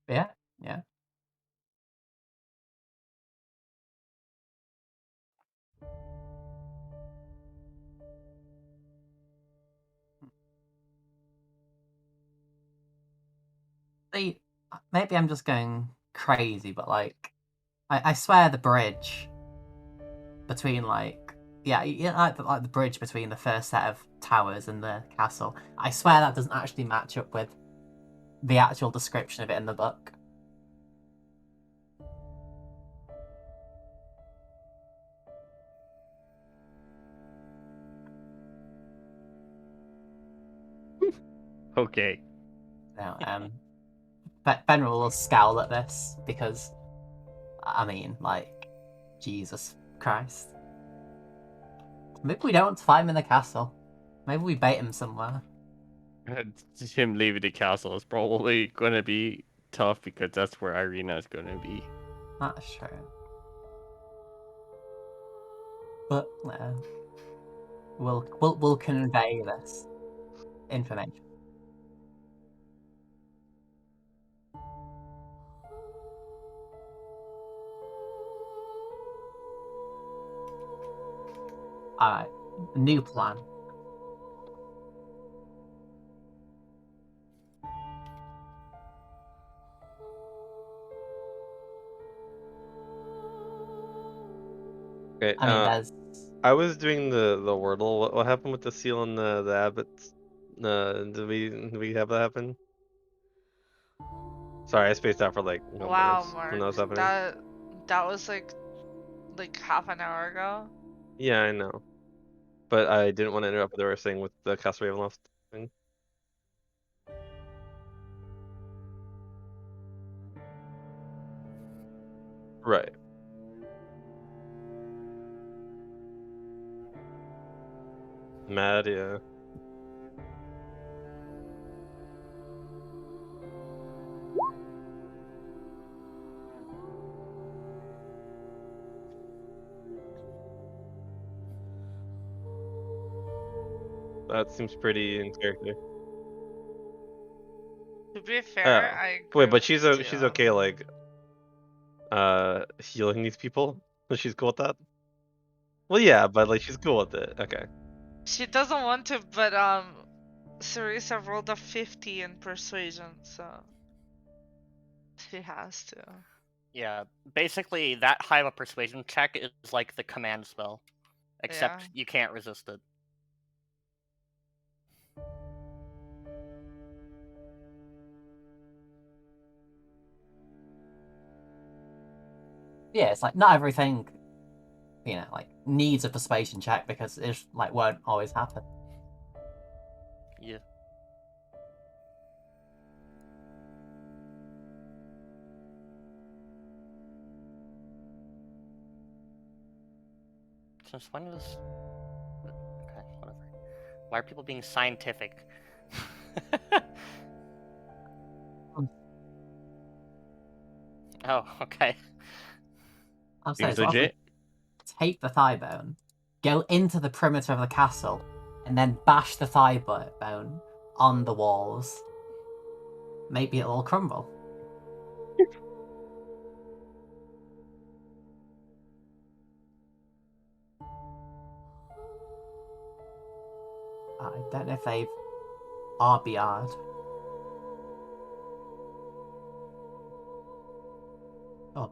Yeah, yeah. See, maybe I'm just going crazy, but like, I swear the bridge between like, yeah, like the bridge between the first set of towers and the castle. I swear that doesn't actually match up with the actual description of it in the book. Okay. No, Benra will scowl at this because, I mean, like, Jesus Christ. Maybe we don't find him in the castle. Maybe we bait him somewhere. Him leaving the castle is probably going to be tough because that's where Irina is going to be. That's true. But we'll convey this information. Alright, new plan. Okay. I mean, there's I was doing the wordle. What happened with the seal and the abbots? Did we have that happen? Sorry, I spaced out for like a couple Wow, minutes when Mark, that was happening. that was like half an hour ago. Yeah, I know, but I didn't want to interrupt what they were saying with the Castle Ravenloft thing. Right. Mad, yeah. That seems pretty in character. To be fair, Oh, I agree wait, but with she's you. she's okay, like healing these people. She's cool with that. Well, yeah, but like she's cool with it. Okay. She doesn't want to, but Cerisa rolled a 50 in persuasion, so she has to. Yeah, basically that high of a persuasion check is like the command spell, except Yeah. you can't resist it. yeah, it's like not everything, like needs a persuasion check because it just, like won't always happen. Yeah. Since when was... Okay, whatever. Why are people being scientific? Oh, okay. I'm saying, Seems so legit. take the thigh bone, go into the perimeter of the castle, and then bash the thigh bone on the walls. Maybe it'll crumble. I don't know if they've RBR'd. Oh,